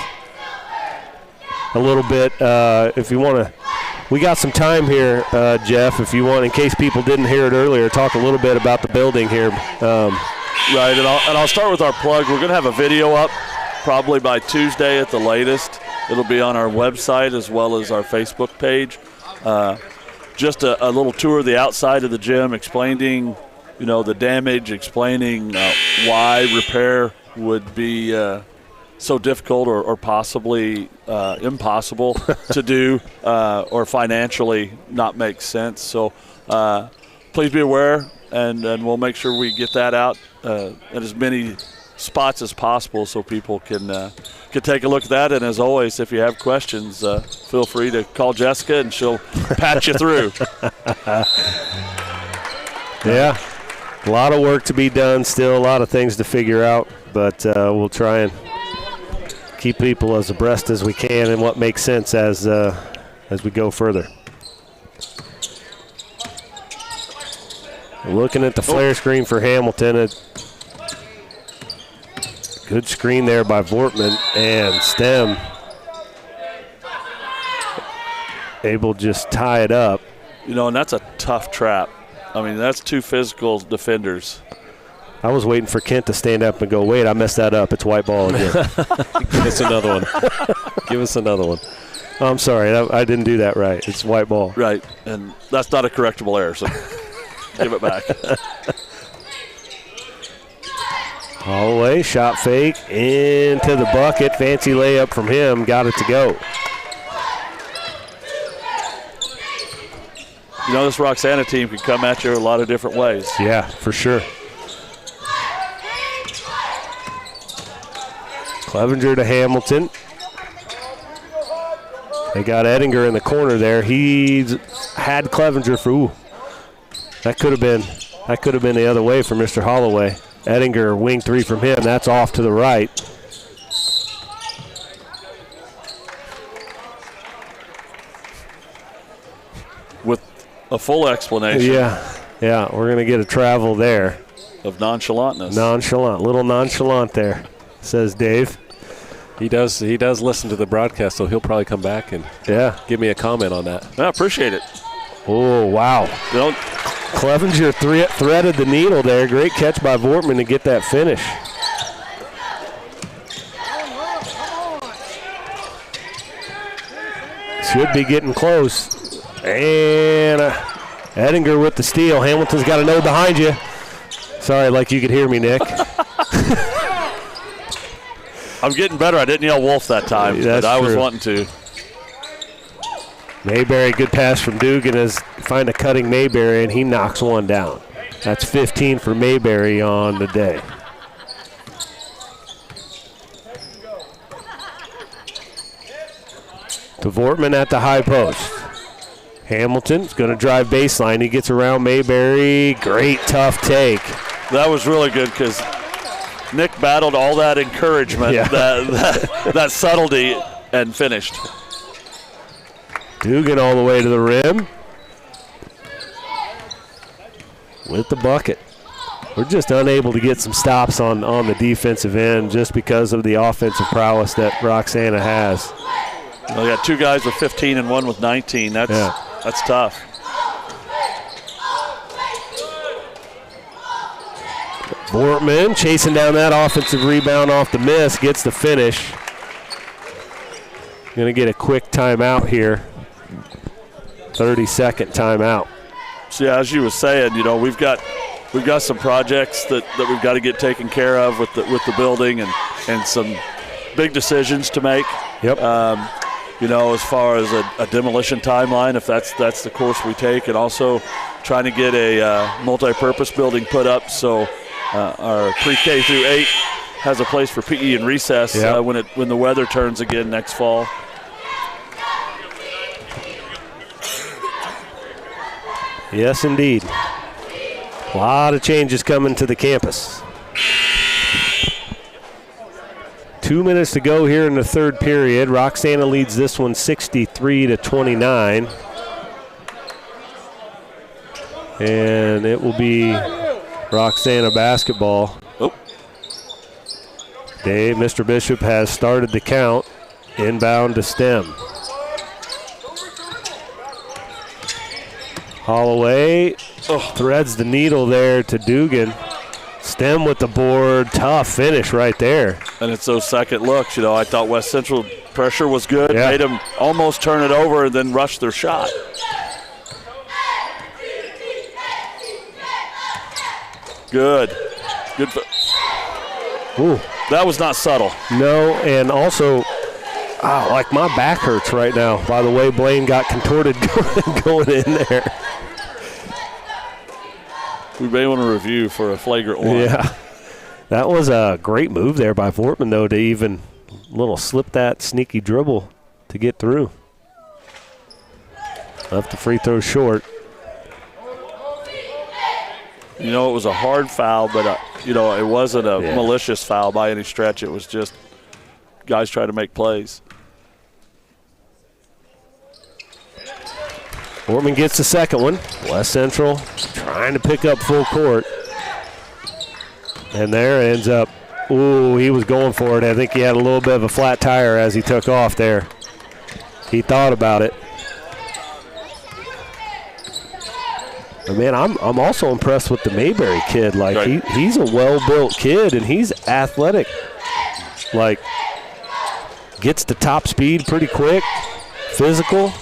A: A little bit, if you want to, we got some time here, Jeff, if you want, in case people didn't hear it earlier, talk a little bit about the building here.
C: Right, and I'll start with our plug. We're going to have a video up probably by Tuesday at the latest. It'll be on our website as well as our Facebook page. Just a little tour of the outside of the gym, explaining, the damage, explaining why repair would be so difficult or possibly impossible to do or financially not make sense. So please be aware, and we'll make sure we get that out at as many spots as possible so people can take a look at that. And as always, if you have questions, feel free to call Jessica and she'll patch you through.
A: Yeah, a lot of work to be done still, a lot of things to figure out, but we'll try and keep people as abreast as we can and what makes sense as we go further. Looking at the flare screen for Hamilton. Good screen there by Vortman, and Stem able to just tie it up.
C: And that's a tough trap. I mean, that's two physical defenders.
A: I was waiting for Kent to stand up and go, wait, I messed that up. It's white ball again.
B: Give us another one. Give us another one.
A: Oh, I'm sorry. I didn't do that right. It's white ball.
C: Right, and that's not a correctable error, so give it back.
A: Holloway, shot fake, into the bucket. Fancy layup from him. Got it to go.
C: This Roxana team can come at you a lot of different ways.
A: Yeah, for sure. Clevenger to Hamilton. They got Ettinger in the corner there. He's had Clevenger for, that could have been the other way for Mr. Holloway. Ettinger, wing three from him. That's off to the right.
C: With a full explanation.
A: Yeah, we're going to get a travel there.
C: Of nonchalantness.
A: Little nonchalant there, says Dave.
B: He does listen to the broadcast, so he'll probably come back and give me a comment on that.
C: I appreciate it.
A: Oh, wow. Clevenger threaded the needle there. Great catch by Vortman to get that finish. Should be getting close. And Ettinger with the steal. Hamilton's got a node behind you. Sorry, like you could hear me, Nick.
C: I'm getting better. I didn't yell wolf that time, but I was wanting to.
A: Mayberry, good pass from Dugan as find a cutting Mayberry, and he knocks one down. That's 15 for Mayberry on the day. To Vortman at the high post. Hamilton's going to drive baseline. He gets around Mayberry. Great tough take.
C: That was really good because Nick battled all that encouragement, that subtlety, and finished.
A: Dugan all the way to the rim with the bucket. We're just unable to get some stops on the defensive end just because of the offensive prowess that Roxana has.
C: We got two guys with 15 and one with 19. That's tough.
A: Bortman chasing down that offensive rebound off the miss, gets the finish. Going to get a quick timeout here. 30-second timeout.
C: So yeah, as you were saying, we've got some projects that we've got to get taken care of with the building and some big decisions to make.
A: Yep.
C: As far as a demolition timeline, if that's the course we take, and also trying to get a multi-purpose building put up so our pre-K through 8 has a place for PE and recess when the weather turns again next fall.
A: Yes, indeed. A lot of changes coming to the campus. 2 minutes to go here in the third period. Roxana leads this one 63-29. And it will be Roxana basketball.
C: Oh.
A: Dave, Mr. Bishop has started the count. Inbound to Stem. Holloway threads the needle there to Dugan. Stem with the board. Tough finish right there.
C: And it's those second looks. I thought West Central pressure was good.
A: Yeah.
C: Made them almost turn it over and then rush their shot. Good.
A: Ooh.
C: That was not subtle.
A: No, and also, like my back hurts right now by the way Blaine got contorted going in there.
C: We may want to review for a flagrant one.
A: Yeah. That was a great move there by Vortman, though, to even slip that sneaky dribble to get through. Left the free throw short.
C: It was a hard foul, but, it wasn't a malicious foul by any stretch. It was just guys trying to make plays.
A: Vortman gets the second one. West Central trying to pick up full court. And there it ends up. Ooh, he was going for it. I think he had a little bit of a flat tire as he took off there. He thought about it. But man, I'm also impressed with the Mayberry kid. He's a well-built kid and he's athletic. Gets to top speed pretty quick, physical.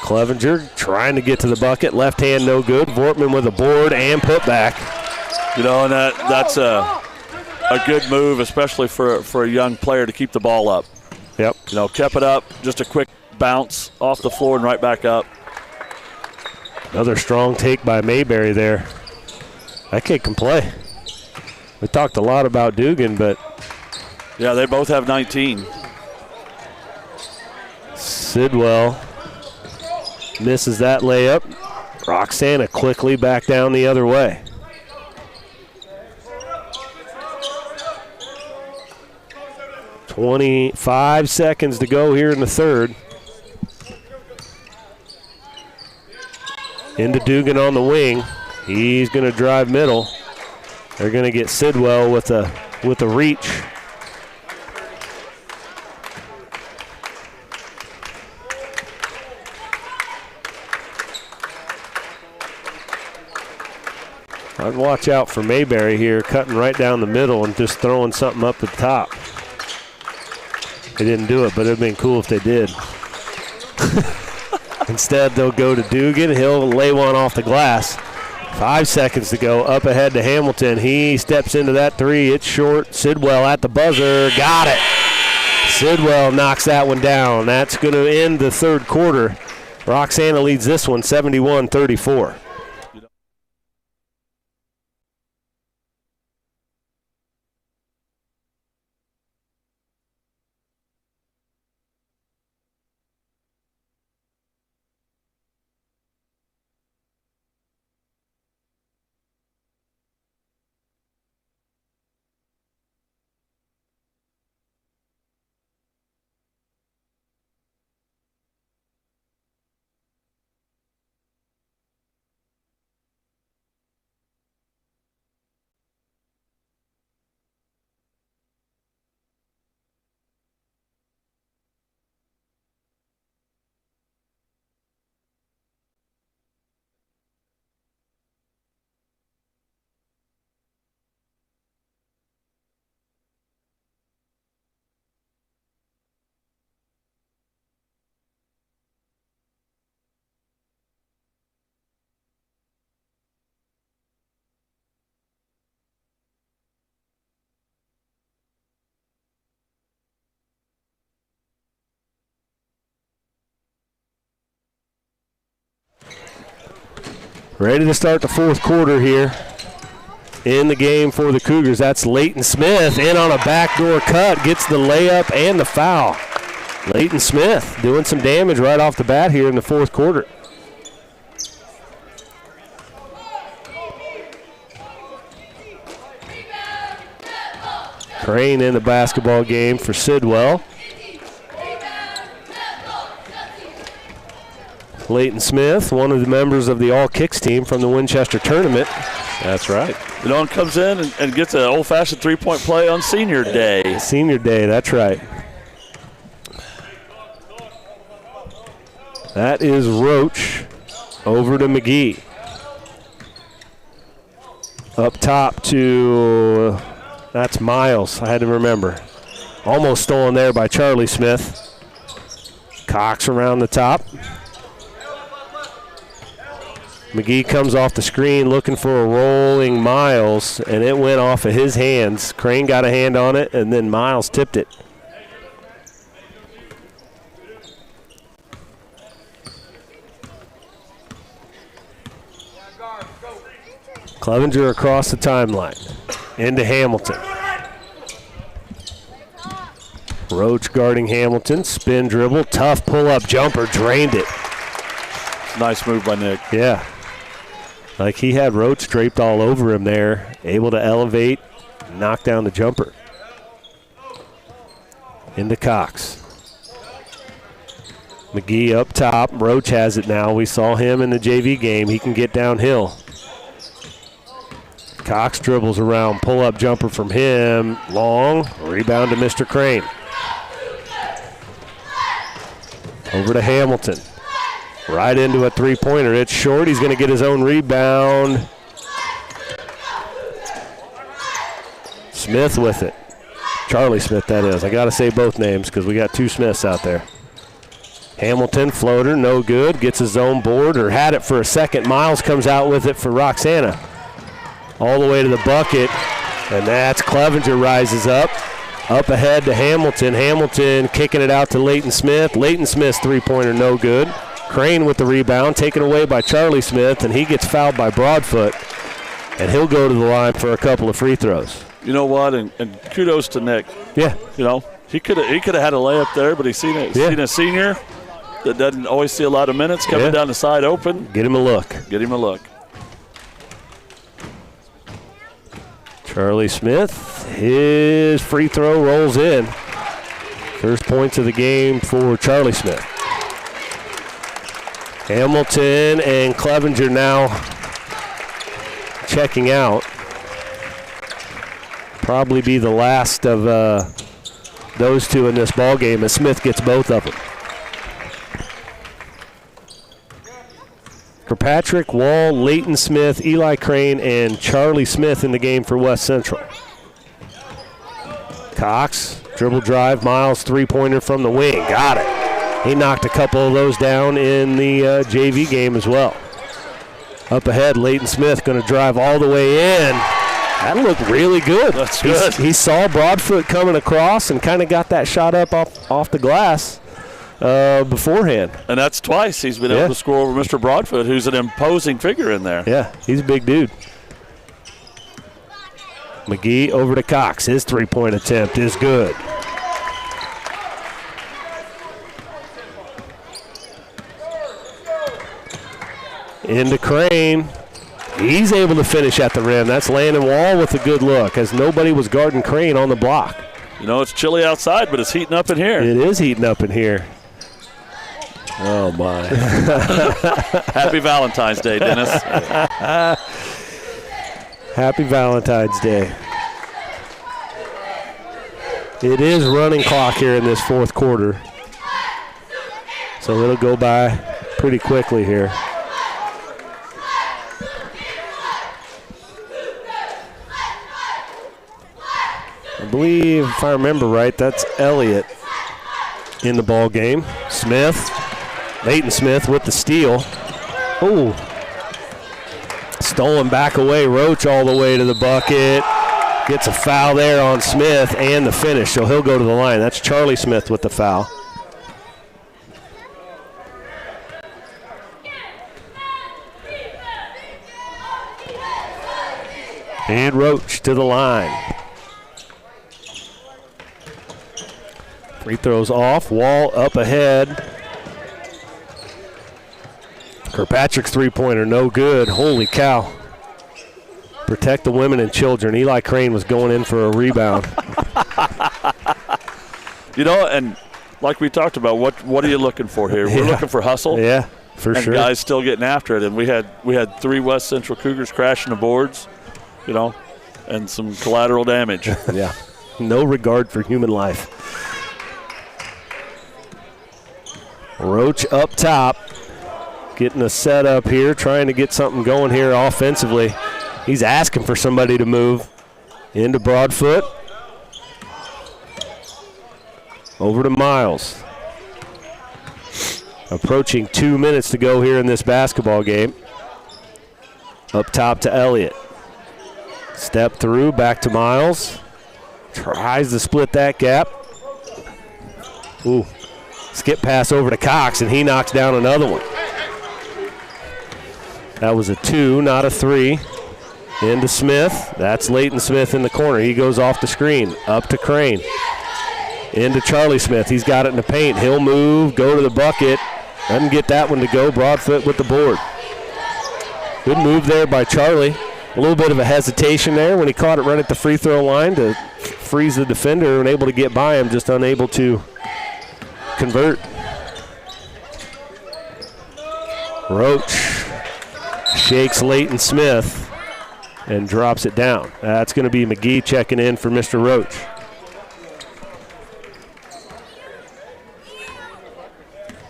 A: Clevenger trying to get to the bucket. Left hand no good. Vortman with a board and put back.
C: And that's a good move, especially for a young player to keep the ball up.
A: Yep.
C: Kept it up, just a quick bounce off the floor and right back up.
A: Another strong take by Mayberry there. That kid can play. We talked a lot about Dugan, but
C: yeah, they both have 19.
A: Sidwell misses that layup. Roxana quickly back down the other way. .25 seconds to go here in the third. Into Dugan on the wing. He's going to drive middle. They're going to get Sidwell with a reach. I'd watch out for Mayberry here, cutting right down the middle and just throwing something up the top. They didn't do it, but it would have been cool if they did. Instead, they'll go to Dugan. He'll lay one off the glass. 5 seconds to go. Up ahead to Hamilton. He steps into that three. It's short. Sidwell at the buzzer. Got it. Sidwell knocks that one down. That's going to end the third quarter. Roxana leads this one 71-34. Ready to start the fourth quarter here. In the game for the Cougars, that's Leighton Smith in on a backdoor cut, gets the layup and the foul. Leighton Smith doing some damage right off the bat here in the fourth quarter. Crane in the basketball game for Sidwell. Leighton Smith, one of the members of the All-Kicks team from the Winchester tournament.
B: That's right.
C: You know, and comes in and gets an old-fashioned three-point play on senior day.
A: Senior day, that's right. That is Roach over to McGee. Up top to, that's Miles, I had to remember. Almost stolen there by Charlie Smith. Cox around the top. McGee comes off the screen looking for a rolling Miles, and it went off of his hands. Crane got a hand on it, and then Miles tipped it. Clevenger across the timeline. Into Hamilton. Roach guarding Hamilton. Spin dribble. Tough pull-up jumper. Drained it.
C: Nice move by Nick.
A: Yeah. Like he had Roach draped all over him there. Able to elevate, knock down the jumper. Into Cox. McGee up top. Roach has it now. We saw him in the JV game. He can get downhill. Cox dribbles around. Pull-up jumper from him. Long. Rebound to Mr. Crane. Over to Hamilton. Right into a three-pointer. It's short. He's going to get his own rebound. Smith with it. Charlie Smith, that is. I got to say both names because we got two Smiths out there. Hamilton, floater, no good. Gets his own board, or had it for a second. Miles comes out with it for Roxana. All the way to the bucket, and that's Clevenger rises up. Up ahead to Hamilton. Hamilton kicking it out to Leighton Smith. Leighton Smith's three-pointer, no good. Crane with the rebound, taken away by Charlie Smith, and he gets fouled by Broadfoot, and he'll go to the line for a couple of free throws.
C: You know what? And kudos to Nick.
A: Yeah.
C: You know, he could have had a layup there, but he's seen a senior that doesn't always see a lot of minutes coming down the side open.
A: Get him a look.
C: Get him a look.
A: Charlie Smith, his free throw rolls in. First points of the game for Charlie Smith. Hamilton and Clevenger now checking out. Probably be the last of those two in this ball game as Smith gets both of them. Kirkpatrick, Wall, Leighton Smith, Eli Crane, and Charlie Smith in the game for West Central. Cox, dribble drive, Miles, three-pointer from the wing. Got it. He knocked a couple of those down in the JV game as well. Up ahead, Leighton Smith going to drive all the way in. That looked really good.
C: That's good.
A: He saw Broadfoot coming across and kind of got that shot up off the glass beforehand.
C: And that's twice he's been able to score over Mr. Broadfoot, who's an imposing figure in there.
A: Yeah, he's a big dude. McGee over to Cox. His three-point attempt is good. Into Crane. He's able to finish at the rim. That's Landon Wall with a good look, as nobody was guarding Crane on the block.
C: You know, it's chilly outside, but it's heating up in here.
A: It is heating up in here.
B: Oh, my.
C: Happy Valentine's Day, Dennis.
A: Happy Valentine's Day. It is running clock here in this fourth quarter, so it'll go by pretty quickly here. I believe, if I remember right, that's Elliott in the ball game. Smith, Leighton Smith with the steal. Ooh. Stolen back away. Roach all the way to the bucket. Gets a foul there on Smith and the finish, so he'll go to the line. That's Charlie Smith with the foul. And Roach to the line. Free throws off. Wall up ahead. Kirkpatrick's three-pointer, no good. Holy cow. Protect the women and children. Eli Crane was going in for a rebound.
C: You know, and like we talked about, what are you looking for here? We're looking for hustle.
A: Yeah, for
C: and
A: sure.
C: Guys still getting after it. And we had 3 West Central Cougars crashing the boards, you know, and some collateral damage.
A: Yeah. No regard for human life. Roach up top. Getting a set up here, trying to get something going here offensively. He's asking for somebody to move. Into Broadfoot. Over to Miles. Approaching 2 minutes to go here in this basketball game. Up top to Elliott. Step through, back to Miles. Tries to split that gap. Ooh. Skip pass over to Cox, and he knocks down another one. That was a 2, not a 3. Into Smith. That's Leighton Smith in the corner. He goes off the screen. Up to Crane. Into Charlie Smith. He's got it in the paint. He'll move, go to the bucket. Doesn't get that one to go. Broadfoot with the board. Good move there by Charlie. A little bit of a hesitation there when he caught it right at the free throw line to freeze the defender and able to get by him, just unable to convert. Roach shakes Leighton Smith and drops it down. That's going to be McGee checking in for Mr. Roach.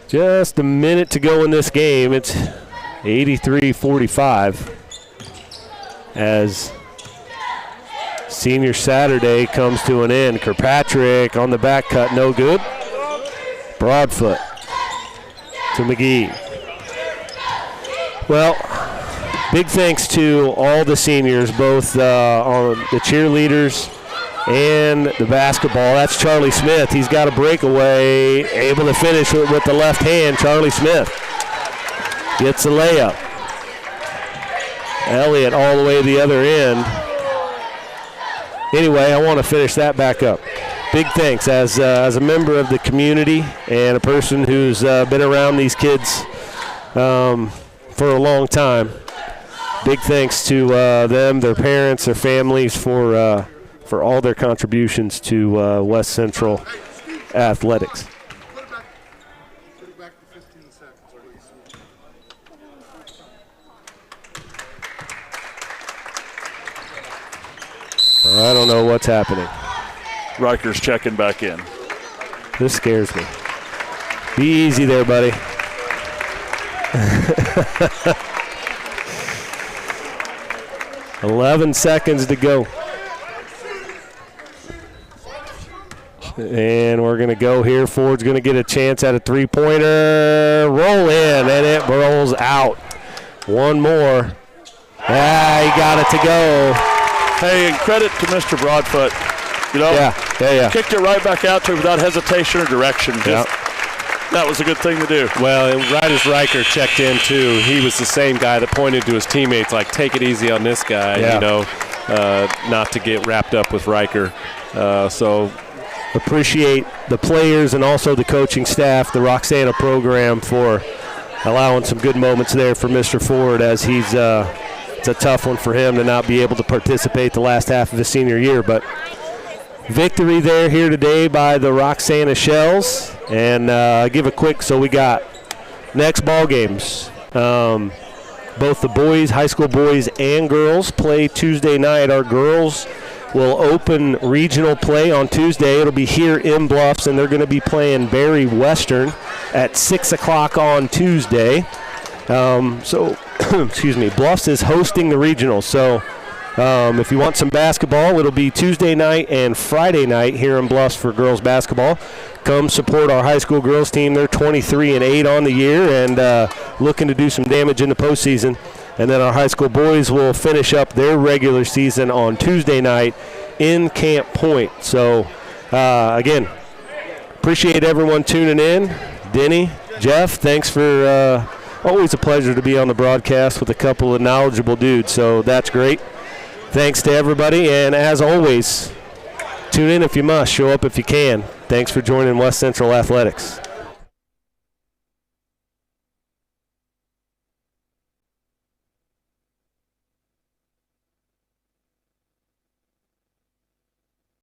A: Just a minute to go in this game. It's 83-45 as Senior Saturday comes to an end. Kirkpatrick on the back cut, no good. Broadfoot to McGee. Well, big thanks to all the seniors, both on the cheerleaders and the basketball. That's Charlie Smith. He's got a breakaway, able to finish it with the left hand. Charlie Smith gets a layup. Elliott all the way to the other end. Anyway, I want to finish that back up. Big thanks as a member of the community and a person who's been around these kids for a long time. Big thanks to them, their parents, their families for all their contributions to West Central athletics.
F: Put it back to 15 seconds, please.
A: I don't know what's happening.
C: Riker's checking back in.
A: This scares me. Be easy there, buddy. "11 seconds to go. And we're going to go here. Ford's going to get a chance at a three-pointer. Roll in, and it rolls out. One more. Ah, he got it to go.
C: Hey, and credit to Mr. Broadfoot. You know, kicked it right back out to him without hesitation or direction. That was a good thing to do.
B: Well, and right as Riker checked in, too, he was the same guy that pointed to his teammates, like, take it easy on this guy, you know, not to get wrapped up with Riker. So
A: appreciate the players and also the coaching staff, the Roxana program, for allowing some good moments there for Mr. Ford, as he's it's a tough one for him to not be able to participate the last half of his senior year. But victory there here today by the Roxana Shells. And give a quick, so we got next ball games. Both the boys, high school boys and girls, play Tuesday night. Our girls will open regional play on Tuesday. It'll be here in Bluffs, and they're going to be playing Berry Western at 6 o'clock on Tuesday. Excuse me, Bluffs is hosting the regional. So if you want some basketball, it'll be Tuesday night and Friday night here in Bluffs for girls basketball. Come support our high school girls team. They're 23-8 on the year and looking to do some damage in the postseason. And then our high school boys will finish up their regular season on Tuesday night in Camp Point. So, again, appreciate everyone tuning in. Denny, Jeff, thanks for always a pleasure to be on the broadcast with a couple of knowledgeable dudes. So that's great. Thanks to everybody. And as always, tune in if you must. Show up if you can. Thanks for joining West Central Athletics.